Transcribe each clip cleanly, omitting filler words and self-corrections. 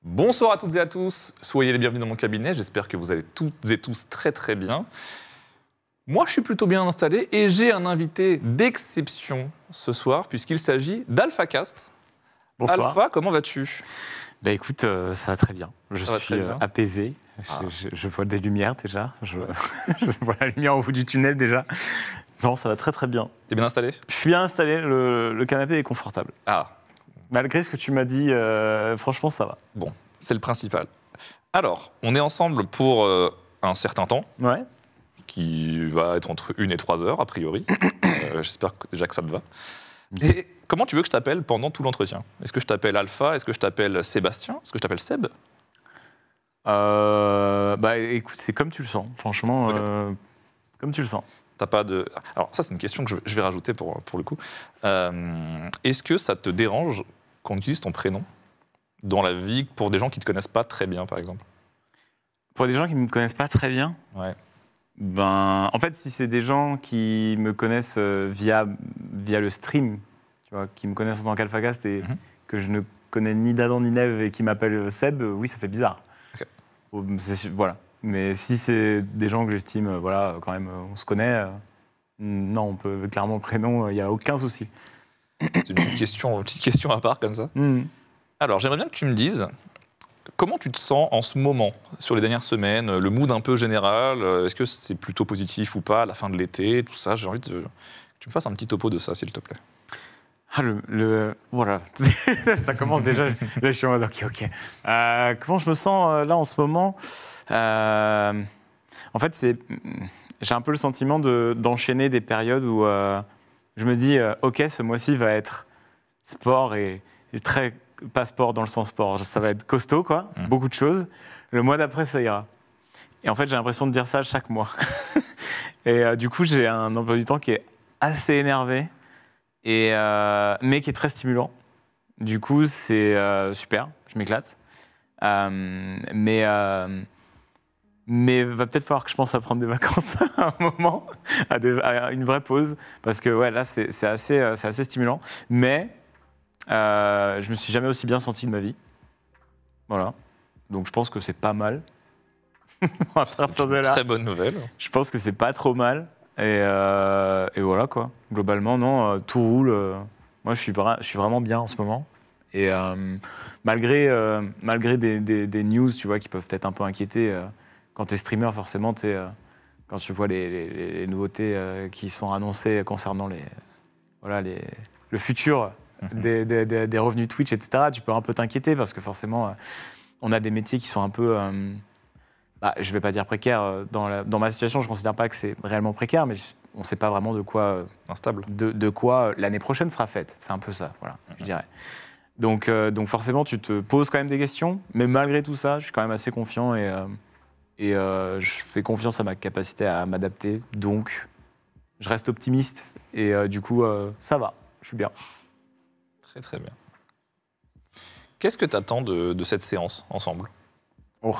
Bonsoir à toutes et à tous, soyez les bienvenus dans mon cabinet, j'espère que vous allez toutes et tous très très bien. Moi je suis plutôt bien installé et j'ai un invité d'exception ce soir puisqu'il s'agit d'AlphaCast. Bonsoir. Alpha, comment vas-tu? Bah écoute, ça va très bien. Je Ça va suis très bien. apaisé. Ah. Je vois des lumières déjà. Je vois la lumière au bout du tunnel déjà. Non, ça va très très bien. T'es bien installé? Je suis bien installé, le canapé est confortable. Ah, Malgré ce que tu m'as dit, franchement, ça va. bon, c'est le principal. Alors, on est ensemble pour un certain temps, Ouais. qui va être entre 1 et 3 heures a priori. J'espère déjà que ça te va. Et comment tu veux que je t'appelle pendant tout l'entretien? Est-ce que je t'appelle Alpha? Est-ce que je t'appelle Sébastien? Est-ce que je t'appelle Seb? Bah écoute, c'est comme tu le sens. Franchement, Ok. comme tu le sens. T'as pas de... Alors ça, c'est une question que je vais rajouter pour le coup. Est-ce que ça te dérange qu'on utilise ton prénom dans la vie pour des gens qui te connaissent pas très bien, par exemple? Pour des gens qui ne me connaissent pas très bien, Ouais. ben, en fait, si c'est des gens qui me connaissent via le stream, tu vois, qui me connaissent en tant qu'AlphaCast et que je ne connais ni d'Adam ni d'Ève et qui m'appellent Seb, oui, ça fait bizarre. Ok. Voilà. Mais si c'est des gens que j'estime, voilà, quand même, on se connaît, non, on peut clairement le prénom, il n'y a aucun souci. C'est une petite question à part comme ça. Mhm. Alors, j'aimerais bien que tu me dises comment tu te sens en ce moment, sur les dernières semaines, le mood un peu général. Est-ce que c'est plutôt positif ou pas à la fin de l'été, tout ça? J'ai envie que tu me fasses un petit topo de ça, s'il te plaît. Ah, voilà, ça commence déjà. Là, je suis en mode, ok. Comment je me sens là en ce moment? En fait, j'ai un peu le sentiment d'enchaîner des périodes où je me dis, ok, ce mois-ci va être sport et très pas sport dans le sens sport. Ça va être costaud, quoi, beaucoup de choses. Le mois d'après, ça ira. Et en fait, j'ai l'impression de dire ça chaque mois. Et du coup, j'ai un emploi du temps qui est assez énervé, mais qui est très stimulant. Du coup, c'est super, je m'éclate. Mais va peut-être falloir que je pense à prendre des vacances à un moment, à une vraie pause, parce que ouais, là, c'est assez stimulant. Mais je me suis jamais aussi bien senti de ma vie. Voilà. Donc je pense que c'est pas mal. À partir de là, Très bonne nouvelle. je pense que c'est pas trop mal. Et voilà quoi. Globalement, non, tout roule. Moi, je suis vraiment bien en ce moment. Et malgré des news, tu vois, qui peuvent être un peu inquiéter, quand tu es streamer, forcément, quand tu vois les nouveautés qui sont annoncées concernant le futur des revenus Twitch, etc., tu peux un peu t'inquiéter parce que forcément, on a des métiers qui sont un peu... je ne vais pas dire précaires. Dans ma situation, je ne considère pas que c'est réellement précaire, mais on ne sait pas vraiment de quoi, Instable. de quoi l'année prochaine sera faite. C'est un peu ça, voilà, je dirais. Donc forcément, tu te poses quand même des questions, mais malgré tout ça, je suis quand même assez confiant et je fais confiance à ma capacité à m'adapter. Donc, je reste optimiste et du coup, ça va, je suis bien. Très très bien. Qu'est-ce que tu attends de cette séance ensemble? Oh.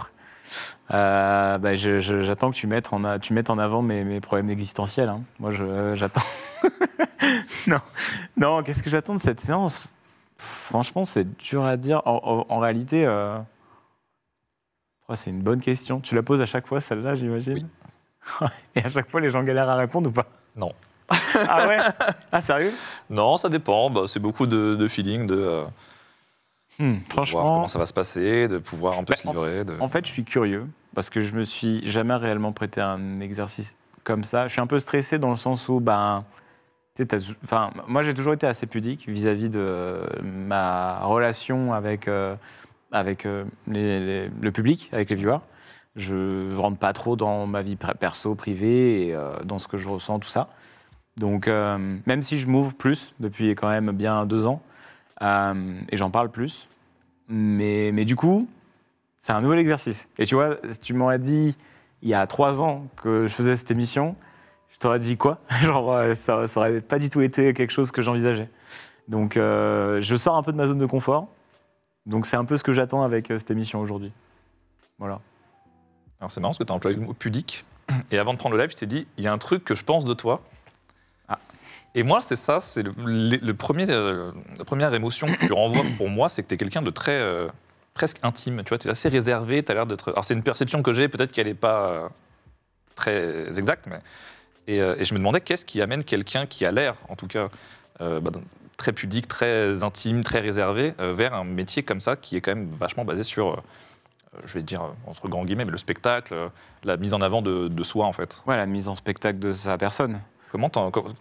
J'attends que tu mettes en avant mes problèmes existentiels. Hein. Moi, j'attends. Non, qu'est-ce que j'attends de cette séance? Franchement, c'est dur à dire. En réalité, c'est une bonne question. Tu la poses à chaque fois, celle-là, j'imagine? Oui. Et à chaque fois, les gens galèrent à répondre ou pas? Non. Ah ouais? Ah, sérieux? Non, ça dépend. C'est beaucoup de feeling, de voir Franchement, comment ça va se passer, de pouvoir un peu se livrer. en fait, je suis curieux parce que je me suis jamais réellement prêté à un exercice comme ça. Je suis un peu stressé dans le sens où, moi, j'ai toujours été assez pudique vis-à-vis de ma relation avec le public, avec les viewers. Je ne rentre pas trop dans ma vie perso, privée, et dans ce que je ressens, tout ça. Donc, même si je m'ouvre plus depuis quand même bien 2 ans, et j'en parle plus, mais du coup, c'est un nouvel exercice. Et tu vois, si tu m'aurais dit il y a 3 ans que je faisais cette émission, je t'aurais dit quoi? Genre, ça aurait pas du tout été quelque chose que j'envisageais. Donc, je sors un peu de ma zone de confort. Donc, c'est un peu ce que j'attends avec cette émission aujourd'hui. Voilà. Alors c'est marrant parce que tu as employé le mot pudique. Et avant de prendre le live, je t'ai dit, il y a un truc que je pense de toi. Ah. Et moi, c'est ça, c'est la première émotion que tu renvoies pour moi, c'est que tu es quelqu'un de très presque intime. Tu vois, tu es assez réservé, tu as l'air d'être. Alors, c'est une perception que j'ai, peut-être qu'elle n'est pas très exacte, mais. Et je me demandais qu'est-ce qui amène quelqu'un qui a l'air, en tout cas, très pudique, très intime, très réservé, vers un métier comme ça qui est quand même vachement basé sur, je vais dire entre grands guillemets, mais le spectacle, la mise en avant de soi, en fait. Ouais, la mise en spectacle de sa personne.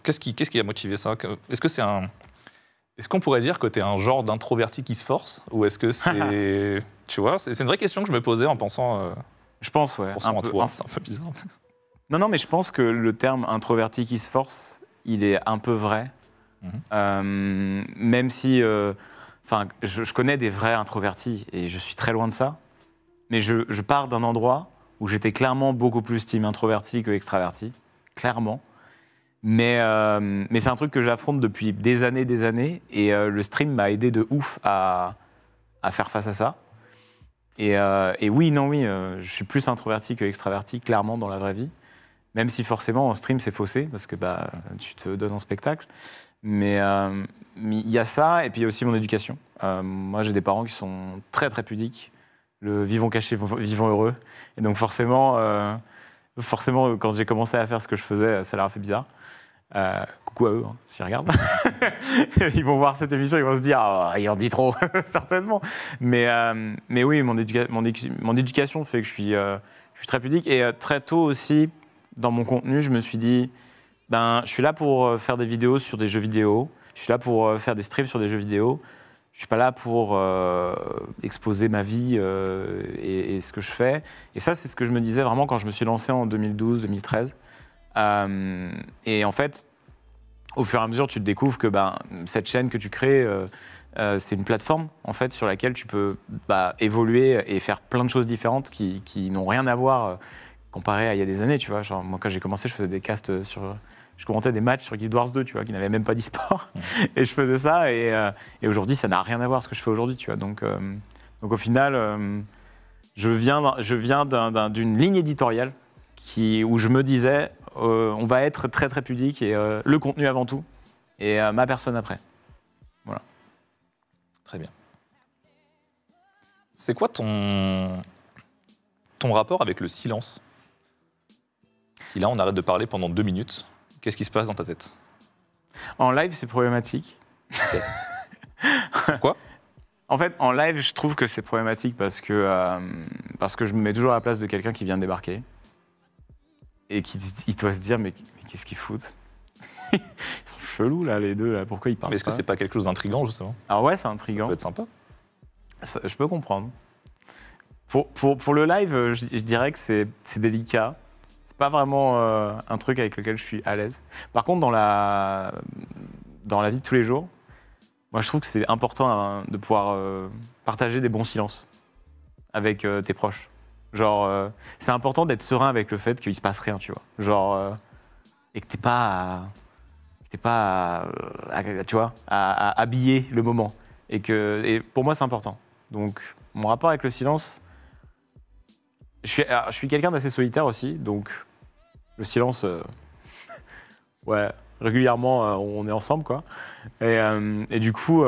Qu'est-ce qui a motivé ça? Est-ce qu'on pourrait dire que tu es un genre d'introverti qui se force? Ou est-ce que c'est. Tu vois, c'est une vraie question que je me posais en pensant, Je pense, ouais. pensant à toi. C'est un peu bizarre. Non, mais je pense que le terme introverti qui se force, il est un peu vrai. Même si, je connais des vrais introvertis et je suis très loin de ça. Mais je pars d'un endroit où j'étais clairement beaucoup plus team introverti que extraverti, clairement. Mais c'est un truc que j'affronte depuis des années. Et le stream m'a aidé de ouf à faire face à ça. Et oui, je suis plus introverti que extraverti, clairement, dans la vraie vie. Même si forcément, en stream, c'est faussé, parce que tu te donnes en spectacle. Mais il y a ça, et puis il y a aussi mon éducation. Moi, j'ai des parents qui sont très, très pudiques. Le vivons cachés, vivons heureux. Et donc forcément, quand j'ai commencé à faire ce que je faisais, ça leur a fait bizarre. Coucou à eux, hein, s'ils regardent. Ils vont voir cette émission, ils vont se dire « il en dit trop », certainement. Mais oui, mon éducation fait que je suis très pudique. Et très tôt aussi, dans mon contenu, je me suis dit je suis là pour faire des vidéos sur des jeux vidéo, je suis là pour faire des streams sur des jeux vidéo, je ne suis pas là pour exposer ma vie et ce que je fais. Et ça, c'est ce que je me disais vraiment quand je me suis lancé en 2012-2013. Et en fait, au fur et à mesure, tu te découvres que cette chaîne que tu crées, c'est une plateforme en fait, sur laquelle tu peux évoluer et faire plein de choses différentes qui n'ont rien à voir comparé à il y a des années. Tu vois, genre, moi, quand j'ai commencé, je faisais des casts je commentais des matchs sur Guild Wars 2, tu vois, qui n'avaient même pas d'e-sport. Et je faisais ça. Et aujourd'hui, ça n'a rien à voir ce que je fais aujourd'hui. Tu vois. Donc au final, je viens d'une ligne éditoriale où je me disais, on va être très très pudique et le contenu avant tout et ma personne après. Voilà. Très bien. C'est quoi ton rapport avec le silence? Si là on arrête de parler pendant 2 minutes, qu'est-ce qui se passe dans ta tête? En live, c'est problématique. Okay. Pourquoi? En fait, en live, je trouve que c'est problématique parce que je me mets toujours à la place de quelqu'un qui vient de débarquer. Et il doit se dire, mais qu'est-ce qu'ils foutent? Ils sont chelous, là, les deux, là. Pourquoi ils parlent? Mais est-ce que c'est pas quelque chose d'intriguant, justement? Ah ouais, c'est intriguant. Ça peut être sympa. Je peux comprendre. Pour le live, je dirais que c'est délicat. C'est pas vraiment un truc avec lequel je suis à l'aise. Par contre, dans la vie de tous les jours, moi, je trouve que c'est important de pouvoir partager des bons silences avec tes proches. Genre, c'est important d'être serein avec le fait qu'il se passe rien, tu vois. Genre, et que t'es pas tu vois, à habiller le moment. Et pour moi, c'est important. Donc, mon rapport avec le silence, je suis quelqu'un d'assez solitaire aussi, donc le silence, ouais, régulièrement, on est ensemble, quoi. Et du coup,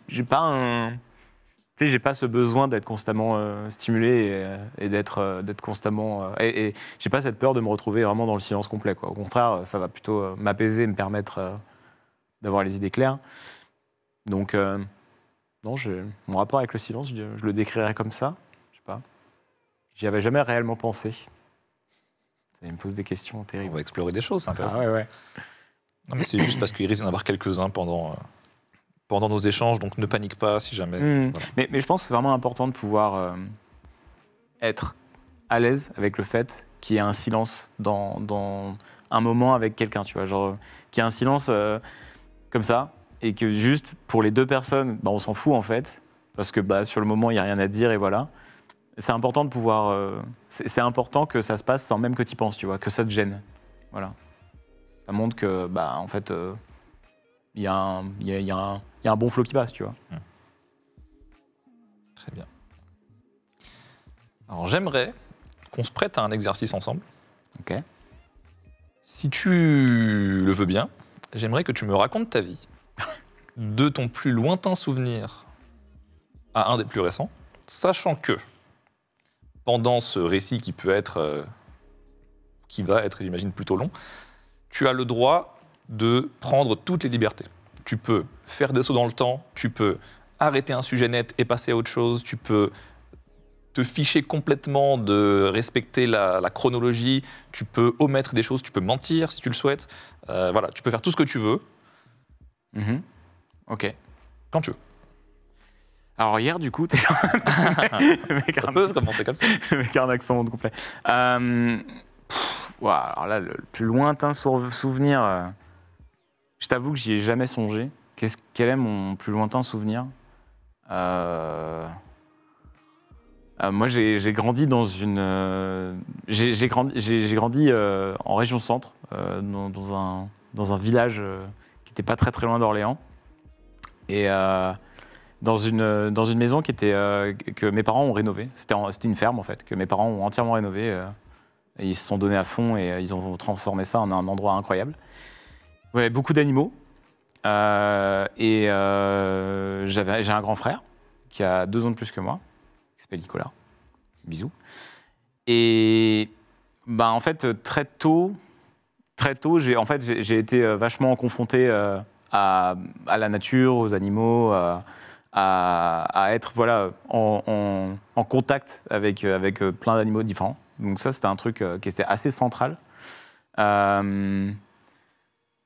j'ai pas tu sais, j'ai pas ce besoin d'être constamment stimulé et d'être constamment... et j'ai pas cette peur de me retrouver vraiment dans le silence complet, quoi. Au contraire, ça va plutôt m'apaiser et me permettre d'avoir les idées claires. Donc, non, mon rapport avec le silence, je le décrirais comme ça. Je sais pas. J'y avais jamais réellement pensé. Ça me pose des questions terribles. On va explorer des choses, c'est intéressant. Ah ouais. Non, mais c'est juste parce qu'il risque d'en avoir quelques-uns pendant nos échanges, donc ne panique pas si jamais. Voilà. Mais je pense que c'est vraiment important de pouvoir être à l'aise avec le fait qu'il y ait un silence dans un moment avec quelqu'un, tu vois, genre qu'il y ait un silence comme ça, et que juste pour les deux personnes, on s'en fout en fait, parce que sur le moment il n'y a rien à dire et voilà. C'est important de pouvoir... c'est important que ça se passe sans même que tu y penses, tu vois, que ça te gêne. Voilà. Ça montre que, en fait, il y a un bon flow qui passe, tu vois. Très bien. Alors, j'aimerais qu'on se prête à un exercice ensemble. Ok. Si tu le veux bien, j'aimerais que tu me racontes ta vie de ton plus lointain souvenir à un des plus récents, sachant que pendant ce récit qui va être, j'imagine, plutôt long, tu as le droit de prendre toutes les libertés. Tu peux faire des sauts dans le temps, tu peux arrêter un sujet net et passer à autre chose, tu peux te ficher complètement de respecter la chronologie, tu peux omettre des choses, tu peux mentir si tu le souhaites. Voilà, tu peux faire tout ce que tu veux. Ok. Quand tu veux. Alors hier, du coup, Ça peut commencer comme ça. Le mec a un accent complet. Alors là, le plus lointain souvenir, je t'avoue que j'y ai jamais songé. Quel est mon plus lointain souvenir? Moi, j'ai grandi dans une. J'ai grandi en région centre, dans un village qui n'était pas très très loin d'Orléans. Et dans une maison que mes parents ont rénovée. C'était une ferme, en fait, que mes parents ont entièrement rénovée. Et ils se sont donnés à fond et ils ont transformé ça en un endroit incroyable. Ouais, beaucoup d'animaux. J'ai un grand frère qui a 2 ans de plus que moi, qui s'appelle Nicolas. Bisous. Et en fait, très tôt, j'ai été vachement confronté à la nature, aux animaux, à être en contact avec plein d'animaux différents. Donc ça, c'était un truc qui était assez central.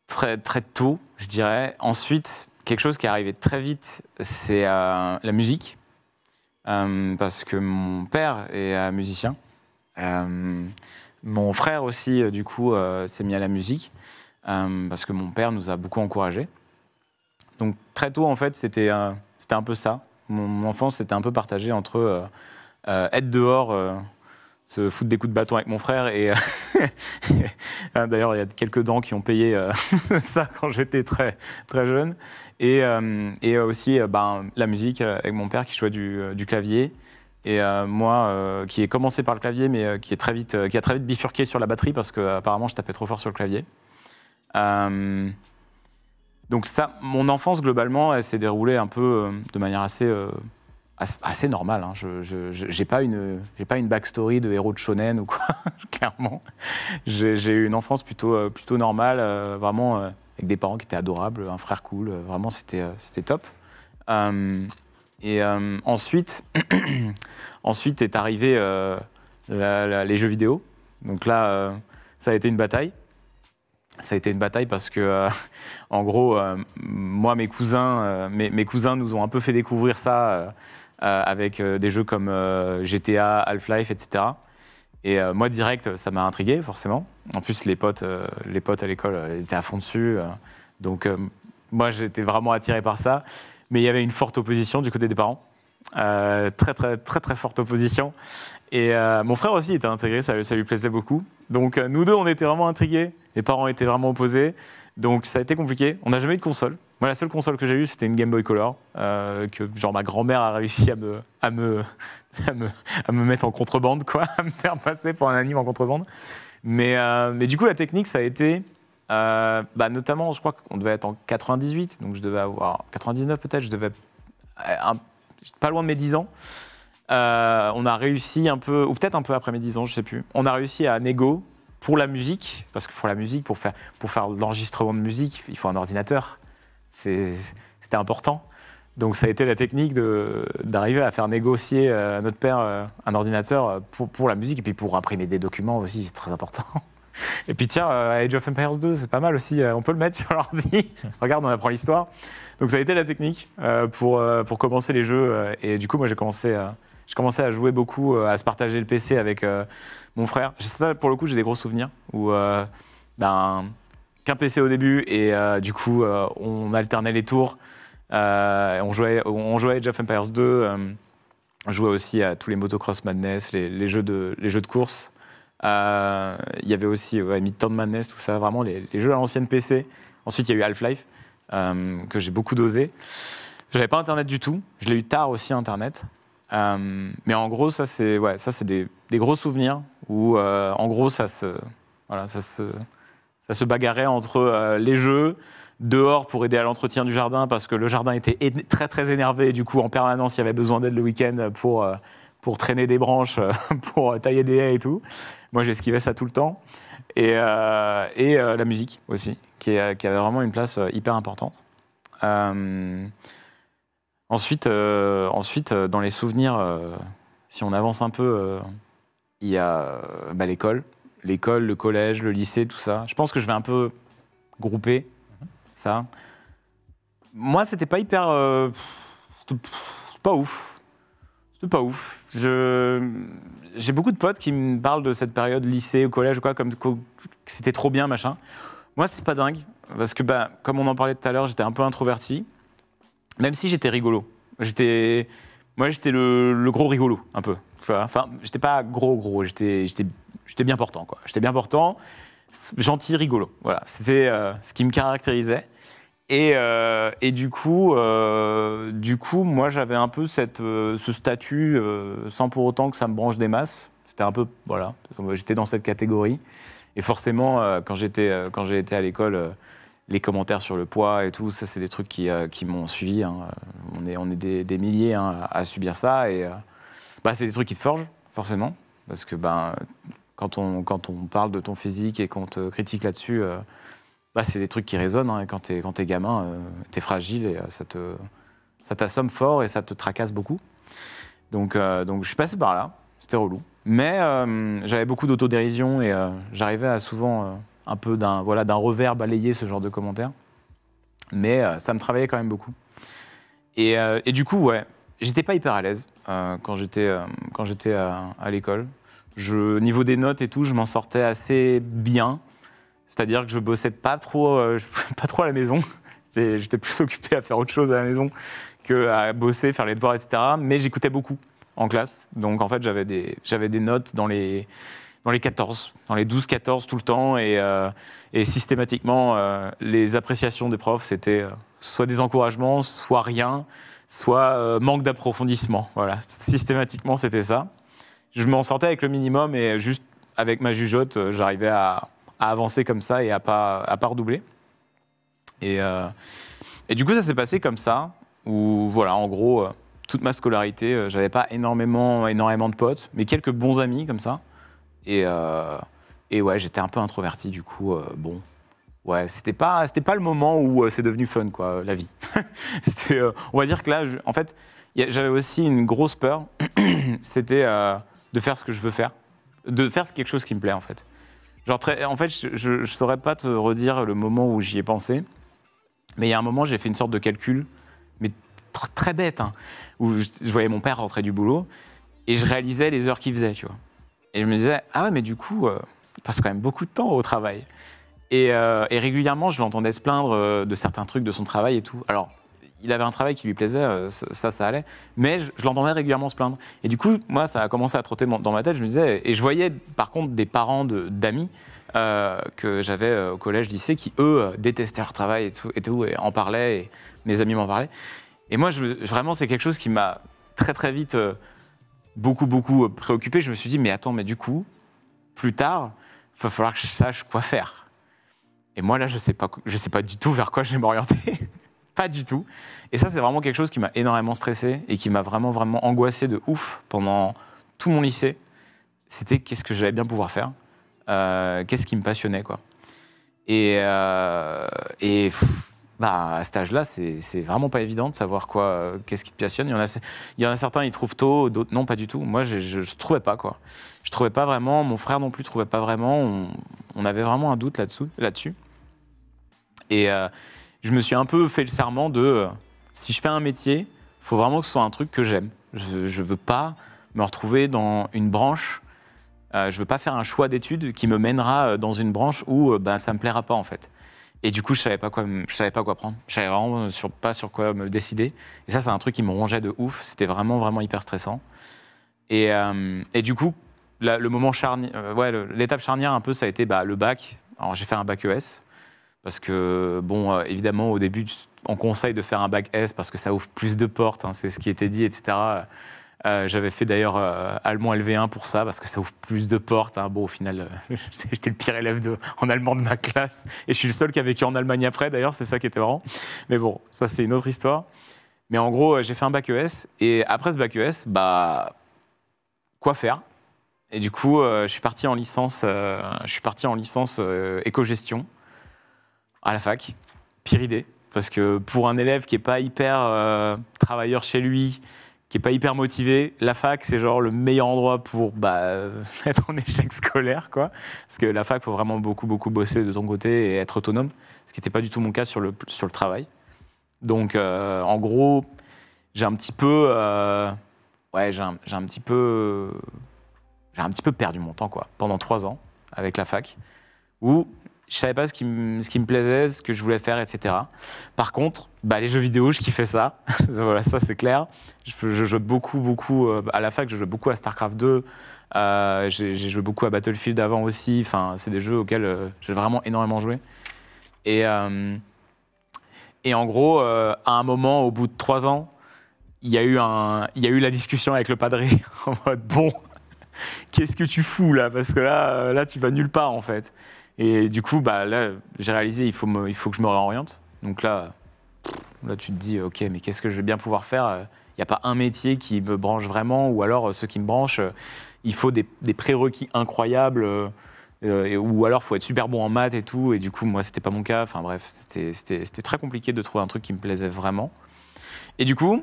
Très, très tôt, je dirais. Ensuite, quelque chose qui est arrivé très vite, c'est la musique. Parce que mon père est musicien. Mon frère aussi, du coup, s'est mis à la musique. Parce que mon père nous a beaucoup encouragés. Donc très tôt, en fait, c'était un peu ça. Mon enfance, c'était un peu partagé entre être dehors, se foutre des coups de bâton avec mon frère. Et d'ailleurs, il y a quelques dents qui ont payé ça quand j'étais très, très jeune. Et aussi la musique avec mon père qui jouait du clavier. Et moi, qui ai commencé par le clavier, mais qui a très vite bifurqué sur la batterie parce qu'apparemment, je tapais trop fort sur le clavier. Donc ça, mon enfance, globalement, elle s'est déroulée un peu de manière assez normale. Hein. J'ai pas une backstory de héros de shonen ou quoi, clairement. J'ai eu une enfance plutôt normale, vraiment avec des parents qui étaient adorables, un frère cool, vraiment c'était top. Ensuite est arrivé les jeux vidéo. Donc là, ça a été une bataille. Ça a été une bataille parce que, en gros, moi, mes cousins nous ont un peu fait découvrir ça avec des jeux comme GTA, Half-Life, etc. Et moi, direct, ça m'a intrigué, forcément. En plus, les potes à l'école étaient à fond dessus. Donc, moi, j'étais vraiment attiré par ça. Mais il y avait une forte opposition du côté des parents. Très, très, très, très forte opposition. Et mon frère aussi était intégré, ça lui plaisait beaucoup. Donc, nous deux, on était vraiment intrigués. Les parents étaient vraiment opposés. Donc, ça a été compliqué. On n'a jamais eu de console. Moi, la seule console que j'ai eue, c'était une Game Boy Color. Que ma grand-mère a réussi à me mettre en contrebande, quoi, à me faire passer pour un anime en contrebande. Mais du coup, la technique, ça a été, notamment, je crois qu'on devait être en 98, donc je devais avoir 99 peut-être, je devais pas loin de mes 10 ans. On a réussi un peu, ou peut-être un peu après mes 10 ans, je sais plus. On a réussi à négo pour la musique, parce que pour la musique, pour faire l'enregistrement de musique, il faut un ordinateur. C'était important. Donc ça a été la technique d'arriver à faire négocier à notre père un ordinateur pour la musique et puis pour imprimer des documents aussi, c'est très important. Et puis tiens, Age of Empires 2, c'est pas mal aussi, on peut le mettre sur l'ordi. Regarde, on apprend l'histoire. Donc ça a été la technique pour commencer les jeux. Et du coup, moi j'ai commencé à jouer beaucoup, à se partager le PC avec mon frère. Ça, pour le coup, j'ai des gros souvenirs où qu'un PC au début et du coup, on alternait les tours. On jouait à Age of Empires 2, on jouait aussi à tous les Motocross Madness, les jeux de course. Il y avait aussi Midtown Madness, tout ça, vraiment les jeux à l'ancienne PC. Ensuite, il y a eu Half-Life, que j'ai beaucoup dosé. Je n'avais pas Internet du tout, je l'ai eu tard aussi, Internet. Mais en gros, ça c'est des gros souvenirs où, en gros, ça se bagarrait entre les jeux, dehors pour aider à l'entretien du jardin parce que le jardin était très très énervé et du coup en permanence il y avait besoin d'aide le week-end pour traîner des branches, pour tailler des haies et tout. Moi j'esquivais ça tout le temps. Et la musique aussi, qui avait vraiment une place hyper importante. Ensuite, dans les souvenirs, si on avance un peu, il y a l'école, le collège, le lycée, tout ça. Je pense que je vais un peu grouper ça. Moi, c'était pas hyper... c'était pas ouf. C'était pas ouf. J'ai beaucoup de potes qui me parlent de cette période lycée, au collège, quoi, comme que c'était trop bien, machin. Moi, c'est pas dingue, parce que, comme on en parlait tout à l'heure, j'étais un peu introverti, même si j'étais rigolo. Moi, j'étais le gros rigolo, un peu. Enfin, j'étais pas gros, j'étais bien portant, quoi. J'étais bien portant, gentil, rigolo. Voilà, c'était ce qui me caractérisait. Et du coup, moi, j'avais un peu ce statut, sans pour autant que ça me branche des masses. C'était un peu, voilà, j'étais dans cette catégorie. Et forcément, quand j'ai été à l'école, les commentaires sur le poids et tout, ça, c'est des trucs qui m'ont suivi. Hein. On est des milliers à subir ça. Et c'est des trucs qui te forgent, forcément. Parce que quand on parle de ton physique et qu'on te critique là-dessus... c'est des trucs qui résonnent. Hein. Quand t'es gamin, t'es fragile et ça t'assomme fort et ça te tracasse beaucoup. Donc je suis passé par là. C'était relou. Mais j'avais beaucoup d'autodérision et j'arrivais à souvent un peu d'un revers balayer ce genre de commentaires. Mais ça me travaillait quand même beaucoup. Et du coup, ouais, j'étais pas hyper à l'aise quand j'étais à l'école. Niveau des notes et tout, je m'en sortais assez bien. C'est-à-dire que je bossais pas trop à la maison. J'étais plus occupé à faire autre chose à la maison qu'à bosser, faire les devoirs, etc. Mais j'écoutais beaucoup en classe. Donc en fait, j'avais des notes dans les 14, dans les 12-14 tout le temps. Et systématiquement, les appréciations des profs, c'était soit des encouragements, soit rien, soit manque d'approfondissement. Voilà, systématiquement, c'était ça. Je m'en sortais avec le minimum et juste avec ma jugeote, j'arrivais à avancer comme ça et à pas redoubler. Et du coup, ça s'est passé comme ça, où voilà, en gros, toute ma scolarité, j'avais pas énormément de potes, mais quelques bons amis comme ça. Et ouais, j'étais un peu introverti, du coup, bon. Ouais, c'était pas le moment où c'est devenu fun, quoi, la vie. On va dire que là, en fait, j'avais aussi une grosse peur, c'était de faire ce que je veux faire, de faire quelque chose qui me plaît, en fait. En fait, je ne saurais pas te redire le moment où j'y ai pensé, mais il y a un moment, j'ai fait une sorte de calcul, mais très bête, hein, où je voyais mon père rentrer du boulot, et je réalisais les heures qu'il faisait, tu vois. Et je me disais, ah ouais, mais du coup, il passe quand même beaucoup de temps au travail. Et régulièrement, je l'entendais se plaindre de certains trucs de son travail et tout. Alors, il avait un travail qui lui plaisait, ça allait, mais je l'entendais régulièrement se plaindre. Et du coup, moi, ça a commencé à trotter dans ma tête, je me disais, et je voyais par contre des parents d'amis que j'avais au collège, lycée, qui eux détestaient leur travail et en parlaient, et mes amis m'en parlaient. Et moi, vraiment, c'est quelque chose qui m'a très très vite beaucoup préoccupé. Je me suis dit, mais attends, mais du coup, plus tard, il va falloir que je sache quoi faire. Et moi, là, je sais pas du tout vers quoi je vais m'orienter. Pas du tout. Et ça, c'est vraiment quelque chose qui m'a énormément stressé et qui m'a vraiment angoissé de ouf pendant tout mon lycée. C'était qu'est-ce que j'allais bien pouvoir faire, qu'est-ce qui me passionnait, quoi. Et à cet âge-là, c'est vraiment pas évident de savoir qu'est-ce qui te passionne. Il y en a certains, ils trouvent tôt, d'autres non, pas du tout. Moi, je trouvais pas, quoi. Je trouvais pas vraiment, mon frère non plus trouvait pas vraiment. On avait vraiment un doute là-dessus. Et je me suis un peu fait le serment de si je fais un métier, il faut vraiment que ce soit un truc que j'aime. Je veux pas me retrouver dans une branche, je veux pas faire un choix d'études qui me mènera dans une branche où ça me plaira pas, en fait. Et du coup, je savais pas quoi prendre. Je savais vraiment pas sur quoi me décider. Et ça, c'est un truc qui me rongeait de ouf. C'était vraiment hyper stressant. Et du coup, le moment charnière, l'étape charnière un peu, ça a été le bac. Alors, j'ai fait un bac ES. Parce que, évidemment, au début, on conseille de faire un bac S parce que ça ouvre plus de portes, hein, c'est ce qui était dit, etc. J'avais fait d'ailleurs allemand LV1 pour ça, parce que ça ouvre plus de portes. Hein. Bon, au final, j'étais le pire élève en allemand de ma classe. Et je suis le seul qui a vécu en Allemagne après, d'ailleurs, c'est ça qui était marrant. Mais bon, ça, c'est une autre histoire. Mais en gros, j'ai fait un bac ES. Et après ce bac ES, bah, quoi faire? Et du coup, je suis parti en licence, éco-gestion à la fac. Pire idée. Parce que pour un élève qui n'est pas hyper travailleur chez lui, qui n'est pas hyper motivé, la fac, c'est genre le meilleur endroit pour être en échec scolaire, quoi. Parce que la fac, il faut vraiment beaucoup, beaucoup bosser de ton côté et être autonome, ce qui n'était pas du tout mon cas sur le travail. Donc, en gros, j'ai un petit peu perdu mon temps, quoi, pendant 3 ans avec la fac, où je savais pas ce qui me plaisait, ce que je voulais faire, etc. Par contre, les jeux vidéo, je kiffais ça. Voilà, ça c'est clair. Je jouais beaucoup à la fac. Je jouais beaucoup à StarCraft 2. J'ai joué beaucoup à Battlefield avant aussi. Enfin, c'est des jeux auxquels j'ai vraiment énormément joué. Et en gros, à un moment, au bout de 3 ans, il y a eu la discussion avec le padré en mode bon, qu'est-ce que tu fous là? Parce que là, tu vas nulle part en fait. Et du coup, là, j'ai réalisé il faut que je me réoriente. Donc là, tu te dis, ok, mais qu'est-ce que je vais bien pouvoir faire? Il n'y a pas un métier qui me branche vraiment, ou alors ceux qui me branchent, il faut des prérequis incroyables, ou alors il faut être super bon en maths et tout. Et du coup, moi, c'était pas mon cas. Enfin bref, c'était très compliqué de trouver un truc qui me plaisait vraiment. Et du coup,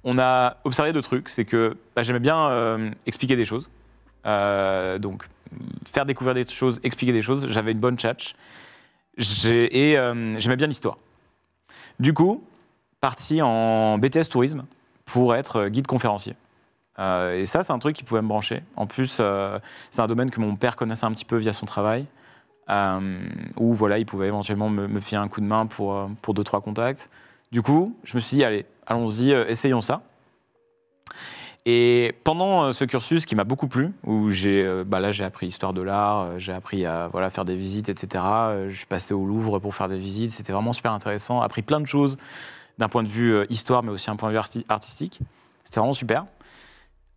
on a observé 2 trucs. C'est que j'aimais bien expliquer des choses. Donc, faire découvrir des choses, expliquer des choses. J'avais une bonne tchatch. J'aimais bien l'histoire. Du coup, parti en BTS tourisme pour être guide conférencier. Et ça, c'est un truc qui pouvait me brancher. En plus, c'est un domaine que mon père connaissait un petit peu via son travail, où voilà, il pouvait éventuellement me filer un coup de main pour 2-3 contacts. Du coup, je me suis dit, allez, allons-y, essayons ça. Et pendant ce cursus qui m'a beaucoup plu, où j'ai appris l'histoire de l'art, j'ai appris à faire des visites, etc. Je suis passé au Louvre pour faire des visites, c'était vraiment super intéressant. Appris plein de choses d'un point de vue histoire, mais aussi d'un point de vue artistique. C'était vraiment super.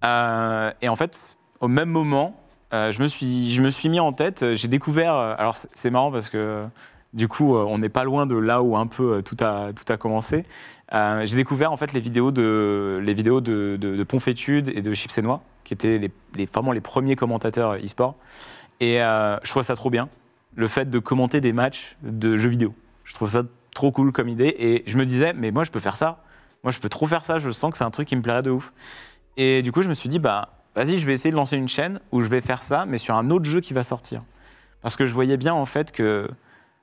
Et en fait, au même moment, je me suis mis en tête, j'ai découvert... alors c'est marrant parce que du coup, on n'est pas loin de là où un peu tout a commencé. J'ai découvert en fait les vidéos de Ponfétude et de Chips et Noix, qui étaient vraiment les premiers commentateurs e-sport. Et je trouve ça trop bien, le fait de commenter des matchs de jeux vidéo. Je trouve ça trop cool comme idée. Et je me disais, mais moi je peux faire ça. Moi je peux trop faire ça, je sens que c'est un truc qui me plairait de ouf. Et du coup je me suis dit, vas-y, je vais essayer de lancer une chaîne où je vais faire ça, mais sur un autre jeu qui va sortir. Parce que je voyais bien en fait que...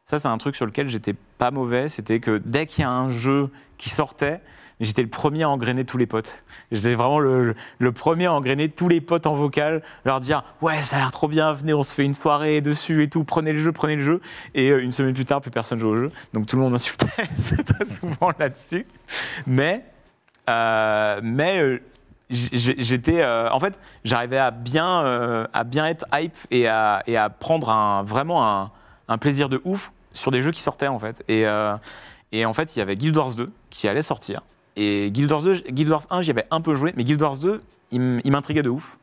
Ça, c'est un truc sur lequel j'étais pas mauvais. C'était que dès qu'il y a un jeu qui sortait, j'étais le premier à engrainer tous les potes. J'étais vraiment le premier à engrainer tous les potes en vocal, leur dire « Ouais, ça a l'air trop bien, venez, on se fait une soirée dessus et tout, prenez le jeu. » Et une semaine plus tard, plus personne joue au jeu. Donc tout le monde m'insultait très souvent là-dessus. Mais j'étais... en fait, j'arrivais à bien être hype et à prendre vraiment un plaisir de ouf sur des jeux qui sortaient en fait. Et en fait, il y avait Guild Wars 2 qui allait sortir. Et Guild Wars 1, j'y avais un peu joué, mais Guild Wars 2, il m'intriguait de ouf.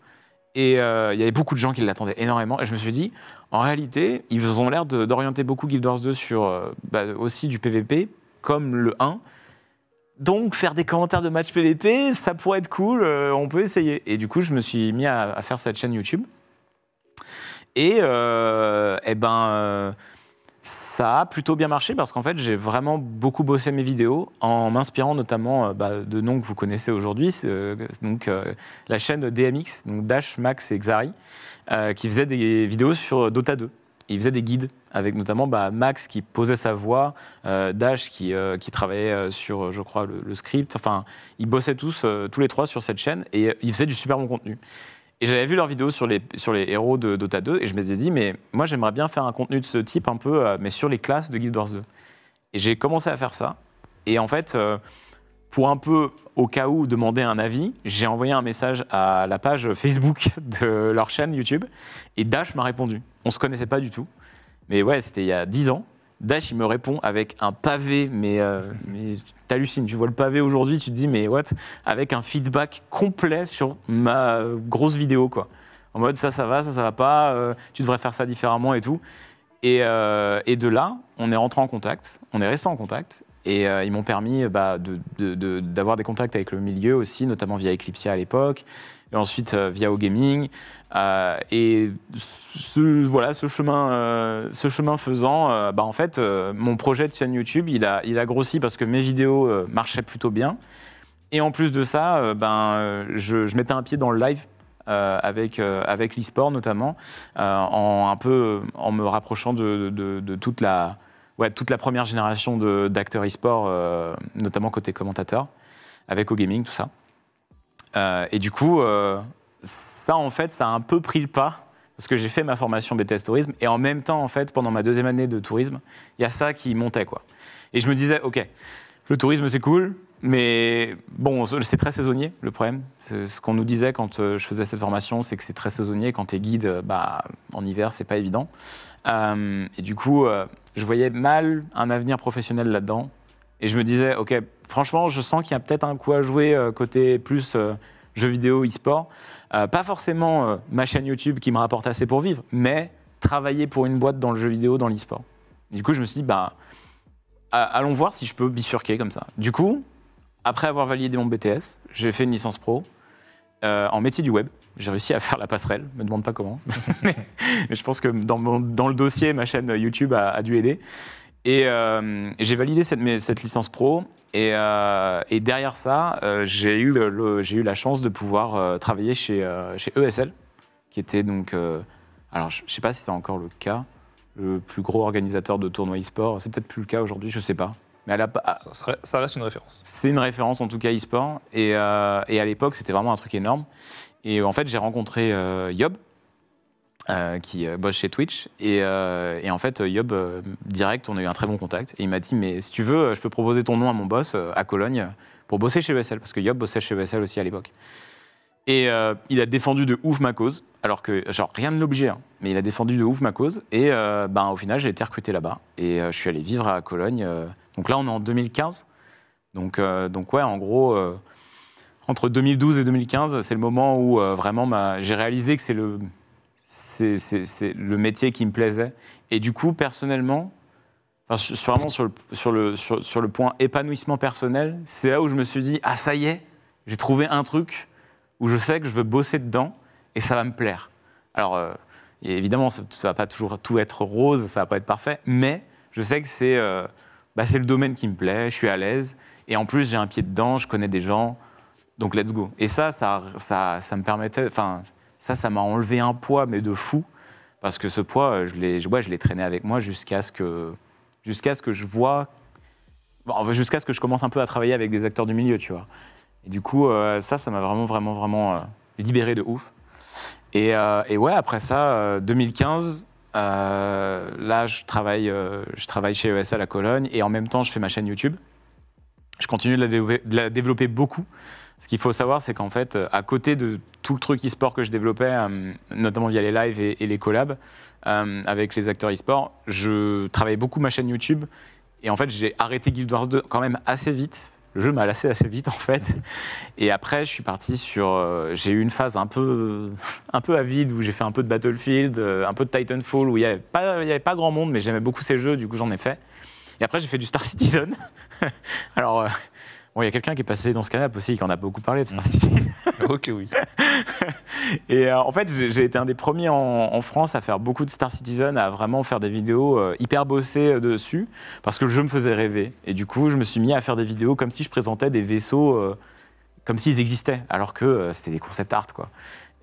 Et il y avait beaucoup de gens qui l'attendaient énormément. Et je me suis dit, en réalité, ils ont l'air d'orienter beaucoup Guild Wars 2 sur aussi du PVP, comme le 1. Donc, faire des commentaires de matchs PVP, ça pourrait être cool, on peut essayer. Et du coup, je me suis mis à faire cette chaîne YouTube. Et ça a plutôt bien marché parce qu'en fait, j'ai vraiment beaucoup bossé mes vidéos en m'inspirant notamment de noms que vous connaissez aujourd'hui, donc la chaîne DMX, donc Dash, Max et Xari, qui faisait des vidéos sur Dota 2. Ils faisaient des guides avec notamment Max qui posait sa voix, Dash qui travaillait sur, je crois, le script. Enfin, ils bossaient tous les 3 sur cette chaîne et ils faisaient du super bon contenu. Et j'avais vu leurs vidéos sur les héros de Dota 2 et je m'étais dit, mais moi j'aimerais bien faire un contenu de ce type un peu, mais sur les classes de Guild Wars 2. Et j'ai commencé à faire ça. Et en fait, pour un peu, au cas où, demander un avis, j'ai envoyé un message à la page Facebook de leur chaîne YouTube et Dash m'a répondu. On ne se connaissait pas du tout. Mais ouais, c'était il y a 10 ans. Dash, il me répond avec un pavé, mais t'hallucines. Tu vois le pavé aujourd'hui, tu te dis, mais what? Avec un feedback complet sur ma grosse vidéo, quoi. En mode, ça va pas, tu devrais faire ça différemment et tout. Et de là, on est rentré en contact, on est resté en contact. Et ils m'ont permis d'avoir des contacts avec le milieu aussi, notamment via Eclipsia à l'époque, et ensuite via OGaming. Et ce chemin faisant, en fait, mon projet de chaîne YouTube, il a grossi parce que mes vidéos marchaient plutôt bien. Et en plus de ça, je mettais un pied dans le live avec l'e-sport notamment, en me rapprochant de toute la première génération d'acteurs e-sport, notamment côté commentateur, avec OGaming, tout ça. Et du coup, ça, en fait, ça a un peu pris le pas, parce que j'ai fait ma formation BTS Tourisme, et en même temps, en fait, pendant ma 2e année de tourisme, il y a ça qui montait, quoi. Et je me disais, OK, le tourisme, c'est cool, mais bon, c'est très saisonnier, le problème. C'est ce qu'on nous disait quand je faisais cette formation, c'est que c'est très saisonnier. Quand tu es guide, en hiver, c'est pas évident. Et du coup, je voyais mal un avenir professionnel là-dedans. Et je me disais, OK, franchement, je sens qu'il y a peut-être un coup à jouer côté plus jeux vidéo, e-sport. Pas forcément ma chaîne YouTube qui me rapporte assez pour vivre, mais travailler pour une boîte dans le jeu vidéo, dans l'e-sport. Du coup, je me suis dit, allons voir si je peux bifurquer comme ça. Du coup, après avoir validé mon BTS, j'ai fait une licence pro en métier du web. J'ai réussi à faire la passerelle, me demande pas comment. Mais je pense que dans le dossier, ma chaîne YouTube a dû aider. Et j'ai validé cette licence pro. Et derrière ça, j'ai eu la chance de pouvoir travailler chez ESL, qui était donc... alors, je ne sais pas si c'est encore le cas, le plus gros organisateur de tournois e-sport. C'est peut-être plus le cas aujourd'hui, je ne sais pas. Mais ça reste une référence. C'est une référence, en tout cas, e-sport. Et à l'époque, c'était vraiment un truc énorme. Et en fait, j'ai rencontré Yob, qui bosse chez Twitch. Et en fait, Yob, direct, on a eu un très bon contact. Et il m'a dit, mais si tu veux, je peux proposer ton nom à mon boss à Cologne pour bosser chez ESL. Parce que Yob bossait chez ESL aussi à l'époque. Et il a défendu de ouf ma cause. Alors que, genre, rien ne l'obligeait. Hein, mais il a défendu de ouf ma cause. Et au final, j'ai été recruté là-bas. Et je suis allé vivre à Cologne. Donc là, on est en 2015. Donc ouais, en gros... entre 2012 et 2015, c'est le moment où vraiment j'ai réalisé que c'est le métier qui me plaisait. Et du coup, personnellement, vraiment sur le point épanouissement personnel, c'est là où je me suis dit, ah ça y est, j'ai trouvé un truc où je sais que je veux bosser dedans et ça va me plaire. Alors, évidemment, ça ne va pas toujours tout être rose, ça ne va pas être parfait, mais je sais que c'est le domaine qui me plaît, je suis à l'aise. Et en plus, j'ai un pied dedans, je connais des gens. Donc, let's go. Et ça me permettait... Enfin, ça m'a enlevé un poids, mais de fou. Parce que ce poids, je l'ai traîné avec moi jusqu'à ce que je vois... jusqu'à ce que je commence un peu à travailler avec des acteurs du milieu, tu vois. Et du coup, ça m'a vraiment libéré de ouf. Et ouais, après ça, 2015... là, je travaille chez ESL à Cologne. Et en même temps, je fais ma chaîne YouTube. Je continue de la développer beaucoup. Ce qu'il faut savoir, c'est qu'en fait, à côté de tout le truc e-sport que je développais, notamment via les lives et les collabs avec les acteurs e-sport, je travaillais beaucoup ma chaîne YouTube. Et en fait, j'ai arrêté Guild Wars 2 quand même assez vite. Le jeu m'a lassé assez vite, en fait. Et après, je suis parti j'ai eu une phase un peu avide où j'ai fait un peu de Battlefield, un peu de Titanfall, où il n'y avait pas grand monde, mais j'aimais beaucoup ces jeux, du coup, j'en ai fait. Et après, j'ai fait du Star Citizen. Alors... Bon, il y a quelqu'un qui est passé dans ce canapé aussi, qui en a beaucoup parlé de Star Citizen. Ok, oui. Et en fait, j'ai été un des premiers en France à faire beaucoup de Star Citizen, à vraiment faire des vidéos hyper bossées dessus, parce que le jeu me faisait rêver. Et du coup, je me suis mis à faire des vidéos comme si je présentais des vaisseaux, comme s'ils existaient, alors que c'était des concept art, quoi.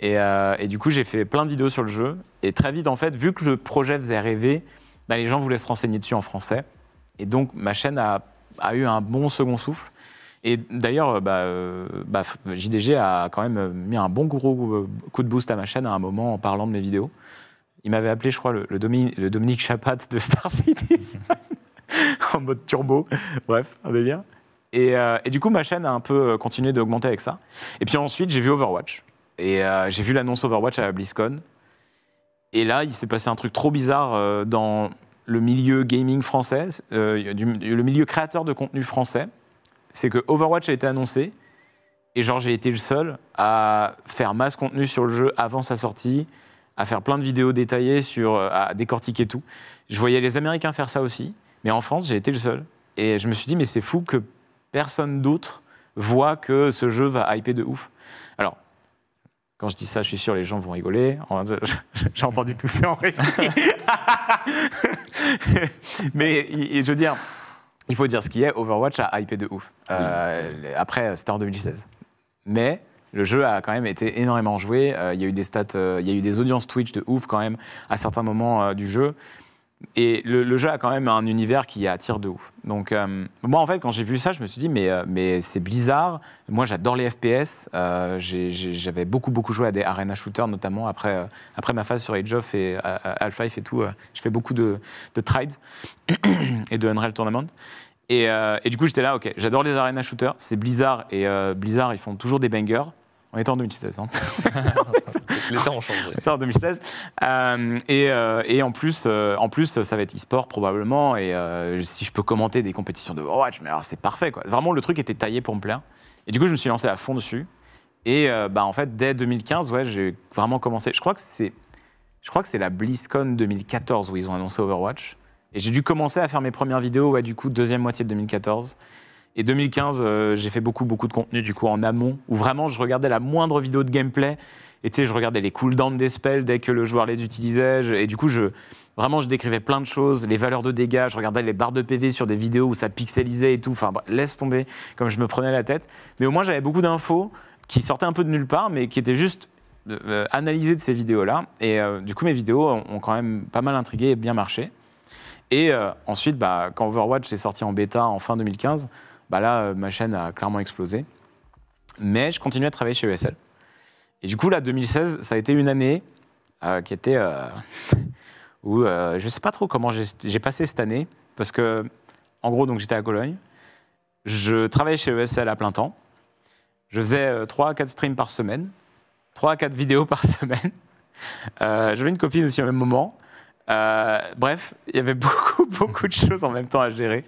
Et du coup, j'ai fait plein de vidéos sur le jeu. Et très vite, en fait, vu que le projet faisait rêver, les gens voulaient se renseigner dessus en français. Et donc, ma chaîne a eu un bon second souffle. Et d'ailleurs, JDG a quand même mis un bon gros coup de boost à ma chaîne à un moment en parlant de mes vidéos. Il m'avait appelé, je crois, le Dominique Chapat de Star Citizen, en mode turbo. Bref, un délire. Et du coup, ma chaîne a un peu continué d'augmenter avec ça. Et puis ensuite, j'ai vu Overwatch. Et j'ai vu l'annonce Overwatch à la BlizzCon. Et là, il s'est passé un truc trop bizarre dans le milieu gaming français, le milieu créateur de contenu français, c'est que Overwatch a été annoncé, et genre j'ai été le seul à faire masse contenu sur le jeu avant sa sortie, à faire plein de vidéos détaillées, à décortiquer tout. Je voyais les Américains faire ça aussi, mais en France, j'ai été le seul. Et je me suis dit, mais c'est fou que personne d'autre voit que ce jeu va hyper de ouf. Alors, quand je dis ça, je suis sûr les gens vont rigoler. J'ai entendu tousser en réplique. Mais je veux dire, il faut dire ce qui est, Overwatch a hypé de ouf. Après, c'était en 2016. Mais le jeu a quand même été énormément joué. Il y a eu des stats, il y a eu des audiences Twitch de ouf quand même à certains moments du jeu. Et le jeu a quand même un univers qui attire de ouf. Donc moi en fait quand j'ai vu ça, je me suis dit mais c'est Blizzard. Moi j'adore les FPS. J'avais beaucoup joué à des arena shooters notamment après ma phase sur Age of et Half-Life et tout. Je fais beaucoup de Tribes et de Unreal Tournament. Et du coup j'étais là, ok, j'adore les arena shooters. C'est Blizzard et Blizzard ils font toujours des bangers. On était en 2016. Hein. Les temps ont changé. On était en 2016. Et en plus, ça va être e-sport probablement. Et si je peux commenter des compétitions de Overwatch, mais alors c'est parfait, quoi. Vraiment, le truc était taillé pour me plaire. Et du coup, je me suis lancé à fond dessus. Et en fait, dès 2015, ouais, j'ai vraiment commencé. Je crois que c'est la BlizzCon 2014 où ils ont annoncé Overwatch. Et j'ai dû commencer à faire mes premières vidéos, ouais, du coup, deuxième moitié de 2014. Et 2015, j'ai fait beaucoup de contenu du coup en amont, où vraiment je regardais la moindre vidéo de gameplay, et tu sais, je regardais les cooldowns des spells dès que le joueur les utilisait, et du coup, je décrivais plein de choses, les valeurs de dégâts, je regardais les barres de PV sur des vidéos où ça pixelisait et tout, enfin laisse tomber, comme je me prenais la tête. Mais au moins, j'avais beaucoup d'infos qui sortaient un peu de nulle part, mais qui étaient juste analysées de ces vidéos-là. Et du coup, mes vidéos ont quand même pas mal intrigué et bien marché. Et ensuite, quand Overwatch est sorti en bêta en fin 2015, là, ma chaîne a clairement explosé. Mais je continuais à travailler chez ESL. Et du coup, là, 2016, ça a été une année qui était où je ne sais pas trop comment j'ai passé cette année. Parce que, en gros, donc, j'étais à Cologne. Je travaillais chez ESL à plein temps. Je faisais 3 à 4 streams par semaine. 3 à 4 vidéos par semaine. J'avais une copine aussi au même moment. Bref, il y avait beaucoup de choses en même temps à gérer.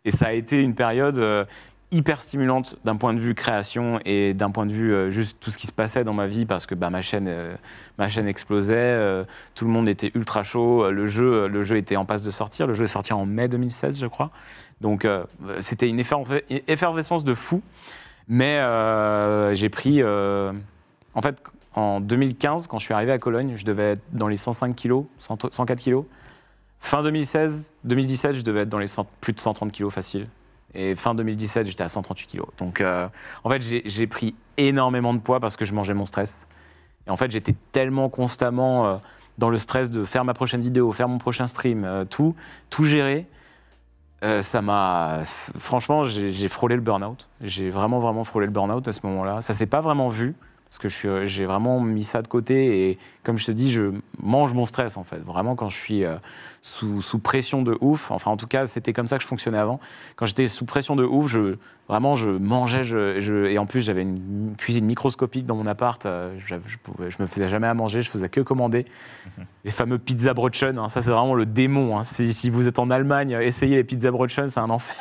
Et ça a été une période hyper stimulante d'un point de vue création et d'un point de vue juste tout ce qui se passait dans ma vie parce que ma chaîne explosait, tout le monde était ultra chaud, le jeu était en passe de sortir, le jeu est sorti en mai 2016 je crois. Donc c'était une effervescence de fou, mais j'ai pris... en fait, en 2015, quand je suis arrivé à Cologne, je devais être dans les 105 kilos, 104 kilos. Fin 2017, je devais être dans les plus de 130 kilos facile. Et fin 2017, j'étais à 138 kilos. Donc, en fait, j'ai pris énormément de poids parce que je mangeais mon stress. Et en fait, j'étais tellement constamment dans le stress de faire ma prochaine vidéo, faire mon prochain stream, tout gérer. Ça m'a... Franchement, j'ai frôlé le burn-out. J'ai vraiment frôlé le burn-out à ce moment-là. Ça ne s'est pas vraiment vu. Parce que j'ai vraiment mis ça de côté et comme je te dis, je mange mon stress en fait. Vraiment quand je suis sous pression de ouf, enfin en tout cas c'était comme ça que je fonctionnais avant. Quand j'étais sous pression de ouf, je mangeais, et en plus j'avais une cuisine microscopique dans mon appart. Je me faisais jamais à manger, je faisais que commander. Les fameux pizza Brötchen, hein, ça c'est vraiment le démon. Hein. Si vous êtes en Allemagne, essayez les pizza Brötchen, c'est un enfer.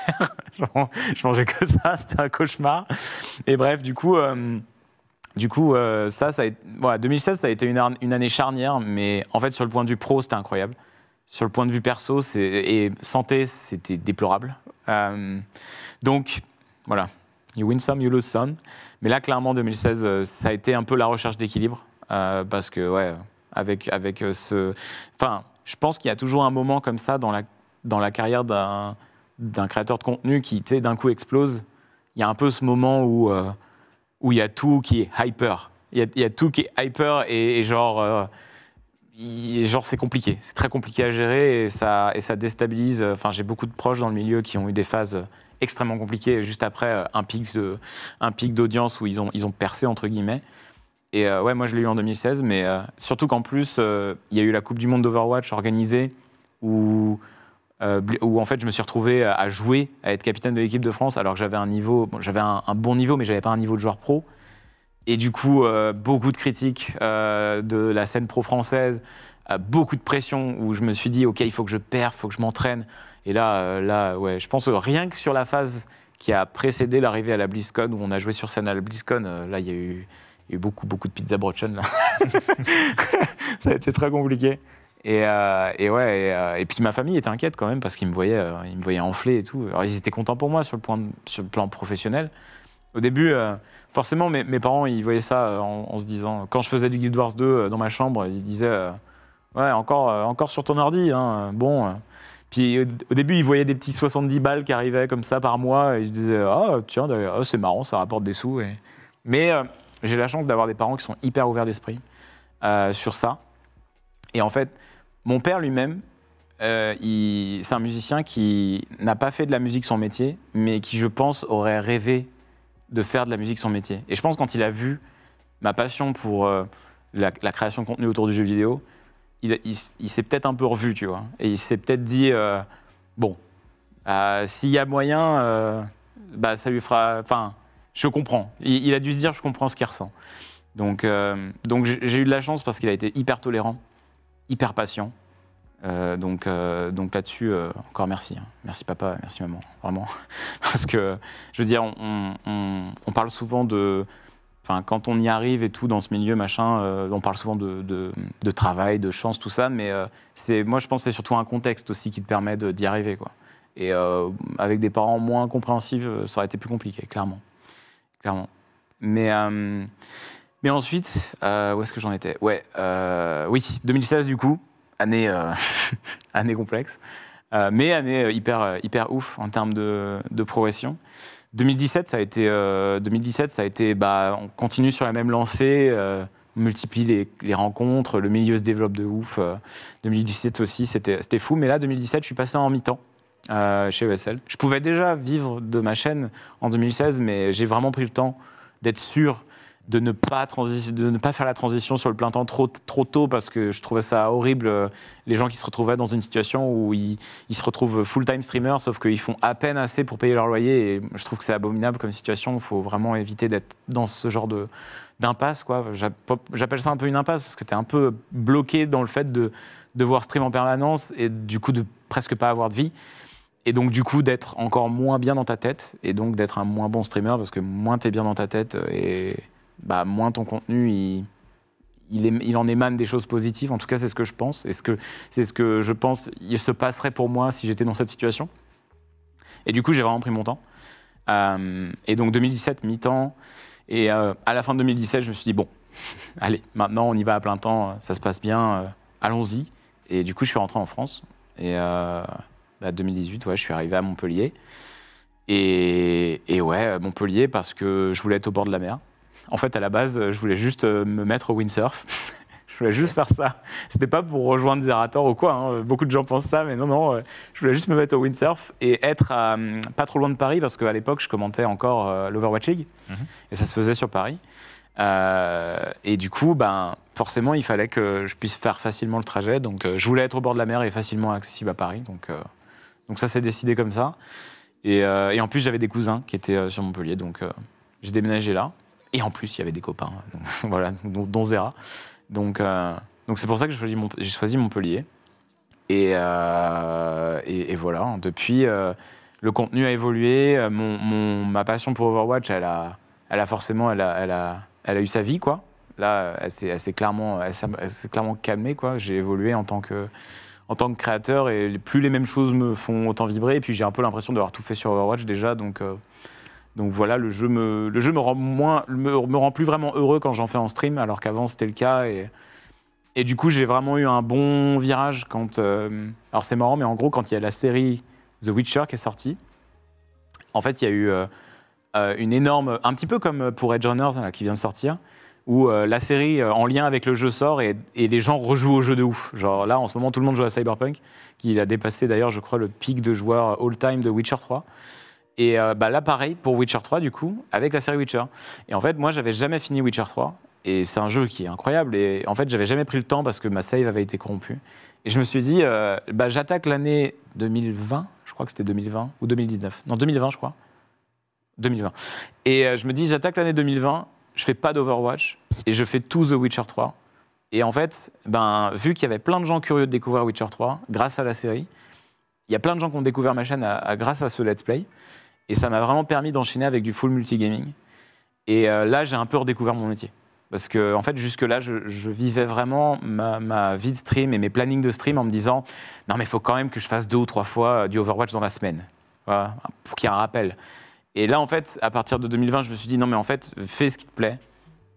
Je mangeais que ça, c'était un cauchemar. Et bref, du coup, ça a été, voilà, 2016, ça a été une année charnière, mais en fait, sur le point de vue pro, c'était incroyable. Sur le point de vue perso et santé, c'était déplorable. Donc, voilà, you win some, you lose some. Mais là, clairement, 2016, ça a été un peu la recherche d'équilibre, parce que, ouais, avec ce... Enfin, je pense qu'il y a toujours un moment comme ça dans la carrière d'un créateur de contenu qui, tu sais, d'un coup explose. Il y a un peu ce moment où il y a tout qui est hyper. Il y a tout qui est hyper et genre c'est compliqué. C'est très compliqué à gérer et ça déstabilise. Enfin, j'ai beaucoup de proches dans le milieu qui ont eu des phases extrêmement compliquées juste après un pic d'audience où ils ont percé, entre guillemets. Et ouais, moi, je l'ai eu en 2016, mais surtout qu'en plus, il y a eu la Coupe du Monde d'Overwatch organisée où en fait je me suis retrouvé à jouer, à être capitaine de l'équipe de France alors que j'avais un bon niveau mais j'avais pas un niveau de joueur pro et du coup beaucoup de critiques de la scène pro française beaucoup de pression, où je me suis dit, OK, il faut que je perf, il faut que je m'entraîne. Et là, ouais, je pense que rien que sur la phase qui a précédé l'arrivée à la BlizzCon, où on a joué sur scène à la BlizzCon, là, il y a eu beaucoup de pizza brochen, là. Ça a été très compliqué. Et puis ma famille était inquiète quand même, parce qu'ils me voyaient enfler et tout. Alors, ils étaient contents pour moi sur le plan professionnel. Au début, forcément, mes parents, ils voyaient ça en se disant... Quand je faisais du Guild Wars 2 dans ma chambre, ils disaient ouais, encore sur ton ordi, hein, bon... Puis au début, ils voyaient des petits 70 balles qui arrivaient comme ça par mois, et ils se disaient ah, tiens, c'est marrant, ça rapporte des sous. Mais j'ai la chance d'avoir des parents qui sont hyper ouverts d'esprit sur ça. Et en fait, mon père lui-même, c'est un musicien qui n'a pas fait de la musique son métier, mais qui, je pense, aurait rêvé de faire de la musique son métier. Et je pense quand il a vu ma passion pour la création de contenu autour du jeu vidéo, il s'est peut-être un peu revu, tu vois. Et il s'est peut-être dit, bon, s'il y a moyen, ça lui fera... Enfin, je comprends. Il a dû se dire, je comprends ce qu'il ressent. Donc j'ai eu de la chance parce qu'il a été hyper tolérant, hyper patient. Donc là-dessus, encore merci. Hein. Merci papa, merci maman, vraiment. Parce que, je veux dire, on parle souvent de... Enfin, quand on y arrive et tout dans ce milieu, machin, on parle souvent de travail, de chance, tout ça, mais moi, je pense que c'est surtout un contexte aussi qui te permet d'y arriver, quoi. Et avec des parents moins compréhensifs, ça aurait été plus compliqué, clairement. Mais ensuite, où est-ce que j'en étais ? Ouais, oui, 2016 du coup, année complexe, mais année hyper ouf en termes de progression. 2017, ça a été, on continue sur la même lancée, on multiplie les rencontres, le milieu se développe de ouf. 2017 aussi, c'était fou, mais là, 2017, je suis passé en mi-temps chez ESL. Je pouvais déjà vivre de ma chaîne en 2016, mais j'ai vraiment pris le temps d'être sûr de ne pas faire la transition sur le plein temps trop tôt, parce que je trouvais ça horrible, les gens qui se retrouvaient dans une situation où ils se retrouvent full-time streamers, sauf qu'ils font à peine assez pour payer leur loyer, et je trouve que c'est abominable comme situation. Il faut vraiment éviter d'être dans ce genre d'impasse, quoi. J'appelle ça un peu une impasse, parce que tu es un peu bloqué dans le fait de devoir stream en permanence, et du coup de presque pas avoir de vie, et donc du coup d'être encore moins bien dans ta tête, et donc d'être un moins bon streamer, parce que moins tu es bien dans ta tête, et moins ton contenu, il en émane des choses positives. En tout cas, c'est ce que je pense. C'est ce que je pense il se passerait pour moi si j'étais dans cette situation. Et du coup, j'ai vraiment pris mon temps. Et donc, 2017, mi-temps. Et à la fin de 2017, je me suis dit, bon, allez, maintenant, on y va à plein temps. Ça se passe bien. Allons-y. Et du coup, je suis rentré en France. Et 2018, ouais, je suis arrivé à Montpellier. Et ouais, Montpellier, parce que je voulais être au bord de la mer. En fait, à la base, je voulais juste me mettre au windsurf. Je voulais juste faire ça. C'était pas pour rejoindre Zerator ou quoi. Hein. Beaucoup de gens pensent ça, mais non. Je voulais juste me mettre au windsurf et être pas trop loin de Paris, parce qu'à l'époque, je commentais encore l'Overwatch League. Et ça se faisait sur Paris. Et du coup, forcément, il fallait que je puisse faire facilement le trajet. Donc, je voulais être au bord de la mer et facilement accessible à Paris. Donc ça s'est décidé comme ça. Et en plus, j'avais des cousins qui étaient sur Montpellier. Donc, j'ai déménagé là. Et en plus, il y avait des copains, donc, voilà, dont Zera. Donc c'est pour ça que j'ai choisi Montpellier. Et voilà, depuis, le contenu a évolué. Ma passion pour Overwatch, elle a eu sa vie, quoi. Là, elle s'est clairement calmée, quoi. J'ai évolué en tant que créateur, et plus les mêmes choses me font autant vibrer. Et puis j'ai un peu l'impression d'avoir tout fait sur Overwatch déjà, donc voilà, le jeu me rend plus vraiment heureux quand j'en fais en stream, alors qu'avant c'était le cas. Et du coup, j'ai vraiment eu un bon virage quand... alors c'est marrant, mais en gros, quand il y a la série The Witcher qui est sortie, en fait, il y a eu une énorme... Un petit peu comme pour Edge Runners, là, qui vient de sortir, où la série en lien avec le jeu sort, et les gens rejouent au jeu de ouf. Genre là, en ce moment, tout le monde joue à Cyberpunk, qui a dépassé d'ailleurs, je crois, le pic de joueurs all-time de Witcher 3. Et là, pareil, pour Witcher 3, du coup, avec la série Witcher. Et en fait, moi, j'avais jamais fini Witcher 3. Et c'est un jeu qui est incroyable. Et en fait, j'avais jamais pris le temps parce que ma save avait été corrompue. Et je me suis dit, j'attaque l'année 2020. Je crois que c'était 2020 ou 2019. Non, 2020, je crois. 2020. Et je me dis, j'attaque l'année 2020. Je fais pas d'Overwatch. Et je fais tout The Witcher 3. Et en fait, vu qu'il y avait plein de gens curieux de découvrir Witcher 3, grâce à la série, il y a plein de gens qui ont découvert ma chaîne grâce à ce let's play. Et ça m'a vraiment permis d'enchaîner avec du full multigaming. Et là, j'ai un peu redécouvert mon métier. Parce que, en fait, jusque-là, je vivais vraiment ma vie de stream et mes plannings de stream en me disant non, mais il faut quand même que je fasse 2 ou 3 fois du Overwatch dans la semaine. Voilà, pour qu'il y ait un rappel. Et là, en fait, à partir de 2020, je me suis dit non, mais en fait, fais ce qui te plaît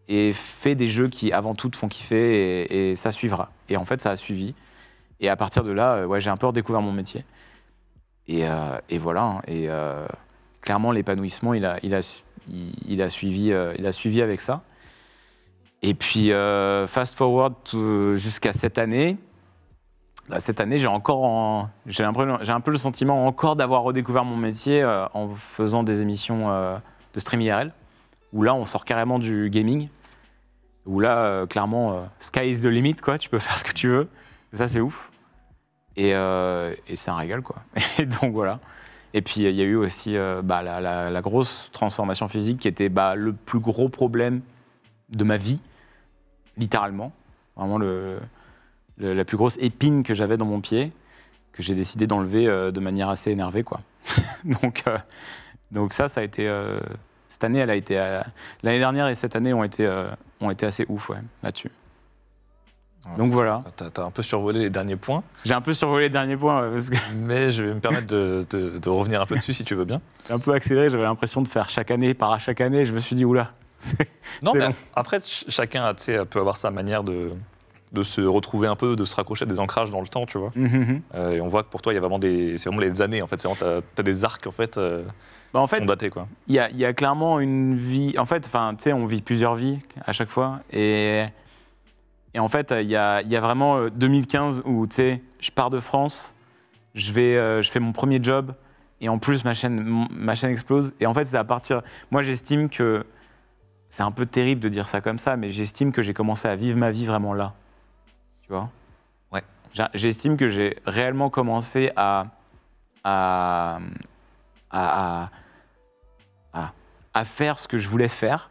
et fais des jeux qui, avant tout, te font kiffer et ça suivra. Et en fait, ça a suivi. Et à partir de là, j'ai un peu redécouvert mon métier. Et voilà. Hein. Et clairement, l'épanouissement, il a suivi avec ça. Et puis, fast forward jusqu'à cette année. Cette année, j'ai un peu le sentiment encore d'avoir redécouvert mon métier en faisant des émissions de stream IRL, où là, on sort carrément du gaming, où là, clairement, sky is the limit, quoi. Tu peux faire ce que tu veux. Et ça, c'est ouf. Et c'est un régal, quoi. Et donc, voilà. Et puis, il y a eu aussi la grosse transformation physique qui était le plus gros problème de ma vie, littéralement. Vraiment la plus grosse épine que j'avais dans mon pied, que j'ai décidé d'enlever de manière assez énervée, quoi. donc ça a été... cette année, elle a été... l'année dernière et cette année ont été assez ouf, ouais, là-dessus. Donc voilà. T'as un peu survolé les derniers points. J'ai un peu survolé les derniers points, ouais, parce que... Mais je vais me permettre de revenir un peu dessus, si tu veux bien. J'ai un peu accéléré, j'avais l'impression de faire chaque année, chaque année, je me suis dit, oula. Non, mais après, chacun peut avoir sa manière de se retrouver un peu, de se raccrocher à des ancrages dans le temps, tu vois. Et on voit que pour toi, il y a vraiment c'est vraiment les années, en fait. C'est vraiment, t'as des arcs, en fait, qui sont datés, quoi. Il y a clairement une vie... En fait, tu sais, on vit plusieurs vies à chaque fois. Et en fait, il y a vraiment 2015 où, tu sais, je pars de France, je fais mon premier job, et en plus, ma chaîne explose. Et en fait, c'est à partir... Moi, j'estime que... C'est un peu terrible de dire ça comme ça, mais j'estime que j'ai commencé à vivre ma vie vraiment là. Tu vois ? Ouais. J'estime que j'ai réellement commencé à faire ce que je voulais faire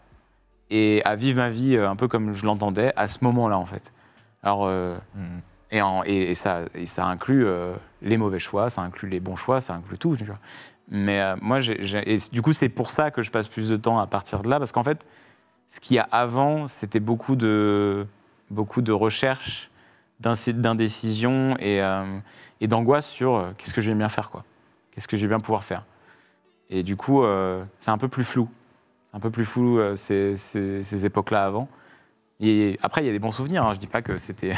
et à vivre ma vie un peu comme je l'entendais à ce moment-là, en fait. Alors, et ça inclut les mauvais choix, ça inclut les bons choix, ça inclut tout. Tu vois. Mais moi, et du coup, c'est pour ça que je passe plus de temps à partir de là, parce qu'en fait, ce qu'il y a avant, c'était beaucoup de recherche, d'indécision et d'angoisse sur qu'est-ce que je vais bien faire, quoi. Qu'est-ce que je vais bien pouvoir faire. Et du coup, c'est un peu plus flou. C'est un peu plus flou ces époques-là avant. Et après, il y a des bons souvenirs. Hein. Je dis pas que c'était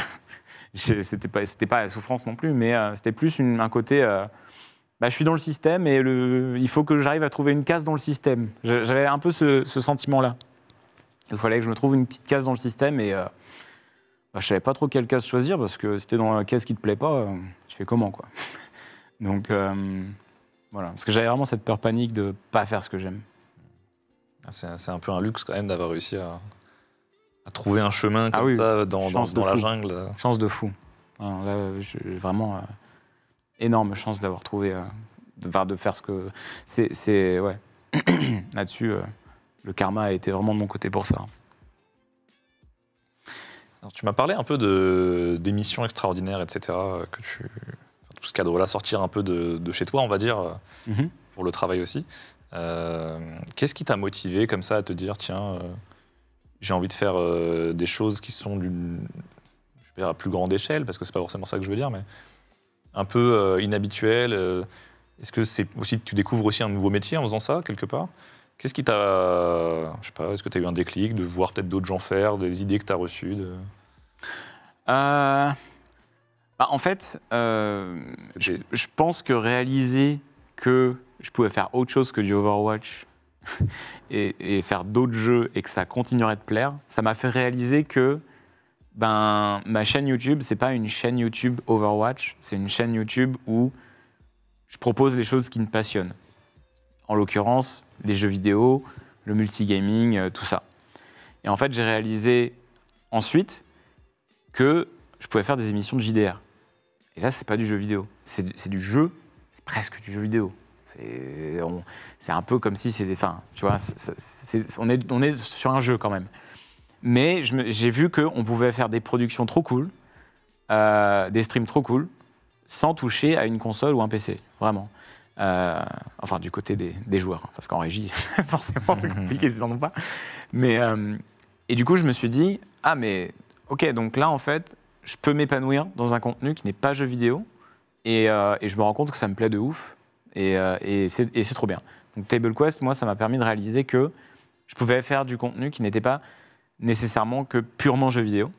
pas la souffrance non plus, mais c'était plus un côté... je suis dans le système et il faut que j'arrive à trouver une case dans le système. J'avais un peu ce sentiment-là. Il fallait que je me trouve une petite case dans le système et je savais pas trop quelle case choisir parce que si t'es dans la case qui te plaît pas, tu fais comment, quoi. Donc voilà, parce que j'avais vraiment cette peur panique de pas faire ce que j'aime. C'est un peu un luxe quand même d'avoir réussi à trouver un chemin comme ça dans la jungle. Chance de fou. Alors là, j'ai vraiment énorme chance d'avoir trouvé, de faire ce que... C'est ouais. Là-dessus, le karma a été vraiment de mon côté pour ça. Alors, tu m'as parlé un peu d'émissions extraordinaires, etc. Tout ce cadre-là, sortir un peu de chez toi, on va dire, pour le travail aussi. Qu'est-ce qui t'a motivé comme ça à te dire, tiens, j'ai envie de faire des choses qui sont à plus grande échelle, parce que c'est pas forcément ça que je veux dire, mais un peu inhabituel. Est-ce que c'est aussi que tu découvres aussi un nouveau métier en faisant ça, quelque part ? Qu'est-ce qui t'a... Je sais pas, est-ce que tu as eu un déclic de voir peut-être d'autres gens faire, des idées que tu as reçues en fait, je pense que réaliser que je pouvais faire autre chose que du Overwatch et faire d'autres jeux et que ça continuerait de plaire, ça m'a fait réaliser que ma chaîne YouTube, c'est pas une chaîne YouTube Overwatch, c'est une chaîne YouTube où je propose les choses qui me passionnent. En l'occurrence, les jeux vidéo, le multigaming, tout ça. Et en fait, j'ai réalisé ensuite que je pouvais faire des émissions de JDR. Et là, c'est pas du jeu vidéo, c'est du jeu, c'est presque du jeu vidéo. C'est un peu comme si c'était... Enfin, tu vois, on est sur un jeu quand même. Mais j'ai vu qu'on pouvait faire des productions trop cool, des streams trop cool, sans toucher à une console ou un PC, vraiment. Enfin, du côté des joueurs, hein, parce qu'en régie, forcément, c'est compliqué s'ils n'en ont pas. Mais, et du coup, je me suis dit, ah, mais ok, donc là, en fait, je peux m'épanouir dans un contenu qui n'est pas jeu vidéo, et je me rends compte que ça me plaît de ouf, et c'est trop bien. Donc, Table Quest, moi, ça m'a permis de réaliser que je pouvais faire du contenu qui n'était pas nécessairement que purement jeu vidéo.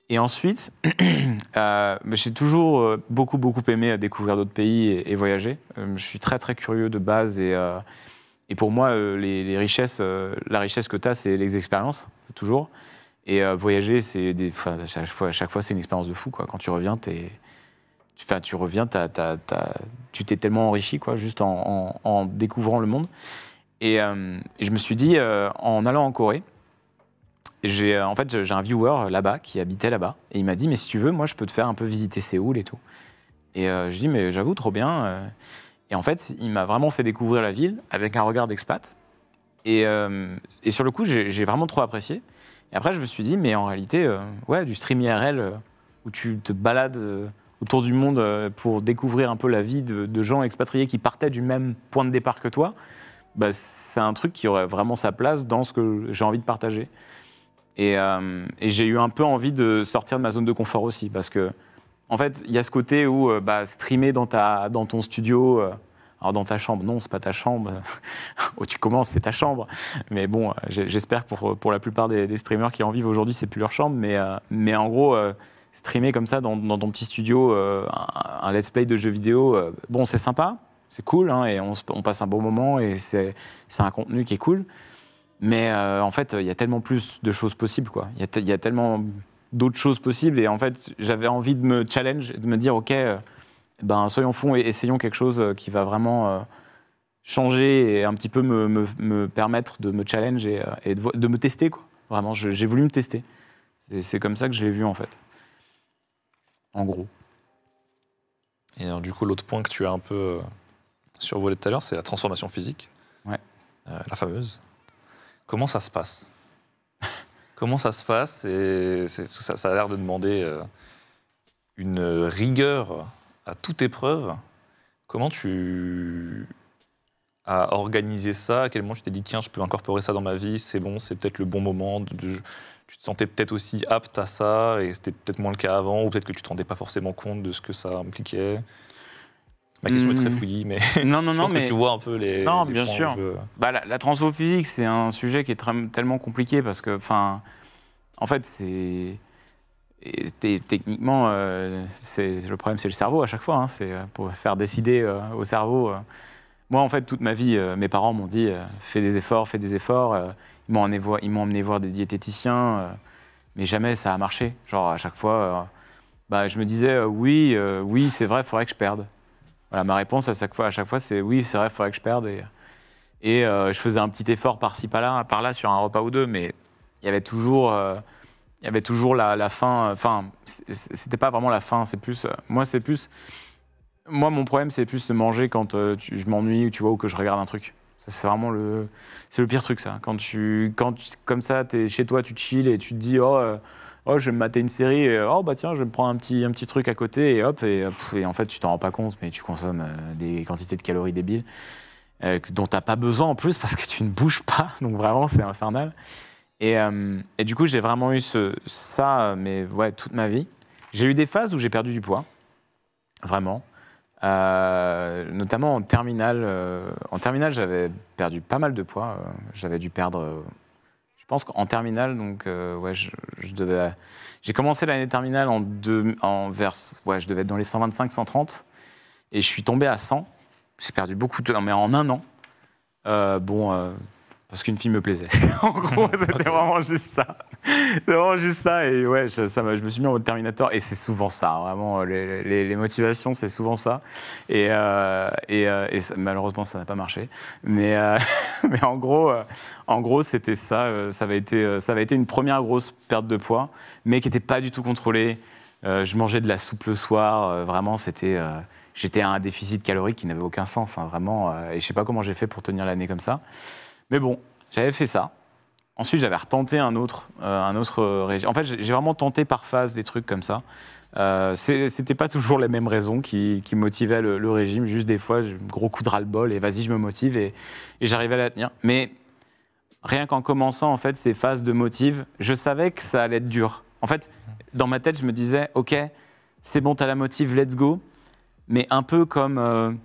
Et ensuite, j'ai toujours beaucoup aimé découvrir d'autres pays et voyager. Je suis très curieux de base et pour moi, les richesses, la richesse que tu as, c'est les expériences, toujours. Et voyager, à chaque fois, c'est une expérience de fou, quoi. Quand tu reviens, tu t'es tellement enrichi, quoi, juste en découvrant le monde. Et je me suis dit, en allant en Corée, j'ai un viewer là-bas qui habitait là-bas et il m'a dit mais si tu veux moi je peux te faire un peu visiter Séoul et tout et je dis mais j'avoue trop bien et en fait il m'a vraiment fait découvrir la ville avec un regard d'expat et sur le coup j'ai vraiment trop apprécié et après je me suis dit mais en réalité ouais du stream IRL où tu te balades autour du monde pour découvrir un peu la vie de gens expatriés qui partaient du même point de départ que toi, bah, c'est un truc qui aurait vraiment sa place dans ce que j'ai envie de partager. Et j'ai eu un peu envie de sortir de ma zone de confort aussi, parce que, en fait, il y a ce côté où streamer dans ton studio, alors dans ta chambre, non, c'est pas ta chambre, où tu commences, c'est ta chambre, mais bon, j'espère que pour la plupart des streamers qui en vivent aujourd'hui, c'est plus leur chambre, mais en gros, streamer comme ça dans ton petit studio, un let's play de jeux vidéo, bon, c'est sympa, c'est cool, hein, et on passe un bon moment, et c'est un contenu qui est cool. Mais en fait, il y a tellement plus de choses possibles, quoi. Il y a tellement d'autres choses possibles. Et en fait, j'avais envie de me challenge, de me dire, OK, soyons fous et essayons quelque chose qui va vraiment changer et un petit peu me permettre de me challenge et de me tester, quoi. Vraiment, j'ai voulu me tester. C'est comme ça que je l'ai vu, en fait. En gros. Et alors, du coup, l'autre point que tu as un peu survolé tout à l'heure, c'est la transformation physique. Ouais. La fameuse. Comment ça se passe? Comment ça se passe? Et ça a l'air de demander une rigueur à toute épreuve. Comment tu as organisé ça? À quel moment tu t'es dit, tiens, je peux incorporer ça dans ma vie, c'est bon, c'est peut-être le bon moment. Tu te sentais peut-être aussi apte à ça, et c'était peut-être moins le cas avant, ou peut-être que tu ne te rendais pas forcément compte de ce que ça impliquait. Ma question est très fouillie, mais non, je pense que tu vois un peu les bien points sûr. où je veux... La transfo physique, c'est un sujet qui est tellement compliqué parce que, en fait, techniquement, le problème, c'est le cerveau à chaque fois. Hein, c'est pour faire décider au cerveau. Moi, en fait, toute ma vie, mes parents m'ont dit fais des efforts. Ils m'ont emmené voir des diététiciens, mais jamais ça a marché. Genre, à chaque fois, je me disais oui, c'est vrai, il faudrait que je perde. Voilà, ma réponse à chaque fois, c'est oui, c'est vrai, il faudrait que je perde. Et je faisais un petit effort par-ci, par-là, sur un repas ou deux, mais il y avait toujours la faim. Enfin, c'était pas vraiment la faim, c'est plus. Moi, mon problème, c'est plus de manger quand je m'ennuie, tu vois, ou que je regarde un truc. Ça, c'est vraiment le pire truc, ça. Quand comme ça, t'es chez toi, tu chill et tu te dis, oh, je vais me mater une série, et, tiens, je vais me prendre un petit truc à côté, et hop, et en fait, tu t'en rends pas compte, mais tu consommes des quantités de calories débiles, dont t'as pas besoin en plus, parce que tu ne bouges pas, donc vraiment, c'est infernal. Et du coup, j'ai vraiment eu ça, mais ouais, toute ma vie. J'ai eu des phases où j'ai perdu du poids, vraiment. Notamment en terminale. En terminale, j'avais perdu pas mal de poids. J'avais dû perdre... Je pense qu'en terminale, donc j'ai commencé l'année terminale je devais être dans les 125, 130, et je suis tombé à 100. J'ai perdu beaucoup mais en un an. Parce qu'une fille me plaisait. En gros, c'était vraiment juste ça. C'est vraiment juste ça. Et ouais, je me suis mis en mode Terminator. Et c'est souvent ça. Vraiment, les motivations, c'est souvent ça. Et malheureusement, ça n'a pas marché. Mais en gros, c'était ça. Ça avait été une première grosse perte de poids, mais qui n'était pas du tout contrôlée. Je mangeais de la soupe le soir. Vraiment, j'étais à un déficit calorique qui n'avait aucun sens. Hein, vraiment. Et je ne sais pas comment j'ai fait pour tenir l'année comme ça. Mais bon, j'avais fait ça. Ensuite, j'avais retenté un autre régime. En fait, j'ai vraiment tenté par phase des trucs comme ça. C'était pas toujours les mêmes raisons qui motivaient le régime. Juste des fois, gros coup de ras-le-bol et vas-y, je me motive et j'arrivais à la tenir. Mais rien qu'en commençant en fait ces phases de motive, je savais que ça allait être dur. En fait, dans ma tête, je me disais, ok, c'est bon, t'as la motive, let's go. Mais un peu comme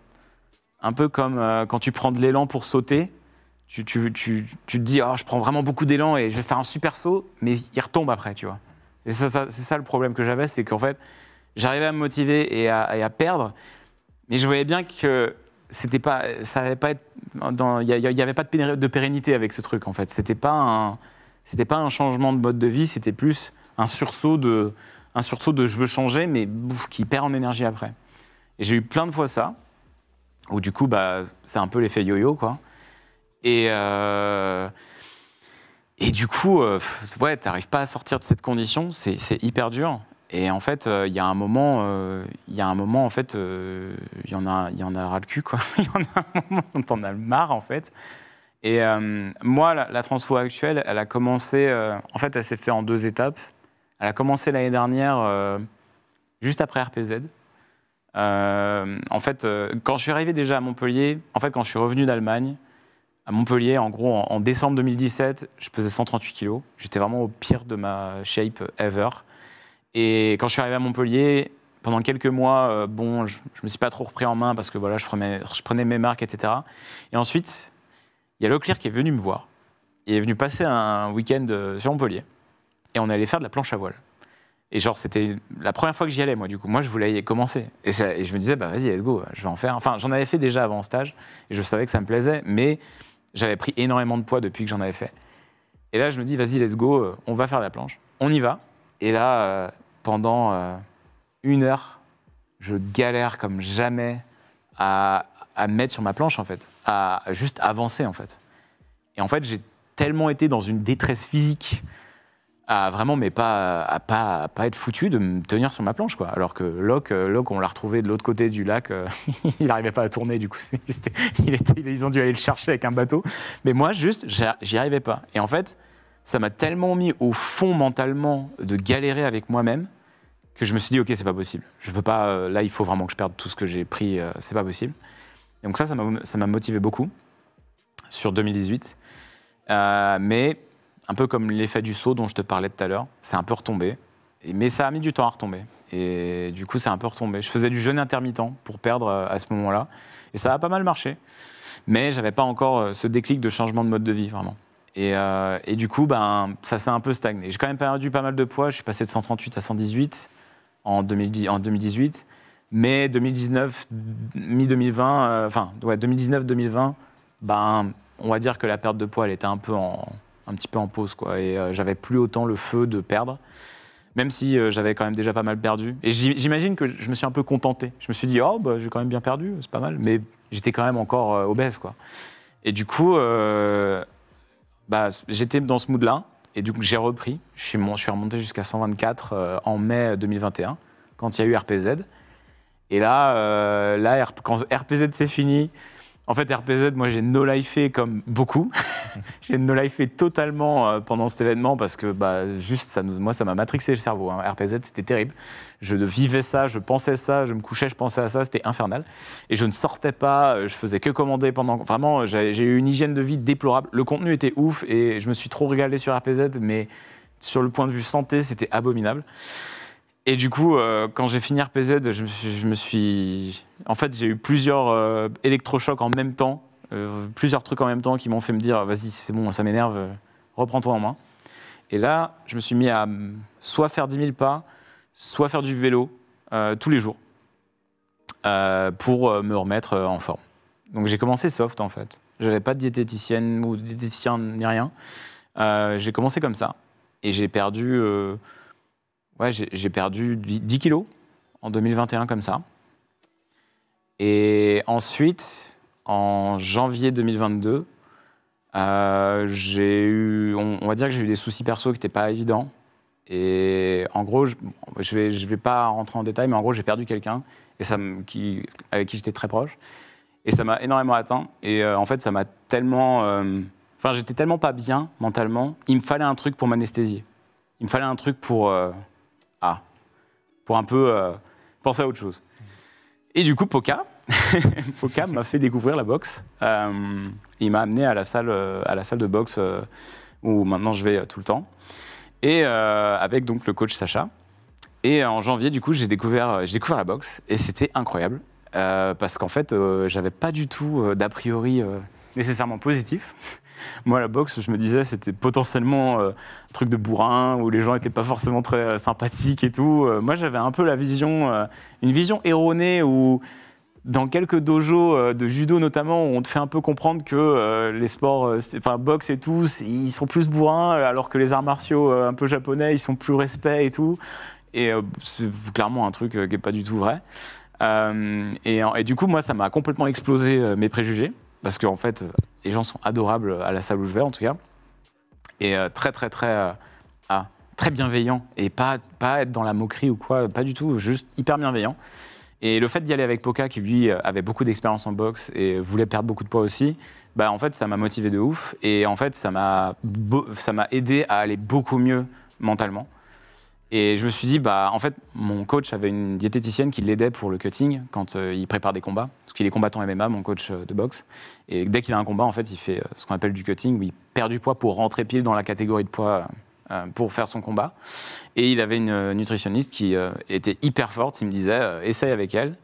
quand tu prends de l'élan pour sauter. Tu te dis, oh, je prends vraiment beaucoup d'élan et je vais faire un super saut, mais il retombe après, tu vois. Et c'est ça le problème que j'avais, c'est qu'en fait, j'arrivais à me motiver et à perdre, mais je voyais bien que ça allait pas être, il y avait pas de pérennité avec ce truc, en fait. C'était pas un changement de mode de vie, c'était plus un sursaut de je veux changer, mais qui perd en énergie après. Et j'ai eu plein de fois ça, où du coup, bah, c'est un peu l'effet yo-yo, quoi. Et du coup, ouais, t'arrives pas à sortir de cette condition, c'est hyper dur. Et en fait, il y a un moment, en fait, il y en a ras le cul, quoi. Il y en a un moment dont on a marre, en fait. Et moi, la transfo actuelle, elle a commencé, en fait, elle s'est faite en 2 étapes. Elle a commencé l'année dernière, juste après RPZ. En fait, quand je suis arrivé déjà à Montpellier, en fait, quand je suis revenu d'Allemagne, à Montpellier, en gros, en décembre 2017, je pesais 138 kilos. J'étais vraiment au pire de ma shape ever. Et quand je suis arrivé à Montpellier, pendant quelques mois, bon, je me suis pas trop repris en main parce que voilà, je prenais mes marques, etc. Et ensuite, il y a Leclerc qui est venu me voir. Il est venu passer un week-end sur Montpellier. Et on allait faire de la planche à voile. Et genre, c'était la première fois que j'y allais, moi, du coup. Moi, je voulais y commencer. Et je me disais, bah vas-y, let's go, je vais en faire. Enfin, j'en avais fait déjà avant en stage. Et je savais que ça me plaisait. Mais j'avais pris énormément de poids depuis que j'en avais fait. Et là, je me dis, vas-y, let's go, on va faire de la planche. On y va. Et là, pendant 1 heure, je galère comme jamais à me mettre sur ma planche, en fait. À juste avancer, en fait. Et en fait, j'ai tellement été dans une détresse physique à vraiment, mais pas être foutu de me tenir sur ma planche, quoi. Alors que Locke, on l'a retrouvé de l'autre côté du lac, il n'arrivait pas à tourner, du coup, ils ont dû aller le chercher avec un bateau. Mais moi, juste, j'y arrivais pas. Et en fait, ça m'a tellement mis au fond mentalement de galérer avec moi-même que je me suis dit, ok, c'est pas possible. Je peux pas, là, il faut vraiment que je perde tout ce que j'ai pris, c'est pas possible. Et donc ça m'a motivé beaucoup sur 2018. Mais un peu comme l'effet du saut dont je te parlais tout à l'heure, c'est un peu retombé. Mais ça a mis du temps à retomber. Et du coup, c'est un peu retombé. Je faisais du jeûne intermittent pour perdre à ce moment-là. Et ça a pas mal marché. Mais j'avais pas encore ce déclic de changement de mode de vie, vraiment. Et du coup, ben, ça s'est un peu stagné. J'ai quand même perdu pas mal de poids. Je suis passé de 138 à 118 en 2018. Mais 2019, mi-2020, 2019-2020, ben, on va dire que la perte de poids, elle était un petit peu en pause, quoi. Et j'avais plus autant le feu de perdre, même si j'avais quand même déjà pas mal perdu. Et j'imagine que je me suis un peu contenté. Je me suis dit, oh, bah, j'ai quand même bien perdu, c'est pas mal. Mais j'étais quand même encore obèse, quoi. Et du coup, bah, j'étais dans ce mood-là. Et du coup, j'ai repris. Je suis remonté jusqu'à 124 en mai 2021, quand il y a eu RPZ. Et là, quand RPZ c'est fini, en fait, RPZ, moi, j'ai no-lifé comme beaucoup. J'ai no-lifé totalement pendant cet événement parce que, bah, juste, moi, ça m'a matrixé le cerveau. Hein. RPZ, c'était terrible. Je vivais ça, je pensais ça, je me couchais, je pensais à ça, c'était infernal. Et je ne sortais pas, je faisais que commander pendant... Vraiment, j'ai eu une hygiène de vie déplorable. Le contenu était ouf et je me suis trop régalé sur RPZ, mais sur le point de vue santé, c'était abominable. Et du coup, quand j'ai fini RPZ, en fait, j'ai eu plusieurs électrochocs en même temps, plusieurs trucs en même temps qui m'ont fait me dire « Vas-y, c'est bon, ça m'énerve, reprends-toi en main ». Et là, je me suis mis à soit faire 10 000 pas, soit faire du vélo tous les jours pour me remettre en forme. Donc j'ai commencé soft, en fait. J'avais pas de diététicienne ou de diététicien ni rien. J'ai commencé comme ça et j'ai perdu... j'ai perdu 10 kilos en 2021 comme ça. Et ensuite, en janvier 2022, on va dire que j'ai eu des soucis perso qui n'étaient pas évidents. Et en gros, je vais pas rentrer en détail, mais en gros, j'ai perdu quelqu'un avec qui j'étais très proche. Et ça m'a énormément atteint. Et en fait, ça m'a tellement Enfin, j'étais tellement pas bien mentalement, il me fallait un truc pour m'anesthésier. Il me fallait un truc pour un peu penser à autre chose. Et du coup, Poca m'a fait découvrir la boxe. Il m'a amené à la salle de boxe où maintenant je vais tout le temps. Et avec donc le coach Sacha. Et en janvier, du coup, j'ai découvert la boxe et c'était incroyable parce qu'en fait, j'avais pas du tout d'a priori nécessairement positif. Moi, la boxe, je me disais, c'était potentiellement un truc de bourrin où les gens n'étaient pas forcément très sympathiques et tout. Moi, j'avais un peu une vision erronée où dans quelques dojos de judo notamment, on te fait un peu comprendre que les sports, boxe et tout, ils sont plus bourrins, alors que les arts martiaux un peu japonais, ils sont plus respect et tout. Et c'est clairement un truc qui n'est pas du tout vrai. Et du coup, moi, ça m'a complètement explosé mes préjugés. Parce qu'en fait, les gens sont adorables à la salle où je vais, en tout cas. Et très bienveillants. Et pas être dans la moquerie ou quoi, pas du tout, juste hyper bienveillant. Et le fait d'y aller avec Poca, qui lui avait beaucoup d'expérience en boxe et voulait perdre beaucoup de poids aussi, en fait, ça m'a motivé de ouf. Et en fait, ça m'a aidé à aller beaucoup mieux mentalement. Et je me suis dit, en fait, mon coach avait une diététicienne qui l'aidait pour le cutting quand il prépare des combats. Parce qu'il est combattant MMA, mon coach de boxe. Et dès qu'il a un combat, en fait, il fait ce qu'on appelle du cutting, où il perd du poids pour rentrer pile dans la catégorie de poids pour faire son combat. Et il avait une nutritionniste qui était hyper forte. Il me disait, essaye avec elle.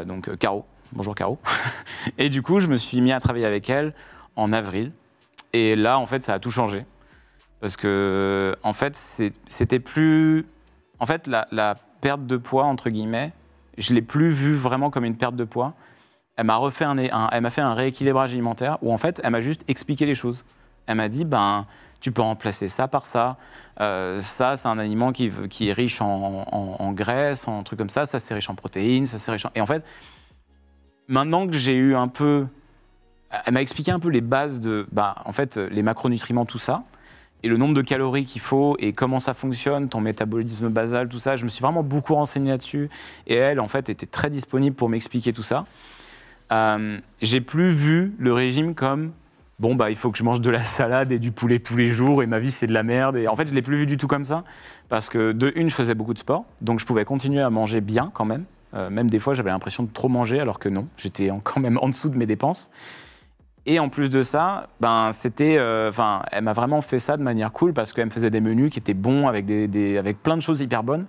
Donc, Caro. Bonjour, Caro. Et du coup, je me suis mis à travailler avec elle en avril. Et là, en fait, ça a tout changé. Parce que, en fait, c'était plus... En fait, la perte de poids, entre guillemets, je ne l'ai plus vue vraiment comme une perte de poids. Elle m'a fait un rééquilibrage alimentaire où, en fait, elle m'a juste expliqué les choses. Elle m'a dit, tu peux remplacer ça par ça. Ça, c'est un aliment qui est riche en graisse, en trucs comme ça. Ça, c'est riche en protéines. Ça, c'est riche en... Et en fait, maintenant que j'ai eu un peu... Elle m'a expliqué un peu les bases de... en fait, les macronutriments, tout ça. Et le nombre de calories qu'il faut et comment ça fonctionne, ton métabolisme basal, tout ça. Je me suis vraiment beaucoup renseigné là-dessus. Et elle, en fait, était très disponible pour m'expliquer tout ça. J'ai plus vu le régime comme il faut que je mange de la salade et du poulet tous les jours et ma vie, c'est de la merde. Et en fait, je ne l'ai plus vu du tout comme ça. Parce que, je faisais beaucoup de sport. Donc, je pouvais continuer à manger bien quand même. Même des fois, j'avais l'impression de trop manger, alors que non. J'étais quand même en dessous de mes dépenses. Et en plus de ça, elle m'a vraiment fait ça de manière cool parce qu'elle me faisait des menus qui étaient bons avec plein de choses hyper bonnes.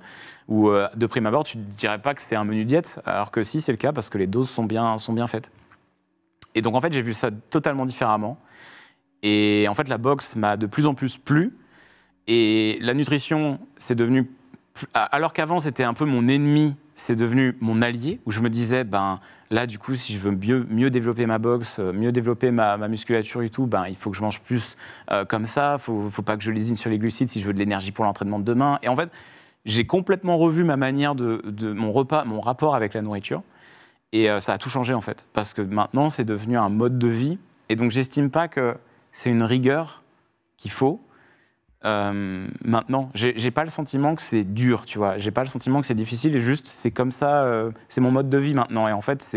Où de prime abord, tu ne dirais pas que c'est un menu diète, alors que si, c'est le cas parce que les doses sont bien faites. Et donc en fait, j'ai vu ça totalement différemment. Et en fait, la boxe m'a de plus en plus plu. Et la nutrition, c'est devenu... Alors qu'avant, c'était un peu mon ennemi, c'est devenu mon allié, où je me disais, là, du coup, si je veux mieux développer ma boxe, mieux développer ma musculature et tout, il faut que je mange plus comme ça, faut pas que je lésine sur les glucides si je veux de l'énergie pour l'entraînement de demain. Et en fait, j'ai complètement revu ma manière de mon rapport avec la nourriture. Et ça a tout changé, en fait, parce que maintenant, c'est devenu un mode de vie. Et donc, j'estime pas que c'est une rigueur qu'il faut. Maintenant, j'ai pas le sentiment que c'est dur, tu vois. J'ai pas le sentiment que c'est difficile, et juste, c'est comme ça, c'est mon mode de vie maintenant. Et en fait,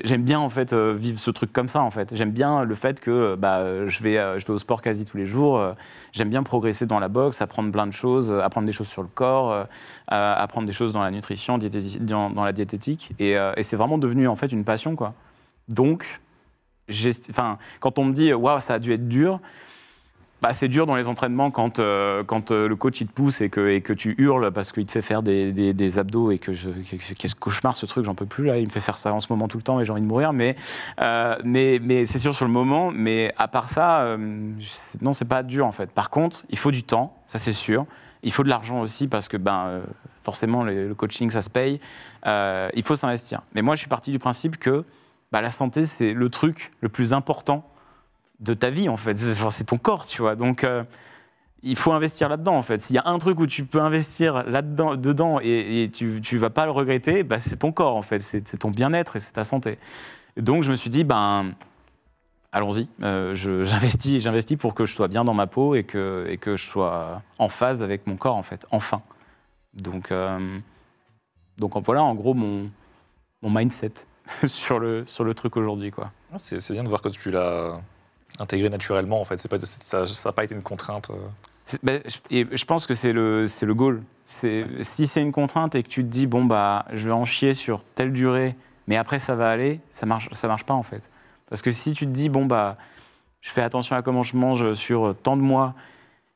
j'aime bien en fait vivre ce truc comme ça. En fait, j'aime bien le fait que je vais au sport quasi tous les jours. J'aime bien progresser dans la boxe, apprendre plein de choses, apprendre des choses sur le corps, apprendre des choses dans la nutrition, dans la diététique. Et c'est vraiment devenu en fait une passion, quoi. Donc, quand on me dit waouh, ça a dû être dur. C'est dur dans les entraînements quand le coach il te pousse et que tu hurles parce qu'il te fait faire des abdos et qu'est-ce cauchemar ce truc, j'en peux plus là, il me fait faire ça en ce moment tout le temps et j'ai envie de mourir, mais c'est sûr sur le moment, mais à part ça, non, c'est pas dur en fait. Par contre, il faut du temps, ça c'est sûr, il faut de l'argent aussi parce que forcément le coaching ça se paye, il faut s'investir. Mais moi je suis parti du principe que la santé c'est le truc le plus important de ta vie, en fait. C'est ton corps, tu vois. Donc, il faut investir là-dedans, en fait. S'il y a un truc où tu peux investir dedans et tu vas pas le regretter, c'est ton corps, en fait. C'est ton bien-être et c'est ta santé. Donc, je me suis dit, allons-y. J'investis pour que je sois bien dans ma peau et que je sois en phase avec mon corps, en fait. Enfin. Donc voilà, en gros, mon mindset. sur le truc aujourd'hui, quoi. Ah, c'est bien de voir que tu l'as intégré naturellement, en fait. Ça n'a pas été une contrainte. Et je pense que c'est le goal. Si c'est une contrainte et que tu te dis, bon, bah, je vais en chier sur telle durée, mais après ça va aller, ça marche pas, en fait. Parce que si tu te dis, bon, bah, je fais attention à comment je mange sur tant de mois,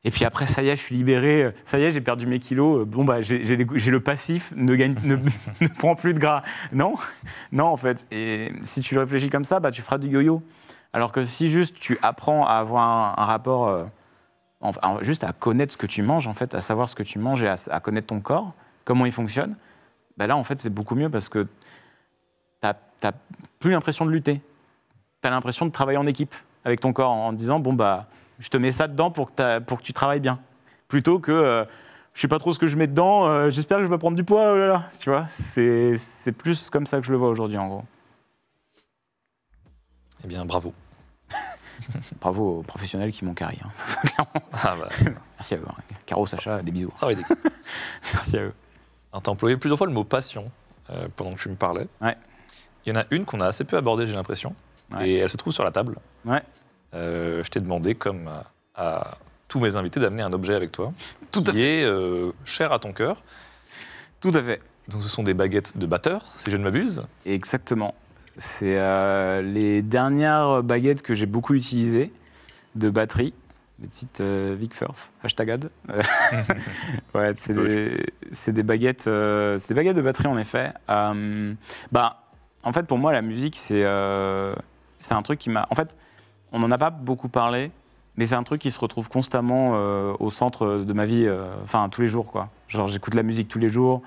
et puis après, ça y est, je suis libéré, ça y est, j'ai perdu mes kilos, bon, bah, j'ai le passif, ne prends plus de gras. Non, en fait. Et si tu réfléchis comme ça, bah, tu feras du yo-yo. Alors que si juste tu apprends à avoir un rapport, juste à connaître ce que tu manges, en fait, à savoir ce que tu manges et à connaître ton corps, comment il fonctionne, bah là, en fait, c'est beaucoup mieux parce que t'as plus l'impression de lutter. T'as l'impression de travailler en équipe avec ton corps en disant, bon, bah, je te mets ça dedans pour que tu travailles bien. Plutôt que, je sais pas trop ce que je mets dedans, j'espère que je vais prendre du poids, oh là là. Tu vois, c'est plus comme ça que je le vois aujourd'hui, en gros. Eh bien, bravo. Bravo aux professionnels qui m'ont carré. Hein. Clairement. Ah bah, Merci à eux. Hein. Caro, Sacha, des bisous. travail d'équipe. Merci à eux. Alors, t'as employé plusieurs fois le mot passion pendant que tu me parlais. Ouais. Il y en a une qu'on a assez peu abordée, j'ai l'impression. Ouais. Et elle se trouve sur la table. Ouais. Je t'ai demandé, comme à tous mes invités, d'amener un objet avec toi. Tout à qui est cher à ton cœur. Tout à fait. Donc, ce sont des baguettes de batteur, si je ne m'abuse. Exactement. C'est les dernières baguettes que j'ai beaucoup utilisées de batterie, des petites Vic Firth, #ad. Ouais, c'est des baguettes de batterie en effet. En fait, pour moi, la musique, c'est un truc qui m'a. En fait, on n'en a pas beaucoup parlé, mais c'est un truc qui se retrouve constamment au centre de ma vie, enfin tous les jours, quoi. Genre, j'écoute la musique tous les jours.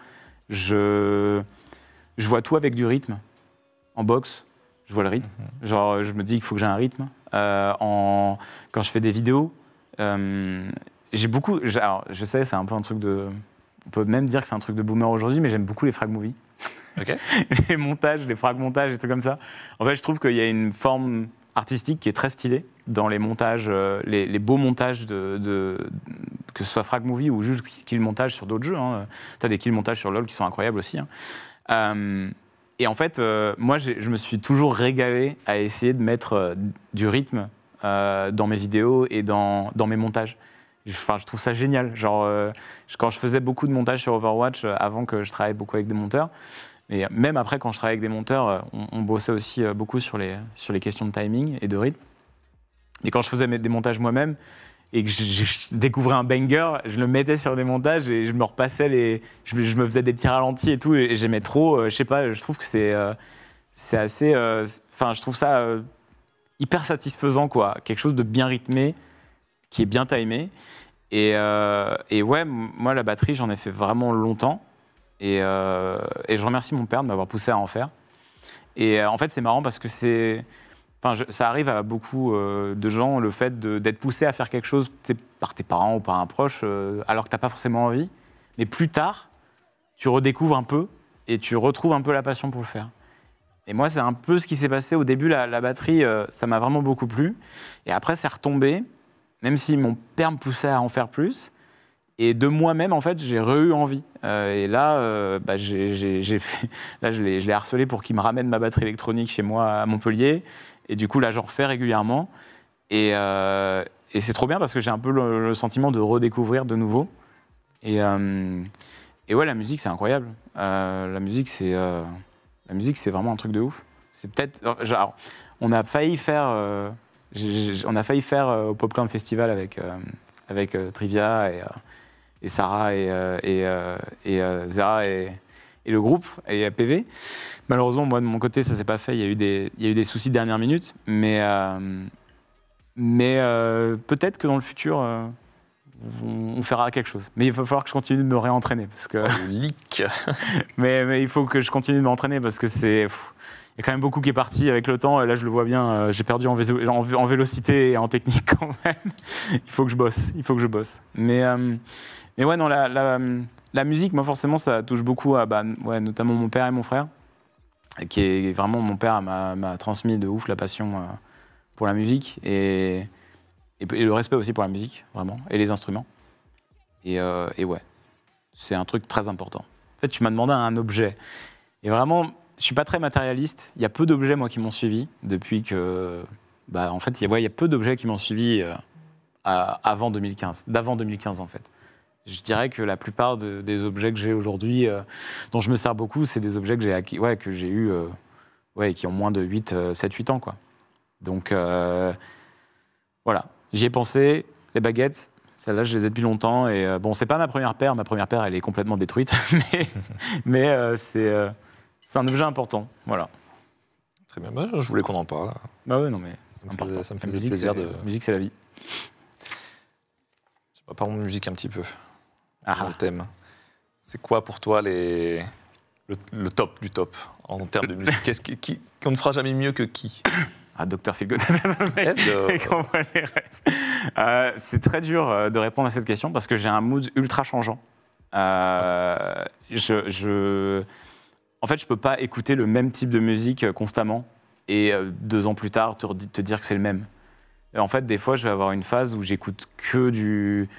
Je vois tout avec du rythme. En boxe, je vois le rythme. Genre, je me dis qu'il faut que j'ai un rythme. Quand je fais des vidéos, j'ai beaucoup. Alors, je sais, c'est un peu un truc de. On peut même dire que c'est un truc de boomer aujourd'hui, mais j'aime beaucoup les frag movies. Ok. Les montages, les frag montages, et trucs comme ça. En fait, je trouve qu'il y a une forme artistique qui est très stylée dans les montages, les beaux montages que ce soit frag movie ou juste kill montage sur d'autres jeux. Hein. Tu as des kill montages sur LoL qui sont incroyables aussi. Hein. Et en fait, moi, je me suis toujours régalé à essayer de mettre du rythme dans mes vidéos et dans mes montages. Enfin, je trouve ça génial. Genre, quand je faisais beaucoup de montages sur Overwatch, avant que je travaille beaucoup avec des monteurs, et même après, quand je travaillais avec des monteurs, on bossait aussi beaucoup sur les questions de timing et de rythme. Et quand je faisais des montages moi-même, et que je découvrais un banger, je le mettais sur des montages et je me repassais je me faisais des petits ralentis et tout, et j'aimais trop. Je sais pas, je trouve que c'est assez. Enfin, je trouve ça hyper satisfaisant, quoi. Quelque chose de bien rythmé, qui est bien timé. Et ouais, moi, la batterie, j'en ai fait vraiment longtemps. Et je remercie mon père de m'avoir poussé à en faire. Et en fait, c'est marrant parce que ça arrive à beaucoup de gens, le fait d'être poussé à faire quelque chose par tes parents ou par un proche, alors que tu n'as pas forcément envie. Mais plus tard, tu redécouvres un peu et tu retrouves un peu la passion pour le faire. Et moi, c'est un peu ce qui s'est passé au début. La batterie, ça m'a vraiment beaucoup plu. Et après, c'est retombé, même si mon père me poussait à en faire plus. Et de moi-même, en fait, j'ai eu envie. Et là, je l'ai harcelé pour qu'il me ramène ma batterie électronique chez moi à Montpellier. Et du coup, là, j'en refais régulièrement. Et c'est trop bien parce que j'ai un peu le sentiment de redécouvrir de nouveau. Et ouais, la musique, c'est incroyable. La musique, c'est vraiment un truc de ouf. C'est peut-être... Genre, on a failli faire au Popcorn Festival avec Trivia et Sarah et Zera et le groupe et PV. Malheureusement, moi de mon côté, ça s'est pas fait. Il y a eu des soucis de dernière minute, mais peut-être que dans le futur, on fera quelque chose. Mais il va falloir que je continue de me réentraîner parce que. Le leak. mais il faut que je continue de m'entraîner parce que c'est. Il y a quand même beaucoup qui est parti avec le temps. Et là, je le vois bien. J'ai perdu en vélocité et en technique quand même. Il faut que je bosse. Mais ouais, non, la musique, moi, forcément, ça touche beaucoup à notamment mon père et mon frère. Qui est vraiment, mon père m'a transmis de ouf la passion pour la musique et le respect aussi pour la musique, vraiment, et les instruments. Et ouais, c'est un truc très important. En fait, tu m'as demandé un objet. Et vraiment, je suis pas très matérialiste. Il y a peu d'objets, moi, qui m'ont suivi depuis que... en fait, il y a peu d'objets qui m'ont suivi avant 2015, d'avant 2015, en fait. Je dirais que la plupart des objets que j'ai aujourd'hui, dont je me sers beaucoup, c'est des objets que j'ai acquis, que j'ai eu, qui ont moins de 7-8 ans, quoi. Donc, voilà. J'y ai pensé, les baguettes, celles-là, je les ai depuis longtemps. Et bon, c'est pas ma première paire. Ma première paire, elle est complètement détruite. mais c'est un objet important. Voilà. Très bien. Moi, je voulais qu'on en parle. Bah ouais, non, mais ça me faisait plaisir de... Musique, c'est la vie. Parlons de musique un petit peu. Dans le thème. C'est quoi pour toi le top du top en termes de musique? Qu'on ne fera jamais mieux que qui? Dr. Feelgood. C'est très dur de répondre à cette question parce que j'ai un mood ultra changeant. En fait, je peux pas écouter le même type de musique constamment et 2 ans plus tard te dire que c'est le même. Et en fait, des fois, je vais avoir une phase où j'écoute que du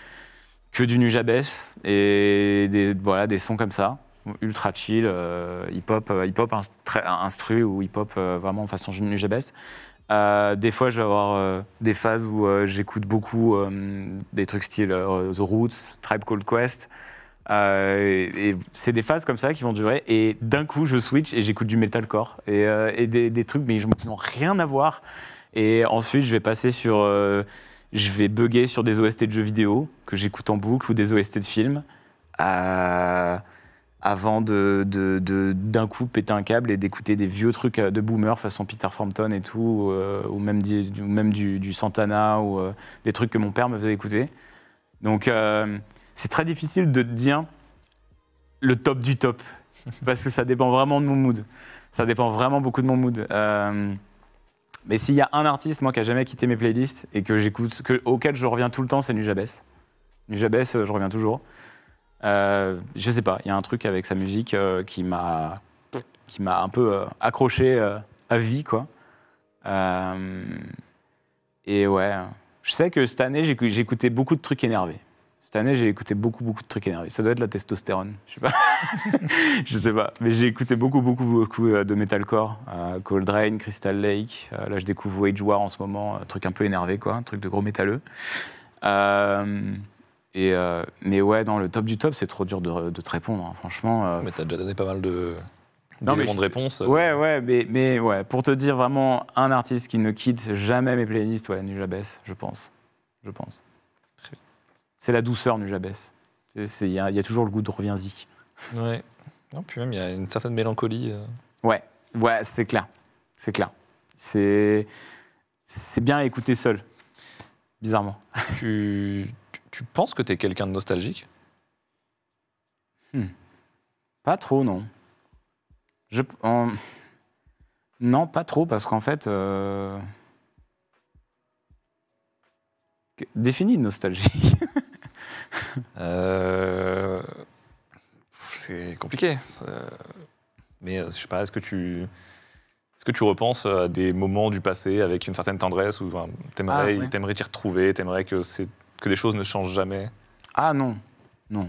Nujabes et des sons comme ça, ultra chill, hip-hop instru ou hip-hop vraiment façon Nujabes. Des fois, je vais avoir des phases où j'écoute beaucoup des trucs style The Roots, Tribe Called Quest. Et c'est des phases comme ça qui vont durer. Et d'un coup, je switch et j'écoute du metalcore et des trucs mais qui n'ont rien à voir. Et ensuite, je vais passer sur... je vais bugger sur des OST de jeux vidéo que j'écoute en boucle ou des OST de films avant d'un coup péter un câble et d'écouter des vieux trucs de boomer façon Peter Frampton et tout, ou même du Santana ou des trucs que mon père me faisait écouter. Donc c'est très difficile de te dire le top du top parce que ça dépend vraiment de mon mood. Ça dépend vraiment beaucoup de mon mood. Mais s'il y a un artiste, moi, qui a jamais quitté mes playlists et que j'écoute, auquel je reviens tout le temps, c'est Nujabes. Nujabes, je reviens toujours. Je sais pas, il y a un truc avec sa musique qui m'a un peu accroché à vie, quoi. Et ouais, je sais que cette année, j'ai écouté beaucoup de trucs énervés. Cette année, j'ai écouté beaucoup de trucs énervés. Ça doit être la testostérone, je sais pas. Je sais pas. Mais j'ai écouté beaucoup de metalcore. Cold Rain, Crystal Lake. Là, je découvre Wage War en ce moment. Un truc un peu énervé, quoi. Un truc de gros métalleux. Mais ouais, dans le top du top, c'est trop dur de te répondre, hein. Franchement. Mais t'as déjà donné pas mal d'éléments de réponse. Ouais, mais ouais, pour te dire vraiment un artiste qui ne quitte jamais mes playlists, ouais, Nujabes, je pense. Très bien. C'est la douceur, Nujabes. Il y a toujours le goût de reviens-y. Ouais. Non, puis même, il y a une certaine mélancolie. Ouais, c'est clair. C'est bien à écouter seul, bizarrement. Tu penses que tu es quelqu'un de nostalgique? Pas trop, non. Non, pas trop, parce qu'en fait... Définis une nostalgie. C'est compliqué. Mais je sais pas, est-ce que tu repenses à des moments du passé avec une certaine tendresse où t'aimerais t'y retrouver, t'aimerais que des choses ne changent jamais? Ah non. Non,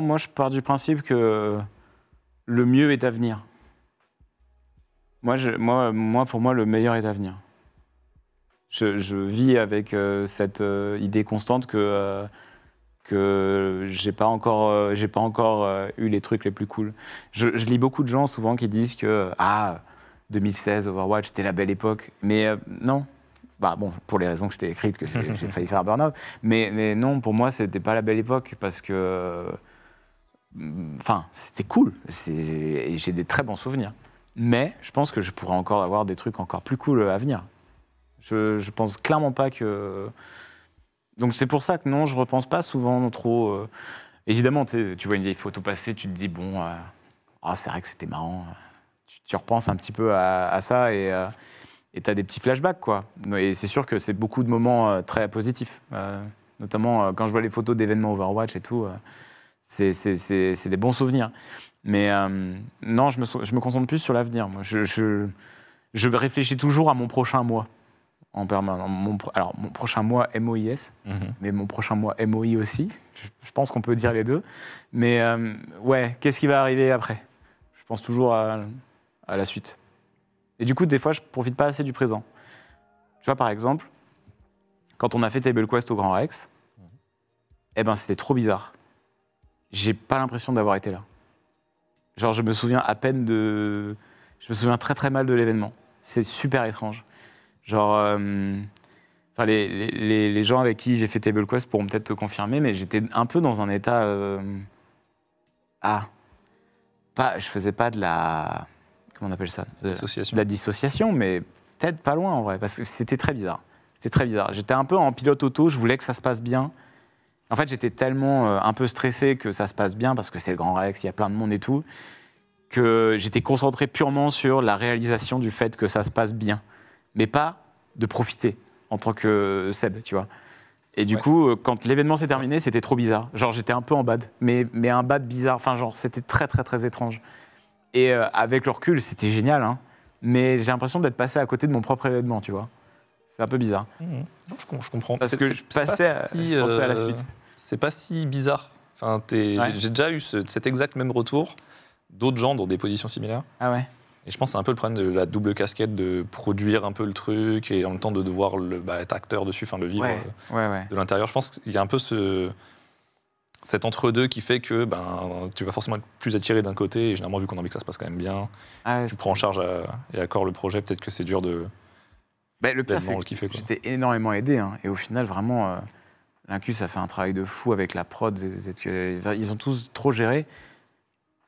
moi je pars du principe que le mieux est à venir. Pour moi, le meilleur est à venir. Je vis avec cette idée constante que j'ai pas encore eu les trucs les plus cool. Je lis beaucoup de gens souvent qui disent que 2016 Overwatch c'était la belle époque, mais non. Bon, pour les raisons que je t'ai écrites, que j'ai failli faire un burn-out, mais non, pour moi c'était pas la belle époque parce que c'était cool et j'ai des très bons souvenirs. Mais je pense que je pourrais encore avoir des trucs encore plus cool à venir. Je pense clairement pas que... Donc c'est pour ça que non, je repense pas souvent trop. Évidemment, tu vois une vieille photo passée, tu te dis, bon, c'est vrai que c'était marrant. Tu repenses un petit peu à ça et tu as des petits flashbacks, quoi. Et c'est sûr que c'est beaucoup de moments très positifs. Notamment quand je vois les photos d'événements Overwatch et tout, c'est des bons souvenirs. Mais non, je me concentre plus sur l'avenir. Moi, je réfléchis toujours à mon prochain mois, en permanence. Alors, mon prochain mois MOIS, mais mon prochain mois MOI aussi. Je pense qu'on peut dire les deux. Mais ouais, qu'est-ce qui va arriver après? Je pense toujours à la suite. Et du coup, des fois, je profite pas assez du présent. Tu vois, par exemple, quand on a fait Table Quest au Grand Rex, eh ben, c'était trop bizarre. J'ai pas l'impression d'avoir été là. Genre, je me souviens à peine de... Je me souviens très très mal de l'événement. C'est super étrange. Genre, les gens avec qui j'ai fait Table Quest pourront peut-être te confirmer, mais j'étais un peu dans un état... je faisais pas de la... Comment on appelle ça? Dissociation. De la dissociation, mais peut-être pas loin en vrai, parce que c'était très bizarre. C'était très bizarre. J'étais un peu en pilote auto, je voulais que ça se passe bien. En fait, j'étais tellement un peu stressé que ça se passe bien, parce que c'est le Grand Rex, il y a plein de monde et tout, que j'étais concentré purement sur la réalisation du fait que ça se passe bien, mais pas de profiter en tant que Seb, tu vois. Et du coup, quand l'événement s'est terminé, c'était trop bizarre. Genre, j'étais un peu en bad, mais un bad bizarre. Enfin, genre, c'était très, très, très étrange. Et avec le recul, c'était génial, hein. Mais j'ai l'impression d'être passé à côté de mon propre événement, tu vois. C'est un peu bizarre. Non, je comprends. Parce que je pensais à la suite. C'est pas si bizarre. Enfin, j'ai déjà eu cet exact même retour d'autres gens dans des positions similaires. Ah ouais. Et je pense que c'est un peu le problème de la double casquette de produire un peu le truc et en même temps de devoir être acteur dessus, enfin le vivre de l'intérieur. Je pense qu'il y a un peu cet entre-deux qui fait que tu vas forcément être plus attiré d'un côté et généralement vu qu'on a envie que ça se passe quand même bien, tu prends en charge et accord le projet, peut-être que c'est dur de... le pire, c'est que j'étais énormément aidé, hein, et au final, vraiment, l'Incus a fait un travail de fou avec la prod. Ils ont tous trop géré.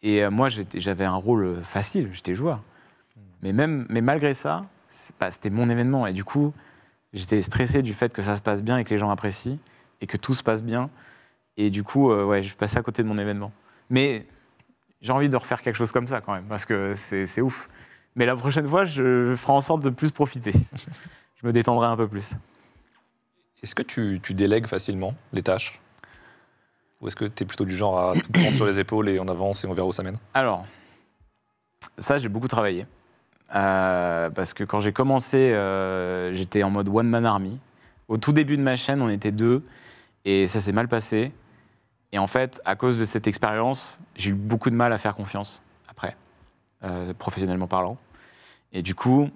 Et moi, j'avais un rôle facile, j'étais joueur. Mais malgré ça, c'était mon événement. Et du coup, j'étais stressé du fait que ça se passe bien et que les gens apprécient et que tout se passe bien. Et du coup, je passais à côté de mon événement. Mais j'ai envie de refaire quelque chose comme ça quand même, parce que c'est ouf. Mais la prochaine fois, je ferai en sorte de plus profiter. Je me détendrai un peu plus. Est-ce que tu délègues facilement les tâches? Ou est-ce que tu es plutôt du genre à tout prendre sur les épaules et on avance et on verra où ça mène? Alors, ça, j'ai beaucoup travaillé. Parce que quand j'ai commencé, j'étais en mode one-man army. Au tout début de ma chaîne, on était 2. Et ça s'est mal passé. Et en fait, à cause de cette expérience, j'ai eu beaucoup de mal à faire confiance après, professionnellement parlant. Et du coup,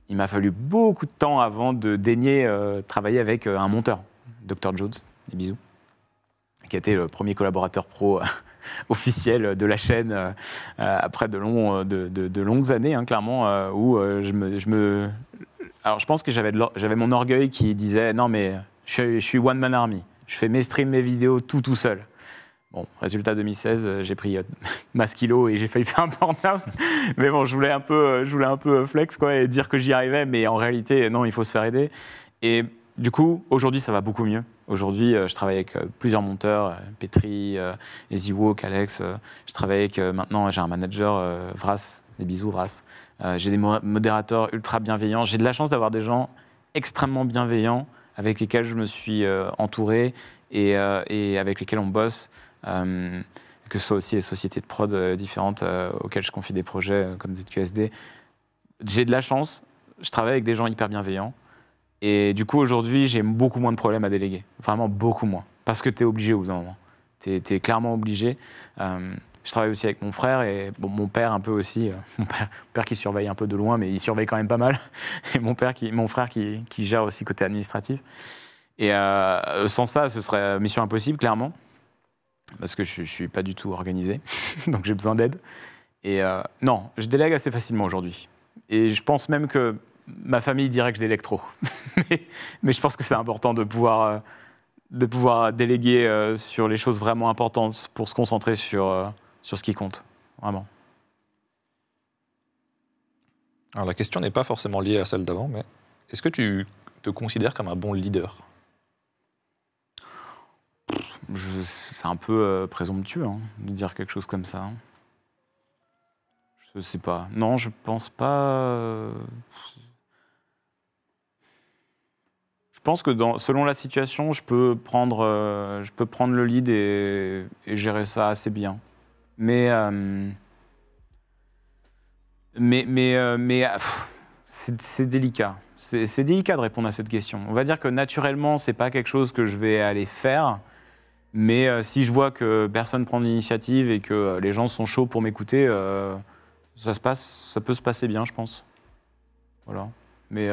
il m'a fallu beaucoup de temps avant de daigner travailler avec un monteur, Dr Jones, des bisous, qui a été le premier collaborateur pro officiel de la chaîne après de longues années, hein, clairement, où Alors, je pense que j'avais mon orgueil qui disait « Non, mais je suis one-man army. Je fais mes streams, mes vidéos, tout seul. » Bon, résultat 2016, j'ai pris masse kilo et j'ai failli faire un burn-out. Mais bon, je voulais un peu flex, quoi, et dire que j'y arrivais, mais en réalité, non, il faut se faire aider. Et du coup, aujourd'hui, ça va beaucoup mieux. Aujourd'hui, je travaille avec plusieurs monteurs, Petri, EasyWalk, Alex. Je travaille avec, maintenant, j'ai un manager, Vras, des bisous, Vras. J'ai des modérateurs ultra bienveillants. J'ai de la chance d'avoir des gens extrêmement bienveillants avec lesquels je me suis entouré et avec lesquels on bosse. Que ce soit aussi les sociétés de prod différentes auxquelles je confie des projets comme ZQSD. J'ai de la chance, je travaille avec des gens hyper bienveillants. Et du coup, aujourd'hui, j'ai beaucoup moins de problèmes à déléguer. Vraiment beaucoup moins. Parce que tu es obligé au bout d'un moment. Tu es clairement obligé. Je travaille aussi avec mon frère et bon, mon père un peu aussi. Mon père qui surveille un peu de loin, mais il surveille quand même pas mal. Et mon frère qui gère aussi côté administratif. Et sans ça, ce serait mission impossible, clairement. Parce que je ne suis pas du tout organisé. Donc j'ai besoin d'aide. Et non, je délègue assez facilement aujourd'hui. Et je pense même que ma famille dirait que je délègue trop. mais je pense que c'est important de pouvoir déléguer sur les choses vraiment importantes pour se concentrer sur ce qui compte, vraiment. Alors la question n'est pas forcément liée à celle d'avant, mais est-ce que tu te considères comme un bon leader? C'est un peu présomptueux hein, de dire quelque chose comme ça. Je sais pas. Non, je pense pas. Je pense que selon la situation, je peux prendre le lead et gérer ça assez bien. Mais c'est délicat. C'est délicat de répondre à cette question. On va dire que naturellement, c'est pas quelque chose que je vais aller faire. Mais si je vois que personne prend l'initiative et que les gens sont chauds pour m'écouter, ça peut se passer bien, je pense. Voilà. Mais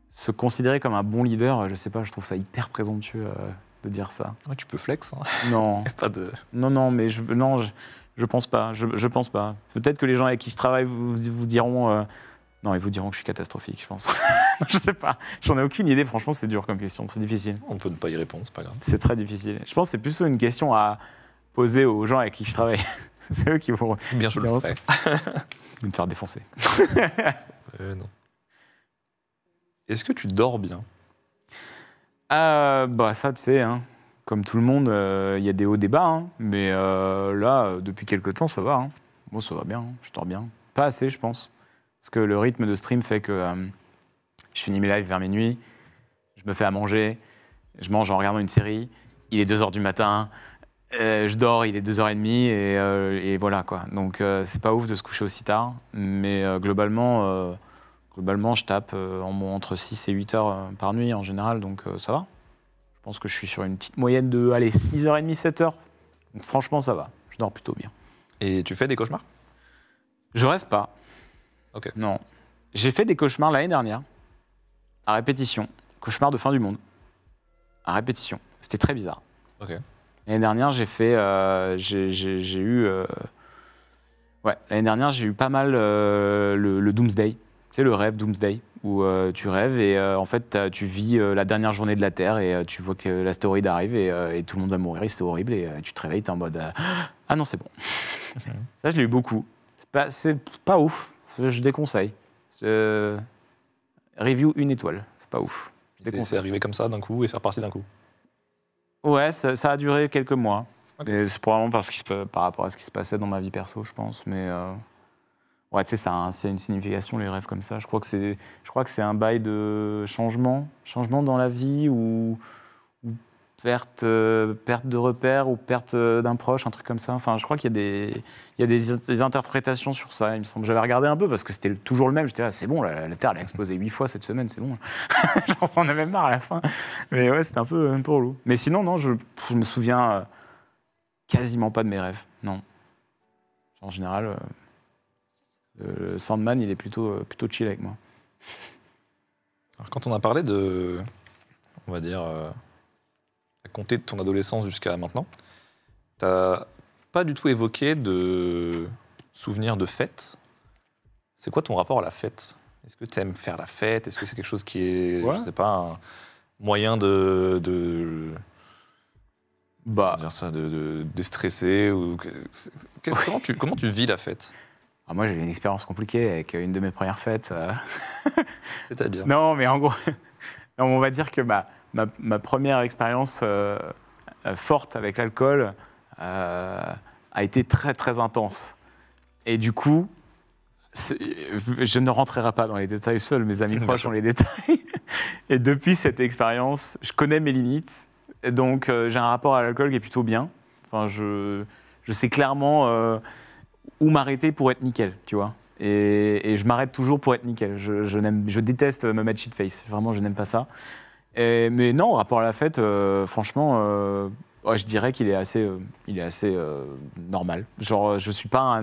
se considérer comme un bon leader, je sais pas, je trouve ça hyper présomptueux de dire ça. Ouais, tu peux flex. Hein. Non. Pas de... Non, mais je pense pas. Je pense pas. Peut-être que les gens avec qui je travaille vous diront. Non, ils vous diront que je suis catastrophique, je pense. Je sais pas. J'en ai aucune idée. Franchement, c'est dur comme question. C'est difficile. On peut ne pas y répondre, c'est pas grave. C'est très difficile. Je pense que c'est plus une question à poser aux gens avec qui je travaille. C'est eux qui vont. Bien, je le ferai. Me faire défoncer. Non. Est-ce que tu dors bien? Bah ça, tu sais, hein, comme tout le monde, il y a des hauts, des bas. Hein, mais là, depuis quelques temps, ça va. Hein. Moi, ça va bien. Hein, je dors bien. Pas assez, je pense. Parce que le rythme de stream fait que je finis mes lives vers minuit, je me fais à manger, je mange en regardant une série, il est 2h du matin, je dors, il est 2h30 et voilà quoi. Donc c'est pas ouf de se coucher aussi tard, mais globalement, je tape entre 6 et 8 heures par nuit en général, donc ça va. Je pense que je suis sur une petite moyenne de 6h30, 7h. Donc franchement ça va, je dors plutôt bien. Et tu fais des cauchemars? Je rêve pas. Ok. Non. J'ai fait des cauchemars l'année dernière, à répétition. Cauchemar de fin du monde. À répétition. C'était très bizarre. Ok. L'année dernière, j'ai eu... Ouais, l'année dernière, j'ai eu pas mal le Doomsday. Tu sais, le rêve Doomsday, où tu rêves et en fait, tu vis la dernière journée de la Terre et tu vois que l'astéroïde arrive et tout le monde va mourir et c'est horrible et tu te réveilles, t'es en mode ah non, c'est bon. Ça, je l'ai eu beaucoup. C'est pas ouf. Je déconseille. Review 1 étoile. C'est pas ouf. C'est arrivé comme ça d'un coup et c'est reparti d'un coup. Ouais, ça a duré quelques mois. Ok. Et c'est probablement par rapport à ce qui se passait dans ma vie perso, je pense. Mais ouais, tu sais, c'est une signification, les rêves comme ça. Je crois que c'est un bail de changement dans la vie ou perte de repère ou perte d'un proche, un truc comme ça. Enfin, je crois qu'il y a des interprétations sur ça, il me semble. J'avais regardé un peu parce que c'était toujours le même. J'étais là, c'est bon, la Terre elle a explosé 8 fois cette semaine, c'est bon. J'en avais marre à la fin. Mais ouais, c'était un peu relou. Mais sinon, non, je me souviens quasiment pas de mes rêves, non. En général, Sandman, il est plutôt chill avec moi. Alors, quand on a parlé de, on va dire, à compter de ton adolescence jusqu'à maintenant, t'as pas du tout évoqué de souvenirs de fête. C'est quoi ton rapport à la fête? Est-ce que tu aimes faire la fête? Est-ce que c'est quelque chose qui est, Ouais. je sais pas, un moyen de dire ça, de déstresser ou comment tu vis la fête? Moi, j'ai eu une expérience compliquée avec une de mes premières fêtes. C'est-à-dire? Non, mais en gros, non, on va dire que ma première expérience forte avec l'alcool a été très, très intense. Et du coup, je ne rentrerai pas dans les détails seul, mes amis proches ont les détails. Et depuis cette expérience, je connais mes limites. Et donc, j'ai un rapport à l'alcool qui est plutôt bien. Enfin, je sais clairement où m'arrêter pour être nickel, tu vois. Et je m'arrête toujours pour être nickel. Je déteste me mettre shit face. Vraiment, je n'aime pas ça. Mais non, rapport à la fête, franchement, ouais, je dirais qu'il est assez, normal. Genre, je suis pas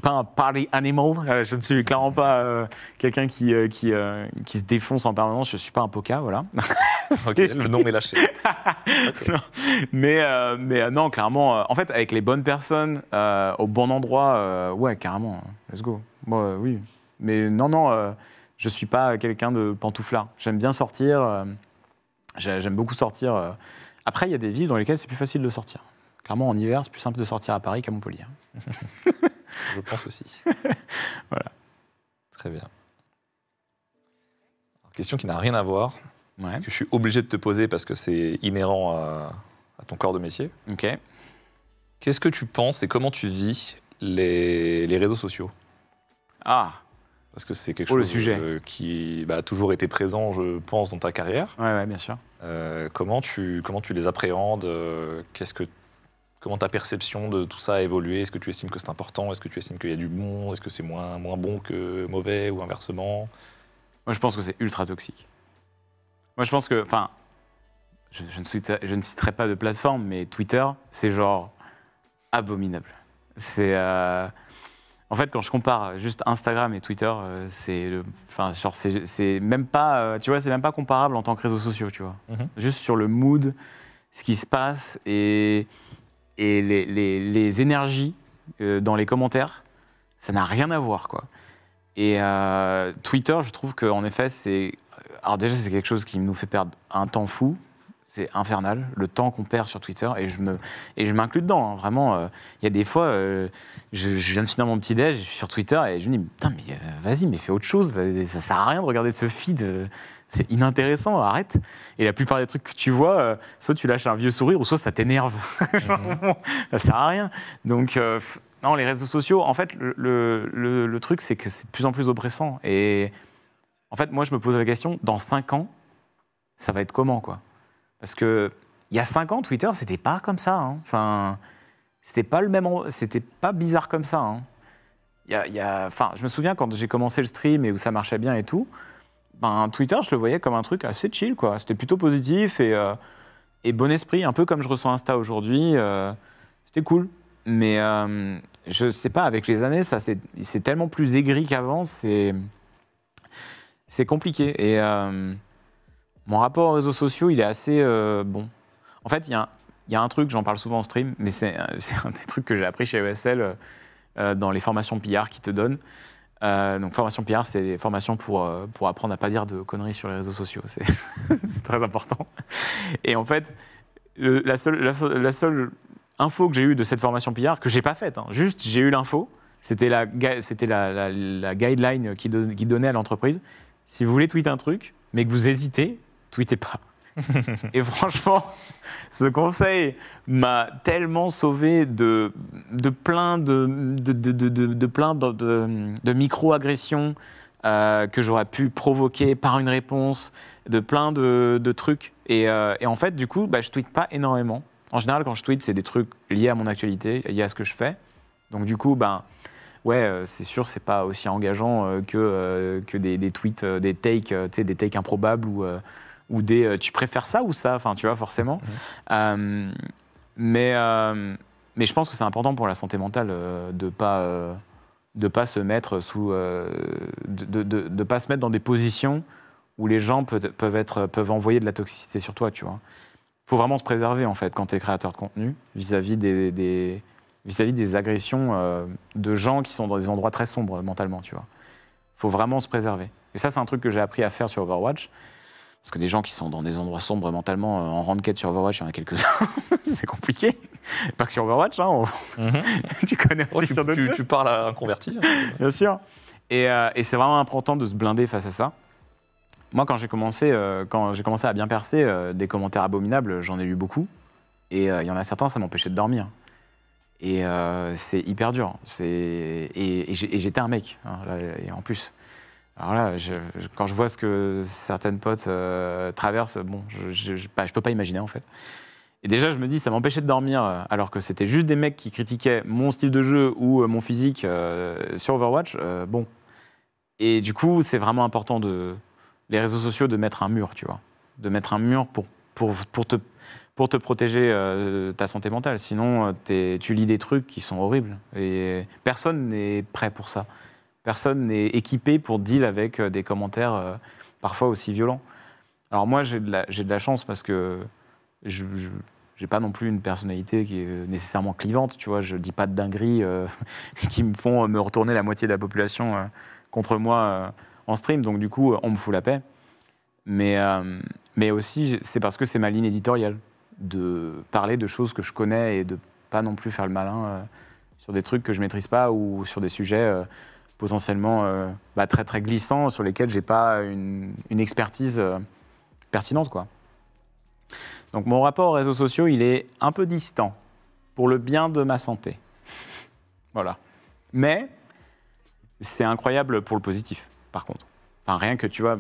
un party animal. Je ne suis clairement pas quelqu'un qui se défonce en permanence. Je suis pas un poca, voilà. Ok, le nom est lâché. Okay. Non. Mais non, clairement, en fait, avec les bonnes personnes, au bon endroit, ouais, carrément, let's go. Moi, oui. Mais non, je suis pas quelqu'un de pantouflard. J'aime bien sortir. J'aime beaucoup sortir. Après, il y a des villes dans lesquelles c'est plus facile de sortir. Clairement, en hiver, c'est plus simple de sortir à Paris qu'à Montpellier. Je pense aussi. Voilà. Très bien. Alors, question qui n'a rien à voir, Ouais. que je suis obligé de te poser parce que c'est inhérent à ton corps de métier. Ok. Qu'est-ce que tu penses et comment tu vis les réseaux sociaux? Ah. Parce que c'est quelque Oh, le chose sujet. qui a toujours été présent, je pense, dans ta carrière. Ouais, bien sûr. Comment tu les appréhendes? Comment ta perception de tout ça a évolué? Est-ce que tu estimes que c'est important? Est-ce que tu estimes qu'il y a du bon? Est-ce que c'est moins bon que mauvais ou inversement? Moi, je pense que c'est ultra toxique. Moi, je pense que, enfin, je ne citerai pas de plateforme, mais Twitter, c'est genre abominable. C'est, en fait, quand je compare juste Instagram et Twitter, c'est même pas, tu vois, c'est même pas comparable en tant que réseaux sociaux, tu vois. Juste sur le mood, ce qui se passe et les énergies dans les commentaires, ça n'a rien à voir, quoi. Et Twitter, je trouve qu'en effet, alors déjà, c'est quelque chose qui nous fait perdre un temps fou. C'est infernal, le temps qu'on perd sur Twitter. Et je m'inclus dedans, hein. Vraiment. Il y a des fois, je viens de finir mon petit-déj, je suis sur Twitter et je me dis, putain, mais vas-y, mais fais autre chose. Ça sert à rien de regarder ce feed. C'est inintéressant, arrête. Et la plupart des trucs que tu vois, soit tu lâches un vieux sourire, ou soit ça t'énerve. Ça sert à rien. Donc, non, les réseaux sociaux, en fait, le truc, c'est que c'est de plus en plus oppressant. Et en fait, moi, je me pose la question, dans 5 ans, ça va être comment, quoi? Parce que il y a 5 ans, Twitter, c'était pas comme ça, hein. Enfin, c'était pas bizarre comme ça, hein. Enfin, je me souviens quand j'ai commencé le stream et où ça marchait bien et tout, ben, Twitter, je le voyais comme un truc assez chill, quoi. C'était plutôt positif et bon esprit, un peu comme je ressens Insta aujourd'hui. C'était cool. Mais je sais pas, avec les années, c'est tellement plus aigri qu'avant, c'est compliqué. Et mon rapport aux réseaux sociaux, il est assez bon. En fait, il y a un truc, j'en parle souvent en stream, mais c'est un des trucs que j'ai appris chez ESL dans les formations PR qu'ils te donnent. Donc, formation PR, c'est des formations pour apprendre à pas dire de conneries sur les réseaux sociaux. C'est très important. Et en fait, la seule info que j'ai eue de cette formation PR, que j'ai pas faite, hein, juste j'ai eu l'info, c'était la guideline qui donnait à l'entreprise. Si vous voulez tweeter un truc, mais que vous hésitez, tweetez pas. Et franchement, ce conseil m'a tellement sauvé de plein de micro-agressions que j'aurais pu provoquer par une réponse, de plein de trucs. Et en fait, du coup, je tweete pas énormément. En général, quand je tweete, c'est des trucs liés à mon actualité, liés à ce que je fais. Donc du coup, ouais, c'est sûr, c'est pas aussi engageant que des tweets, des takes, des takes improbables ou des tu préfères ça ou ça, enfin tu vois forcément. Mais je pense que c'est important pour la santé mentale de pas se mettre de pas se mettre dans des positions où les gens peuvent envoyer de la toxicité sur toi, tu vois. Faut vraiment se préserver en fait quand tu es créateur de contenu vis-à-vis des agressions de gens qui sont dans des endroits très sombres mentalement, tu vois. Faut vraiment se préserver. Et ça, c'est un truc que j'ai appris à faire sur Overwatch. Parce que des gens qui sont dans des endroits sombres mentalement, en ranked sur Overwatch, il y en a quelques-uns. C'est compliqué. Pas que sur Overwatch, hein. Tu connais aussi sur d'autres jeux. Tu parles à un converti. Bien sûr. Et c'est vraiment important de se blinder face à ça. Moi, quand j'ai commencé à bien percer, des commentaires abominables, j'en ai lu beaucoup. Et il y en a certains, ça m'empêchait de dormir. Et c'est hyper dur. Et j'étais un mec, hein, là, et en plus. Alors là, quand je vois ce que certaines potes traversent, bon, je peux pas imaginer en fait. Et déjà, je me dis, ça m'empêchait de dormir, alors que c'était juste des mecs qui critiquaient mon style de jeu ou mon physique sur Overwatch. Bon. Et du coup, c'est vraiment important les réseaux sociaux de mettre un mur, tu vois. De mettre un mur pour te protéger ta santé mentale. Sinon, tu lis des trucs qui sont horribles. Et personne n'est prêt pour ça. Personne n'est équipé pour deal avec des commentaires parfois aussi violents. Alors moi, j'ai de la chance parce que je n'ai pas non plus une personnalité qui est nécessairement clivante, tu vois. Je ne dis pas de dingueries qui me font me retourner la moitié de la population contre moi en stream. Donc du coup, on me fout la paix. Mais aussi, c'est parce que c'est ma ligne éditoriale de parler de choses que je connais et de pas non plus faire le malin sur des trucs que je ne maîtrise pas ou sur des sujets potentiellement très très glissants sur lesquels j'ai pas une expertise pertinente, quoi. Donc mon rapport aux réseaux sociaux, il est un peu distant pour le bien de ma santé. Voilà. Mais c'est incroyable pour le positif, par contre. Enfin, rien que, tu vois,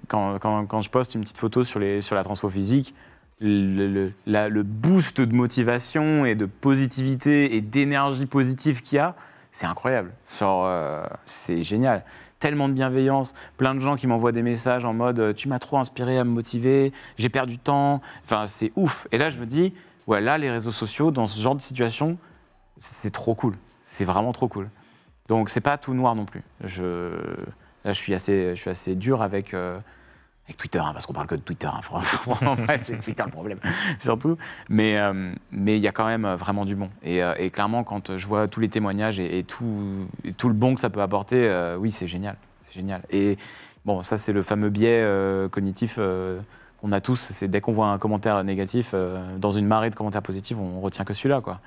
quand je poste une petite photo sur la transfo physique, le boost de motivation et de positivité et d'énergie positive qu'il y a, c'est incroyable. C'est génial. tellement de bienveillance, plein de gens qui m'envoient des messages en mode tu m'as trop inspiré à me motiver, j'ai perdu du temps, enfin c'est ouf. Et là je me dis, ouais là les réseaux sociaux dans ce genre de situation, c'est trop cool, c'est vraiment trop cool. Donc c'est pas tout noir non plus. Là je suis assez dur avec Twitter, hein, parce qu'on parle que de Twitter, hein, en vrai, c'est Twitter le problème, surtout. Mais il y a quand même vraiment du bon. Et clairement, quand je vois tous les témoignages et tout le bon que ça peut apporter, oui, c'est génial. C'est génial. Et bon, ça, c'est le fameux biais cognitif qu'on a tous. C'est dès qu'on voit un commentaire négatif, dans une marée de commentaires positifs, on retient que celui-là, quoi.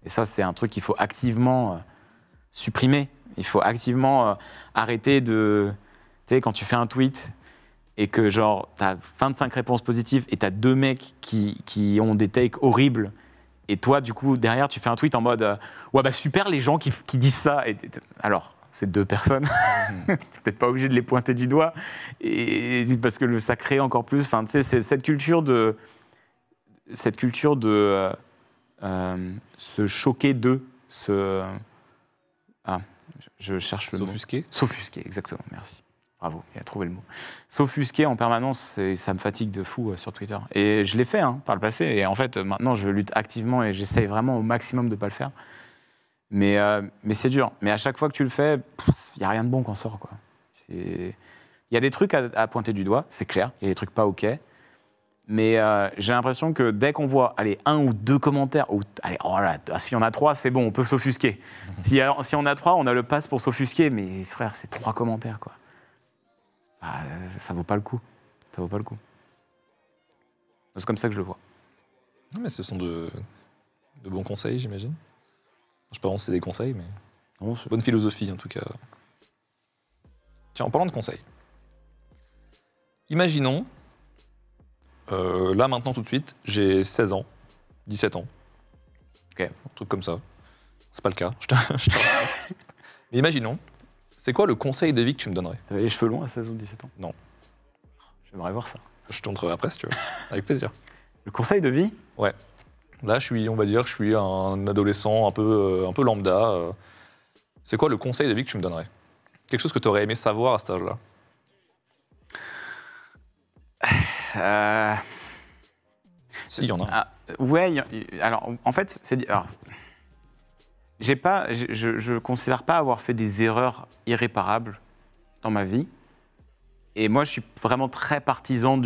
Et ça, c'est un truc qu'il faut activement supprimer. Il faut activement arrêter de... Tu sais, quand tu fais un tweet... et que genre, t'as 25 réponses positives et t'as 2 mecs qui ont des takes horribles, et toi, du coup, derrière, tu fais un tweet en mode ouais, bah super, les gens qui disent ça. Alors, c'est 2 personnes, t'es peut-être pas obligé de les pointer du doigt, et parce que ça crée encore plus. Enfin, tu sais, c'est cette culture de se choquer d'eux, je cherche le mot. S'offusquer. S'offusquer, exactement, merci. Bravo, il a trouvé le mot. S'offusquer en permanence, ça me fatigue de fou sur Twitter. Et je l'ai fait par le passé. Et en fait, maintenant, je lutte activement et j'essaye vraiment au maximum de ne pas le faire. Mais c'est dur. Mais à chaque fois que tu le fais, il n'y a rien de bon qui en sort, quoi. Il y a des trucs à pointer du doigt, c'est clair. Il y a des trucs pas OK. Mais j'ai l'impression que dès qu'on voit 1 ou 2 commentaires, ou allez, oh là, s'il y en a 3, c'est bon, on peut s'offusquer. Si on a 3, on a le pass pour s'offusquer. Mais frère, c'est 3 commentaires, quoi. Ça vaut pas le coup. Ça vaut pas le coup. C'est comme ça que je le vois. Non, mais ce sont de bons conseils, j'imagine. Je sais pas si c'est des conseils, mais Non, bonne philosophie en tout cas. Tiens, en parlant de conseils, imaginons, là maintenant tout de suite, j'ai 16 ans, 17 ans. Ok. Un truc comme ça. C'est pas le cas, je te rassure. Mais imaginons, c'est quoi le conseil de vie que tu me donnerais? T'avais les cheveux longs à 16 ou 17 ans? Non. J'aimerais voir ça. Je te montrerai après si tu veux, avec plaisir. Le conseil de vie? Ouais. Là, on va dire, je suis un adolescent un peu lambda. C'est quoi le conseil de vie que tu me donnerais? Quelque chose que tu aurais aimé savoir à cet âge-là? Si, il y en a. Ouais, alors en fait, je considère pas avoir fait des erreurs irréparables dans ma vie. Et moi, je suis vraiment très partisan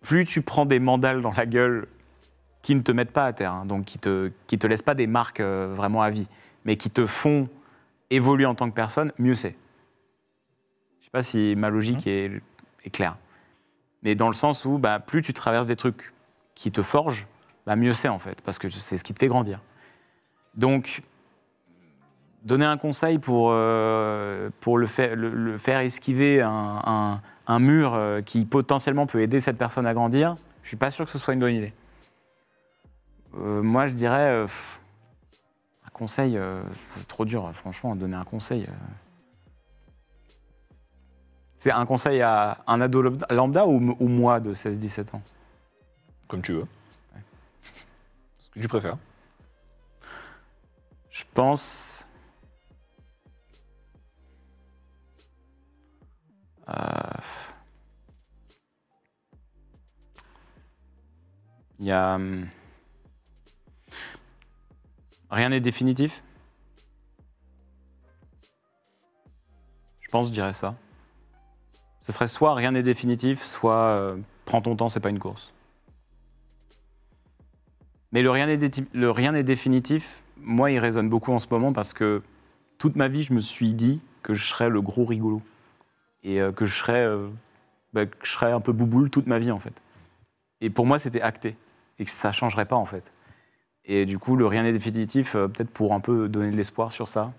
plus tu prends des mandales dans la gueule qui ne te mettent pas à terre, hein, donc qui te laissent pas des marques vraiment à vie, mais qui te font évoluer en tant que personne, mieux c'est. Je sais pas si ma logique est claire. Mais dans le sens où plus tu traverses des trucs qui te forgent, mieux c'est en fait, parce que c'est ce qui te fait grandir. Donc, donner un conseil pour le faire esquiver un mur qui potentiellement peut aider cette personne à grandir, je suis pas sûr que ce soit une bonne idée. Moi, je dirais un conseil, c'est trop dur, franchement, donner un conseil. C'est un conseil à un ado lambda ou moi de 16-17 ans? Comme tu veux. Ouais. Ce que tu préfères. Je pense... Il y a... Rien n'est définitif. Je pense, je dirais ça. Ce serait soit rien n'est définitif, soit prends ton temps, c'est pas une course. Mais le rien n'est définitif, moi, il résonne beaucoup en ce moment parce que toute ma vie, je me suis dit que je serais le gros rigolo. Et que je serais un peu bouboule toute ma vie, en fait. Et pour moi, c'était acté. Et que ça ne changerait pas, en fait. Et du coup, le rien n'est définitif, peut-être pour un peu donner de l'espoir sur ça.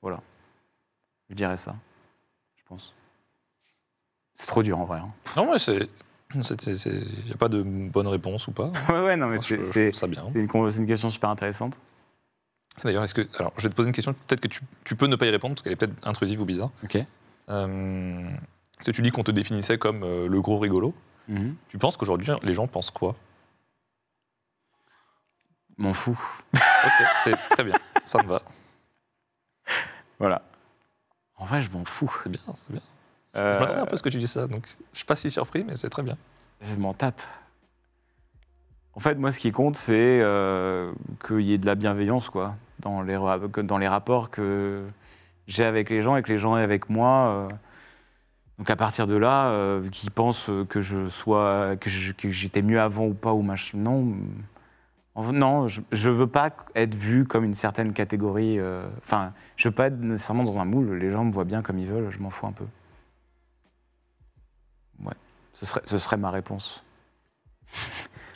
Voilà. Je dirais ça, je pense. C'est trop dur, en vrai. Hein. Non, mais il n'y a pas de bonne réponse ou pas. Ouais, non, mais je trouve ça bien. C'est une question super intéressante. D'ailleurs, alors, je vais te poser une question, peut-être que tu peux ne pas y répondre, parce qu'elle est peut-être intrusive ou bizarre. Ok. Si tu dis qu'on te définissait comme le gros rigolo, tu penses qu'aujourd'hui, les gens pensent quoi? M'en fous. Ok, c'est très bien, ça me va. Voilà. En vrai, je m'en fous. C'est bien, c'est bien. Euh, Je m'attendais un peu à ce que tu dis ça, donc je suis pas si surpris, mais c'est très bien. Je m'en tape. En fait, moi, ce qui compte, c'est qu'il y ait de la bienveillance, quoi, dans les rapports que j'ai avec les gens et que les gens aient avec moi. Donc, à partir de là, qu'ils pensent que que j'étais mieux avant ou pas, ou machin. Non, non, je veux pas être vu comme une certaine catégorie. Enfin, je veux pas être nécessairement dans un moule. Les gens me voient bien comme ils veulent, je m'en fous un peu. Ouais, ce serait ma réponse.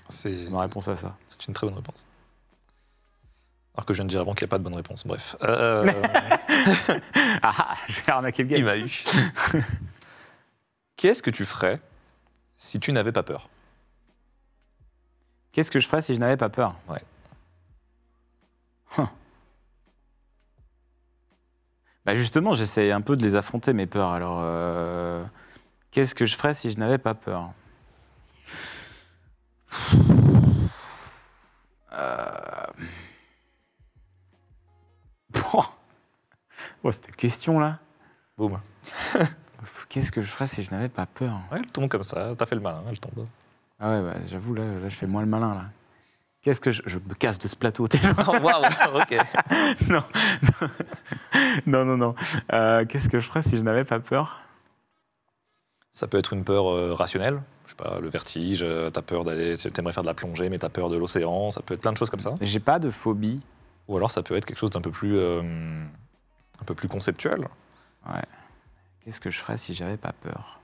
C'est Ma réponse à ça. une très bonne réponse. Alors que je viens de dire avant qu'il n'y a pas de bonne réponse. Bref. Ah, j'ai arnaqué le Il gars. m'a eu. Qu'est-ce que tu ferais si tu n'avais pas peur? Qu'est-ce que je ferais si je n'avais pas peur? Ouais. Bah justement, j'essaie un peu de les affronter, mes peurs. Alors, qu'est-ce que je ferais si je n'avais pas peur? Oh, cette question-là. Boum. Qu'est-ce que je ferais si je n'avais pas peur? Ouais, elle tombe comme ça. T'as fait le malin, elle tombe. Ah ouais, bah, j'avoue, là, je fais moins le malin, là. Qu'est-ce que je me casse de ce plateau, t'es Oh, waouh, ok. Non, non, non, non. Qu'est-ce que je ferais si je n'avais pas peur? Ça peut être une peur rationnelle. Je sais pas, le vertige, t'as peur d'aller. T'aimerais faire de la plongée, mais t'as peur de l'océan. Ça peut être plein de choses comme ça. J'ai pas de phobie. Ou alors ça peut être quelque chose d'un peu plus conceptuel. Ouais. Qu'est-ce que je ferais si j'avais pas peur?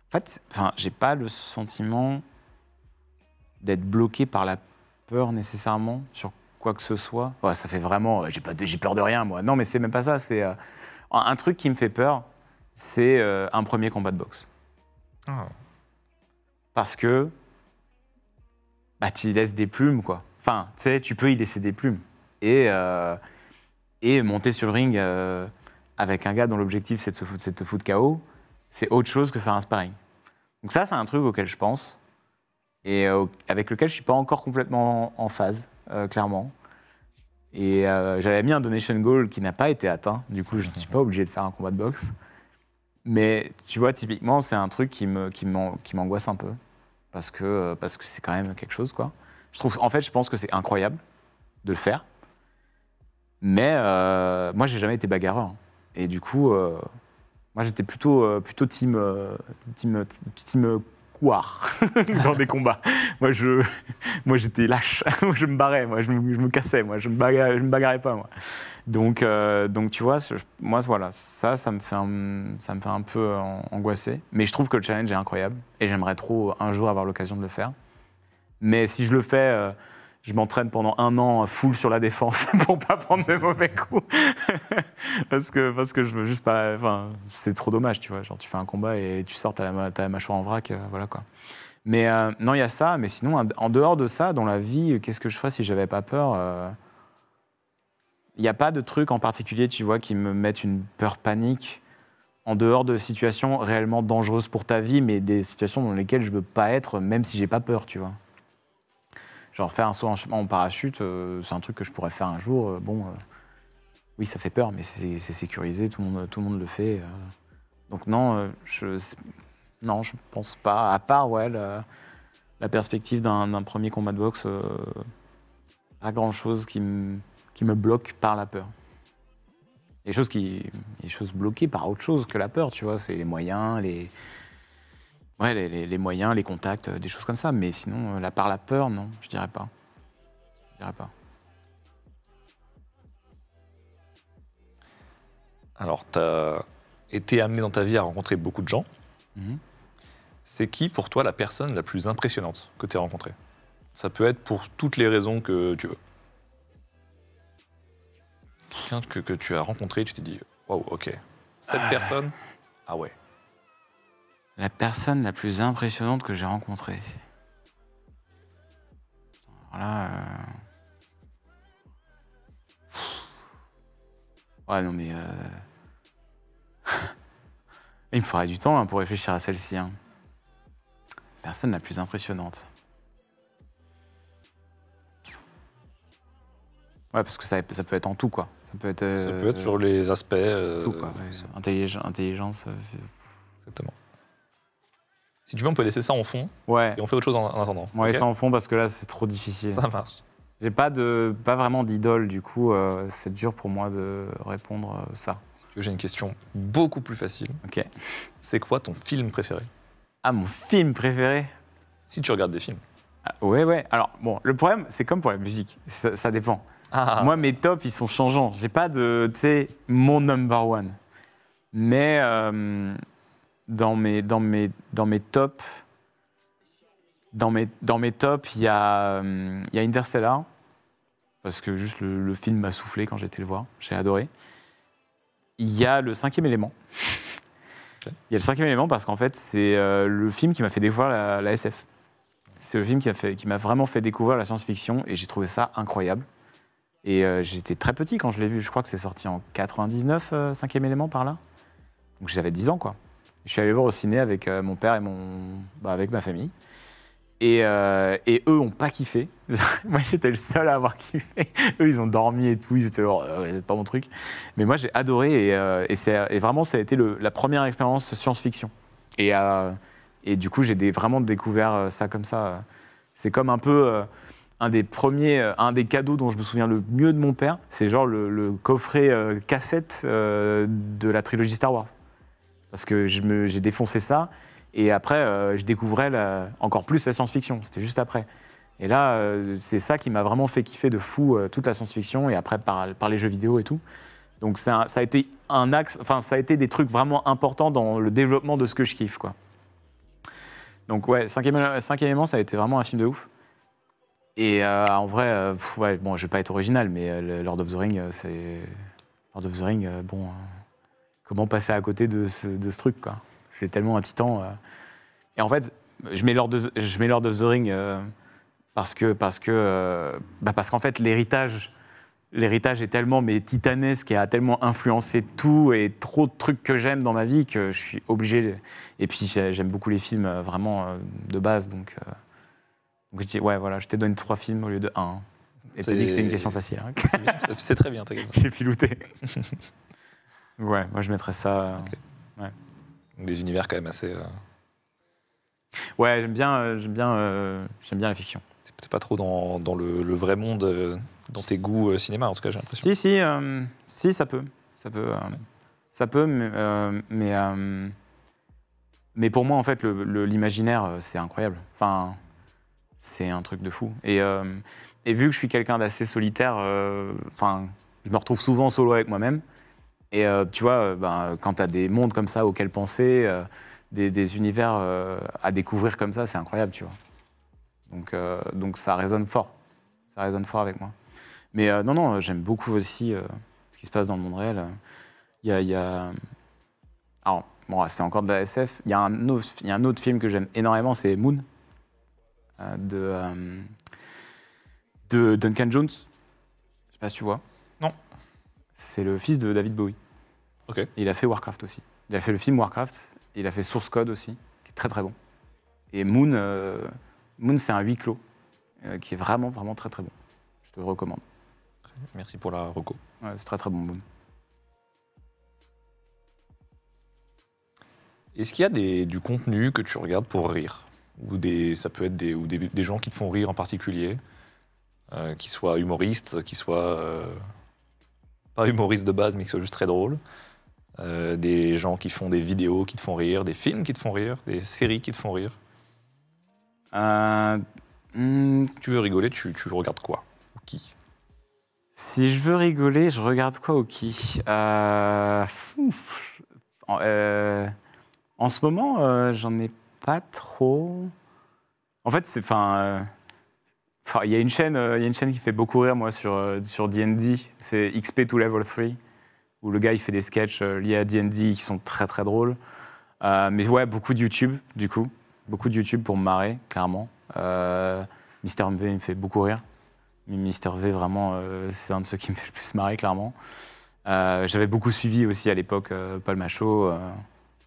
En fait, enfin, j'ai pas le sentiment d'être bloqué par la peur nécessairement sur quoi que ce soit. Ouais, ça fait vraiment, j'ai peur de rien moi. Non, mais c'est même pas ça. C'est un truc qui me fait peur, c'est un premier combat de boxe. Ah. Parce que bah, tu y laisses des plumes, quoi. Enfin, tu sais, tu peux y laisser des plumes. Et monter sur le ring avec un gars dont l'objectif c'est de te foutre KO, c'est autre chose que faire un sparring. Donc ça, c'est un truc auquel je pense et avec lequel je suis pas encore complètement en phase, clairement. Et j'avais mis un donation goal qui n'a pas été atteint. Du coup, je ne suis pas obligé de faire un combat de boxe. Mais tu vois, typiquement, c'est un truc qui m'angoisse un peu parce que c'est quand même quelque chose, quoi. En fait, je pense que c'est incroyable de le faire. Mais moi, j'ai jamais été bagarreur. Et du coup, moi, j'étais plutôt team couard dans des combats. Moi, j'étais lâche. Moi, je me barrais. Moi, je me cassais. Moi, je me bagarrais pas. Moi. Donc, tu vois, moi, voilà, ça me fait un peu angoisser. Mais je trouve que le challenge est incroyable. Et j'aimerais trop un jour avoir l'occasion de le faire. Mais si je le fais, je m'entraîne pendant 1 an full sur la défense pour pas prendre de mauvais coups. parce que je veux juste pas. Enfin, c'est trop dommage, tu vois. Genre, tu fais un combat et tu sors, t'as la mâchoire en vrac, voilà quoi. Mais non, il y a ça. Mais sinon, en dehors de ça, dans la vie, qu'est-ce que je ferais si j'avais pas peur? Il n'y a pas de truc en particulier, tu vois, qui me mettent une peur panique. En dehors de situations réellement dangereuses pour ta vie, mais des situations dans lesquelles je veux pas être, même si j'ai pas peur, tu vois. Genre faire un saut en parachute, c'est un truc que je pourrais faire un jour. Oui, ça fait peur, mais c'est sécurisé, tout le monde le fait. Donc non, je pense pas. À part ouais, la perspective d'un premier combat de boxe, pas grand-chose qui me bloque par la peur. Il y a des choses bloquées par autre chose que la peur, tu vois. C'est les moyens, les moyens, les contacts, des choses comme ça. Mais sinon, par la peur, non, je dirais pas. Alors, tu as été amené dans ta vie à rencontrer beaucoup de gens. Mhm. C'est qui, pour toi, la personne la plus impressionnante que tu as rencontrée? Ça peut être pour toutes les raisons que tu veux. Quelqu'un que tu as rencontré, tu t'es dit, waouh, ok. Cette personne, ah ouais. La personne la plus impressionnante que j'ai rencontrée. Alors là, ouais, non mais... Il me faudrait du temps pour réfléchir à celle-ci. Hein. Personne la plus impressionnante. Ouais, parce que ça peut être en tout, quoi. Ça peut être. Ça peut être sur les aspects. tout, quoi. Intelligence. Exactement. Si tu veux, on peut laisser ça en fond Ouais. et on fait autre chose en attendant. On va ok laisser en fond parce que là, c'est trop difficile. Ça marche. J'ai pas vraiment d'idole, du coup, c'est dur pour moi de répondre ça. Si tu veux, j'ai une question beaucoup plus facile. Ok. C'est quoi ton film préféré? Ah, mon film préféré? Si tu regardes des films. Ah, ouais. Alors, bon, le problème, c'est comme pour la musique, ça dépend. Ah, Moi, mes tops, ils sont changeants. J'ai pas de, tu sais, mon number one. Mais dans mes tops, dans mes tops, il y a Interstellar, parce que juste le film m'a soufflé quand j'étais le voir. J'ai adoré. Il y a le cinquième élément. Ok. Il y a le cinquième élément parce qu'en fait, c'est le film qui m'a fait découvrir la SF. C'est le film qui m'a vraiment fait découvrir la science-fiction et j'ai trouvé ça incroyable. Et j'étais très petit quand je l'ai vu. Je crois que c'est sorti en 99, cinquième élément par là. Donc j'avais 10 ans, quoi. Je suis allé le voir au ciné avec mon père et avec ma famille. Et eux ont pas kiffé. Moi, j'étais le seul à avoir kiffé. Eux, ils ont dormi et tout. Ils étaient genre, c'est pas mon truc. Mais moi, j'ai adoré. Et vraiment, ça a été la première expérience science-fiction. Et du coup, j'ai vraiment découvert ça comme ça. C'est comme un peu un des cadeaux dont je me souviens le mieux de mon père. C'est genre le coffret cassette de la trilogie Star Wars. Parce que j'ai défoncé ça. Et après, je découvrais encore plus la science-fiction. C'était juste après. Et là, c'est ça qui m'a vraiment fait kiffer de fou toute la science-fiction. Et après, par les jeux vidéo et tout. Donc, ça a été un axe. Enfin, ça a été des trucs vraiment importants dans le développement de ce que je kiffe, quoi. Donc, ouais, cinquième élément, ça a été vraiment un film de ouf. Et en vrai, ouais, bon, je vais pas être original, mais Lord of the Rings, Lord of the Rings, bon, comment passer à côté de ce truc, quoi. C'est tellement un titan. Et en fait, je mets Lord of the Rings parce qu'en fait, l'héritage est tellement titanesque et a tellement influencé tout et trop de trucs que j'aime dans ma vie que je suis obligé. Et puis, j'aime beaucoup les films vraiment de base, donc je dis, ouais, voilà, je t'ai donné 3 films au lieu de 1. Et t'as dit que c'était une question facile. Hein. C'est bien, c'est très bien, t'inquiète pas. J'ai filouté. Ouais, moi je mettrais ça. Ok. Ouais. Des univers quand même assez. Ouais, j'aime bien la fiction. T'es pas trop dans le vrai monde, dans tes goûts cinéma, en tout cas, j'ai l'impression. Si, ça peut. Ça peut, mais pour moi, en fait, l'imaginaire, c'est incroyable. Enfin, c'est un truc de fou. Et vu que je suis quelqu'un d'assez solitaire, je me retrouve souvent solo avec moi-même. Et tu vois, quand tu as des mondes comme ça auxquels penser, des univers à découvrir comme ça, c'est incroyable, tu vois. Donc ça résonne fort. Ça résonne fort avec moi. Mais non, j'aime beaucoup aussi ce qui se passe dans le monde réel. Il y a... Alors, bon, c'est encore de la SF. Il y a un autre film que j'aime énormément, c'est Moon, de Duncan Jones. Je sais pas si tu vois. Non. C'est le fils de David Bowie. Ok. Et il a fait Warcraft aussi. Il a fait le film Warcraft. Et il a fait Source Code aussi, qui est très très bon. Et Moon, c'est un huis clos qui est vraiment vraiment très très bon. Je te le recommande. Merci pour la reco. Ouais, c'est très très bon, Moon. Est-ce qu'il y a du contenu que tu regardes pour rire? Ça peut être des gens qui te font rire en particulier, qui soient humoristes, qui soient pas humoristes de base, mais qui soient juste très drôles. Des gens qui font des vidéos qui te font rire, des films qui te font rire, des séries qui te font rire. Tu veux rigoler, tu regardes quoi? Ou qui? Si je veux rigoler, je regarde quoi ou qui En ce moment, j'en ai pas trop. En fait, il y a une chaîne qui fait beaucoup rire, moi, sur D&D. C'est XP to Level 3, où le gars, il fait des sketchs liés à D&D qui sont très, très drôles. Mais ouais, beaucoup de YouTube, du coup. Beaucoup de YouTube pour me marrer, clairement. Mister MV, il me fait beaucoup rire. Mais Mister V, vraiment, c'est un de ceux qui me fait le plus marrer, clairement. J'avais beaucoup suivi aussi à l'époque Paul Machaut.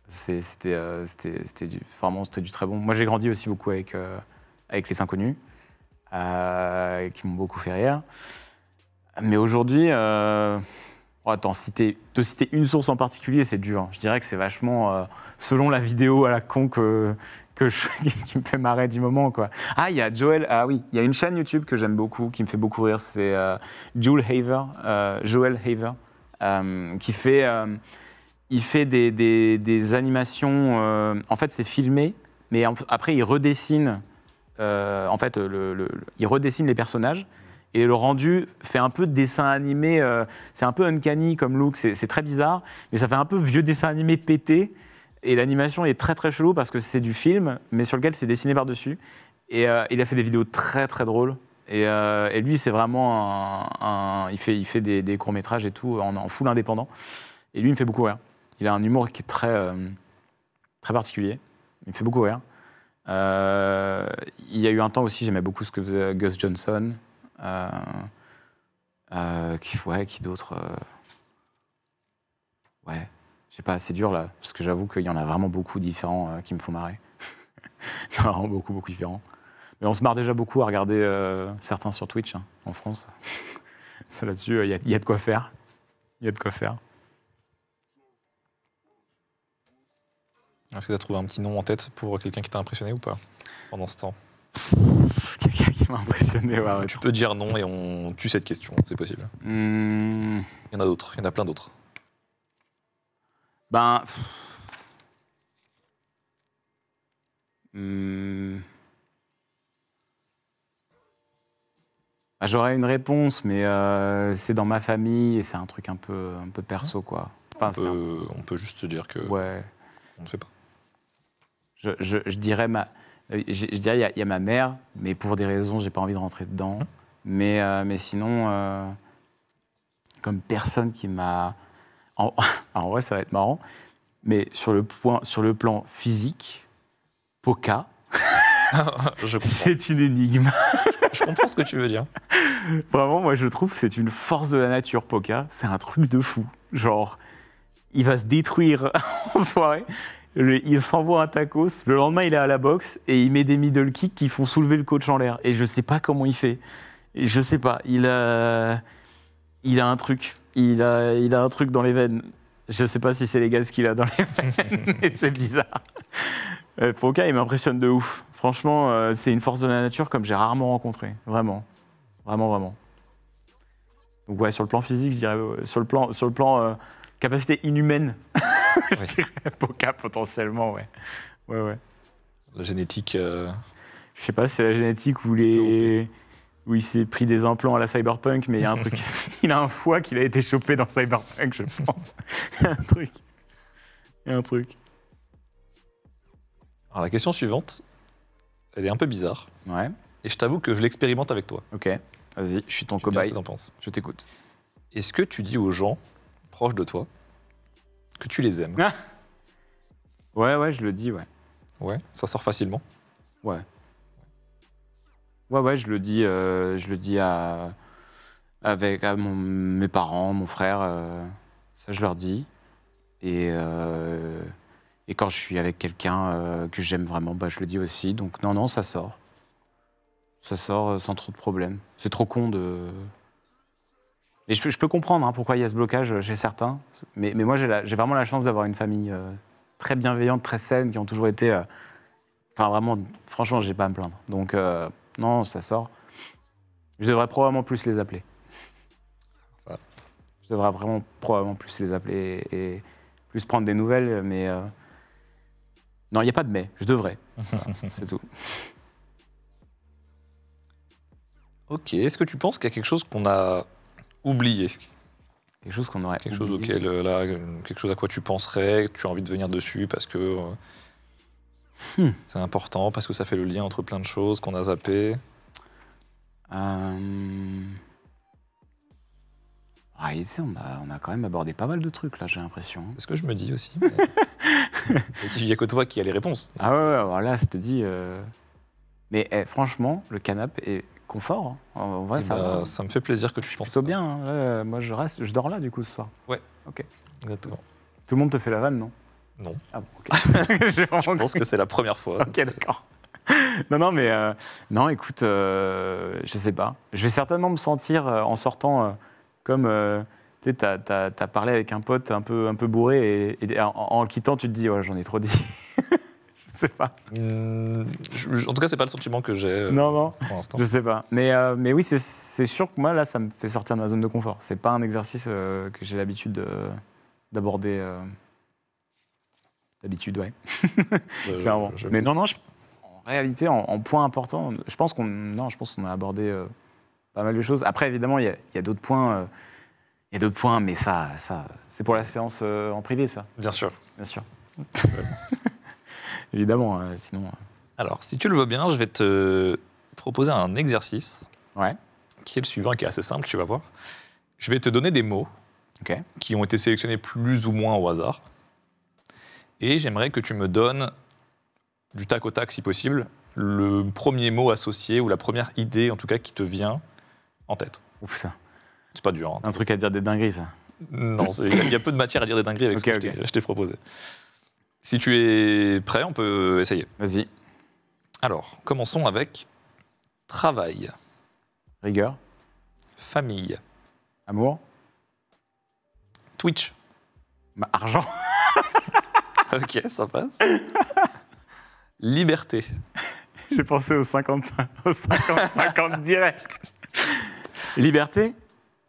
C'était du très bon. Moi, j'ai grandi aussi beaucoup avec Les Inconnus, qui m'ont beaucoup fait rire. Mais aujourd'hui, Oh, attends, te citer une source en particulier, c'est dur. Je dirais que c'est vachement selon la vidéo à la con qui me fait marrer du moment, quoi. Ah, il y a Joel. Ah oui, il y a une chaîne YouTube que j'aime beaucoup, qui me fait beaucoup rire. C'est Joel Haver, qui fait. Il fait des animations. En fait, c'est filmé, mais après, il redessine. En fait, il redessine les personnages. Et le rendu fait un peu de dessin animé, c'est un peu uncanny comme look, c'est très bizarre, mais ça fait un peu vieux dessin animé pété. Et l'animation est très très chelou parce que c'est du film, mais sur lequel c'est dessiné par-dessus. Et il a fait des vidéos très très drôles. Et lui, c'est vraiment il fait des courts-métrages et tout en full indépendant. Et lui, il me fait beaucoup rire. Il a un humour qui est très, très particulier. Il me fait beaucoup rire. Il y a eu un temps aussi, j'aimais beaucoup ce que faisait Gus Johnson. Qui d'autre Ouais, je sais pas, c'est dur là, parce que j'avoue qu'il y en a vraiment beaucoup différents qui me font marrer. Il y en a vraiment beaucoup différents. Mais on se marre déjà beaucoup à regarder certains sur Twitch, hein, en France. Ça là-dessus, il y a de quoi faire. Il y a de quoi faire. Est-ce que tu as trouvé un petit nom en tête pour quelqu'un qui t'a impressionné ou pas pendant ce temps? Quelqu'un qui m'a impressionné, ouais. Tu peux dire non et on tue cette question, c'est possible. Il y en a d'autres, il y en a plein d'autres. Ben. J'aurais une réponse, mais c'est dans ma famille et c'est un truc un peu perso, quoi. Enfin, On peut juste dire que ouais. on ne fait pas. Je dirais il y a ma mère, mais pour des raisons, j'ai pas envie de rentrer dedans. Mais sinon, comme personne qui m'a... Alors, en vrai, ça va être marrant, mais sur le plan physique, Poca, c'est une énigme. Je comprends ce que tu veux dire. Vraiment, moi, je trouve que c'est une force de la nature, Poca. C'est un truc de fou. Genre, il va se détruire en soirée. Il s'envoie un tacos, le lendemain il est à la boxe et il met des middle kicks qui font soulever le coach en l'air. Et je sais pas comment il fait. Je sais pas. Il a un truc. Il a un truc dans les veines. Je sais pas si c'est les gaz qu'il a dans les veines, mais c'est bizarre. Poca, il m'impressionne de ouf. Franchement, c'est une force de la nature comme j'ai rarement rencontré. Vraiment. Vraiment, vraiment. Donc ouais, sur le plan physique, je dirais, sur le plan capacité inhumaine, je dirais Poca potentiellement, ouais. Ouais. La génétique. Je sais pas si c'est la génétique ou où il s'est pris des implants à la Cyberpunk, mais il y a un truc. Il a un foie qu'il a été chopé dans Cyberpunk, je pense. Il y a un truc. Alors la question suivante, elle est un peu bizarre. Ouais. Et je t'avoue que je l'expérimente avec toi. Ok, vas-y, je suis ton Tu me dis ce cobaye. que t'en penses. Je t'écoute. Est-ce que tu dis aux gens proches de toi que tu les aimes? Ouais, je le dis, ouais. Ouais, ça sort facilement. Ouais, je le dis à mes parents, mon frère, ça je leur dis. Et quand je suis avec quelqu'un que j'aime vraiment, je le dis aussi. Donc non, ça sort. Ça sort sans trop de problèmes. C'est trop con de... Et je peux comprendre pourquoi il y a ce blocage chez certains. Mais moi, j'ai vraiment la chance d'avoir une famille très bienveillante, très saine, qui ont toujours été... Enfin, vraiment, franchement, j'ai pas à me plaindre. Donc, non, ça sort. Je devrais probablement plus les appeler. Ça. Je devrais vraiment probablement plus les appeler et plus prendre des nouvelles, mais... Non, il n'y a pas de mais. Je devrais. Voilà, c'est tout. Ok, est-ce que tu penses qu'il y a quelque chose qu'on a oublié? Quelque chose qu'on aurait Quelque chose oublié. quelque chose à quoi tu penserais, que tu as envie de venir dessus parce que c'est important, parce que ça fait le lien entre plein de choses qu'on a zappé. Tu sais, on a quand même abordé pas mal de trucs, là, j'ai l'impression. C'est ce que je me dis aussi. Il n'y a que toi qui as les réponses. Ah ouais, alors là, ça te dit... Mais franchement, le canapé est confort. Hein. En vrai, ça me fait plaisir que tu penses plutôt ça. bien. Hein. Là, moi, je dors là, du coup, ce soir. Ouais. Ok. Exactement. Tout le monde te fait la vanne, non? Non. Ah bon, ok. Je pense que c'est la première fois. Ok, d'accord. Non, mais... non, écoute, je sais pas. Je vais certainement me sentir, en sortant, comme... tu Tu sais, t'as parlé avec un pote un peu bourré et en le quittant, tu te dis, ouais, j'en ai trop dit. Je sais pas. En tout cas, c'est pas le sentiment que j'ai Non, pour l'instant. je sais pas. Mais oui, c'est sûr que moi, là, ça me fait sortir de ma zone de confort. C'est pas un exercice que j'ai l'habitude d'aborder. D'habitude, ouais. Clairement. Mais non, en réalité, en point important, je pense qu'on a abordé pas mal de choses. Après, évidemment, il y a d'autres points. Il y a d'autres points, mais ça c'est pour la séance en privé, ça. Bien sûr. Bien sûr. Évidemment, sinon. Alors, si tu le veux bien, je vais te proposer un exercice Ouais. qui est le suivant et qui est assez simple, tu vas voir. Je vais te donner des mots Ok. qui ont été sélectionnés plus ou moins au hasard. Et j'aimerais que tu me donnes, du tac au tac si possible, le premier mot associé ou la première idée, en tout cas, qui te vient en tête. Ouf, ça. C'est pas dur. Hein. Un truc à dire des dingueries, ça. Non, il y a peu de matière à dire des dingueries avec ce que je t'ai proposé. Si tu es prêt, on peut essayer. Vas-y. Alors, commençons avec travail, Rigueur. famille, Amour. Twitch. Argent. Ok, ça passe. Liberté, J'ai pensé aux 50 direct. Liberté.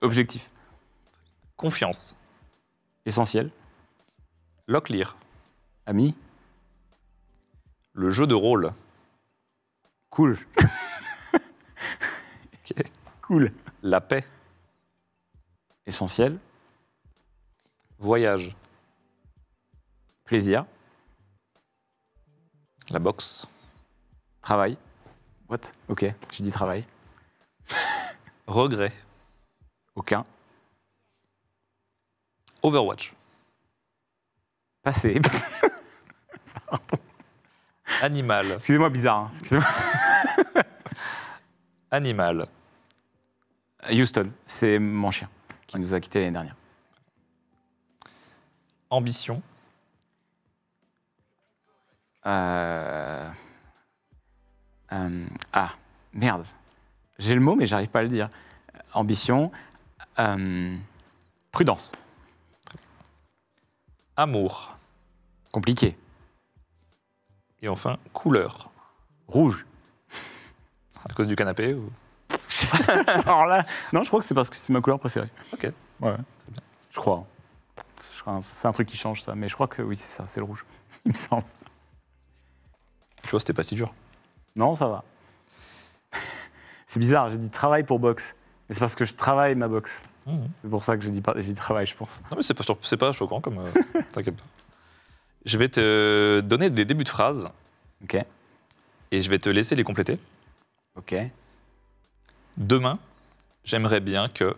Objectif. confiance, Essentiel. Locklear, Ami. le jeu de rôle, Cool. Ok. Cool. La paix, Essentiel. voyage, Plaisir. la boxe, Travail. What? Ok, j'ai dit travail. regret, Aucun. Overwatch, Passé. animal, Excusez-moi, bizarre. Hein. Excusez-moi. animal, Houston, c'est mon chien qui nous a quittés l'année dernière. ambition, Merde. J'ai le mot, mais j'arrive pas à le dire. Ambition. Prudence. amour, Compliqué. et enfin couleur. Rouge. À cause du canapé ou... Alors là, non, je crois que c'est parce que c'est ma couleur préférée. Ok. Ouais. Je crois. C'est un truc qui change ça, mais je crois que oui, c'est ça, c'est le rouge. Il me semble. Tu vois, c'était pas si dur. Non, ça va. C'est bizarre, j'ai dit travail pour boxe. Mais c'est parce que je travaille ma boxe. C'est pour ça que j'ai dit travail, je pense. Non, mais c'est pas choquant comme. T'inquiète pas. Je vais te donner des débuts de phrases Ok. et je vais te laisser les compléter. Ok. Demain, j'aimerais bien que.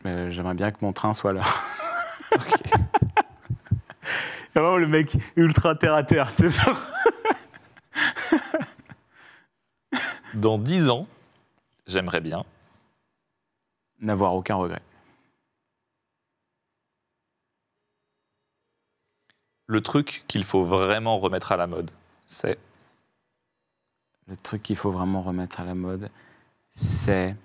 J'aimerais bien que mon train soit là. Ok. Vraiment le mec ultra terre à terre, tu sais, genre. Dans 10 ans, j'aimerais bien. N'avoir aucun regret. Le truc qu'il faut vraiment remettre à la mode, c'est. Le truc qu'il faut vraiment remettre à la mode, c'est...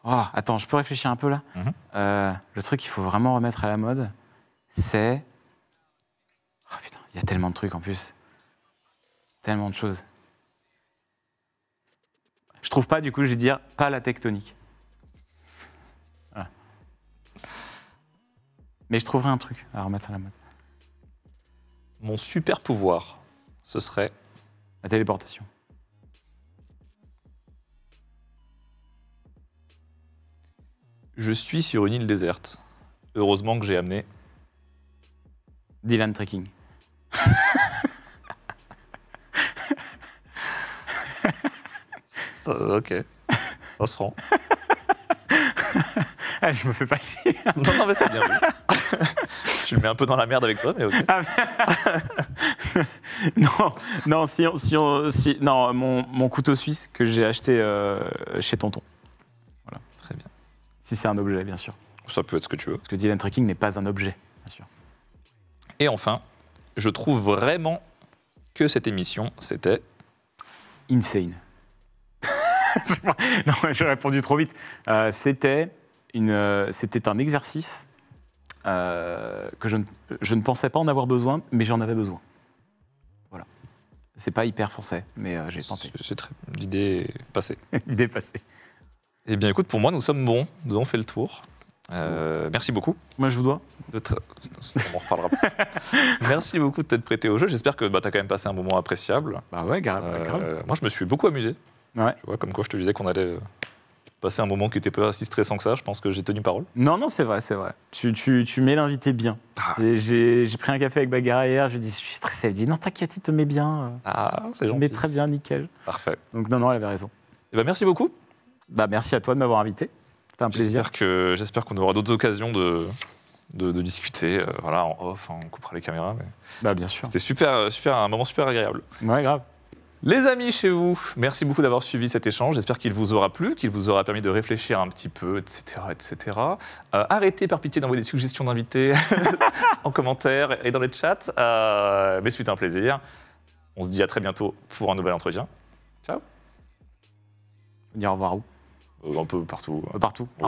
Attends, je peux réfléchir un peu là. Le truc qu'il faut vraiment remettre à la mode, c'est... Oh putain, il y a tellement de trucs en plus. Tellement de choses. Je trouve pas, du coup, je vais dire pas la tectonique. Voilà. Mais je trouverai un truc à remettre à la mode. Mon super pouvoir, ce serait. La téléportation. Je suis sur une île déserte. Heureusement que j'ai amené. Dylan Trekking. Ok, ça se prend. Ah, je me fais pas chier. Non, mais c'est bien vu. Tu le mets un peu dans la merde avec toi, mais ok. Non, mon couteau suisse que j'ai acheté chez Tonton. Voilà. Très bien. Si c'est un objet, bien sûr. Ça peut être ce que tu veux. Parce que Dylan Trekking n'est pas un objet, bien sûr. Et enfin, je trouve vraiment que cette émission, c'était insane. Non, j'ai répondu trop vite. C'était un exercice que je ne pensais pas en avoir besoin, mais j'en avais besoin. Voilà. C'est pas hyper français, mais j'ai tenté. L'idée est passée. L'idée passée. Eh bien, écoute, pour moi, nous sommes bons. Nous avons fait le tour. Merci beaucoup. Moi, je vous dois. On en reparlera. Merci beaucoup de t'être prêté au jeu. J'espère que tu as quand même passé un moment appréciable. Bah ouais, grave. Moi, je me suis beaucoup amusé. Ouais. Tu vois, comme quoi, je te disais qu'on allait passer un moment qui n'était pas si stressant que ça. Je pense que j'ai tenu parole. Non, c'est vrai. Tu mets l'invité bien. Ah. J'ai pris un café avec Bagarre hier, je lui ai dit, je suis stressé. Elle me dit, non, t'inquiète, il te met bien. Ah, c'est Il gentil. met très bien, nickel. Parfait. Donc non, elle avait raison. Eh ben, merci beaucoup. Bah, merci à toi de m'avoir invité. C'était un plaisir. J'espère qu'on aura d'autres occasions de discuter. Voilà, en off, on coupera les caméras. Mais... Bah, bien sûr. C'était un moment super agréable. Ouais, grave. Les amis chez vous, merci beaucoup d'avoir suivi cet échange. J'espère qu'il vous aura plu, qu'il vous aura permis de réfléchir un petit peu, etc. etc. Arrêtez par pitié d'envoyer des suggestions d'invités en commentaire et dans les chats. Mais c'était un plaisir. On se dit à très bientôt pour un nouvel entretien. Ciao. On dit au revoir où? Un peu partout. Partout.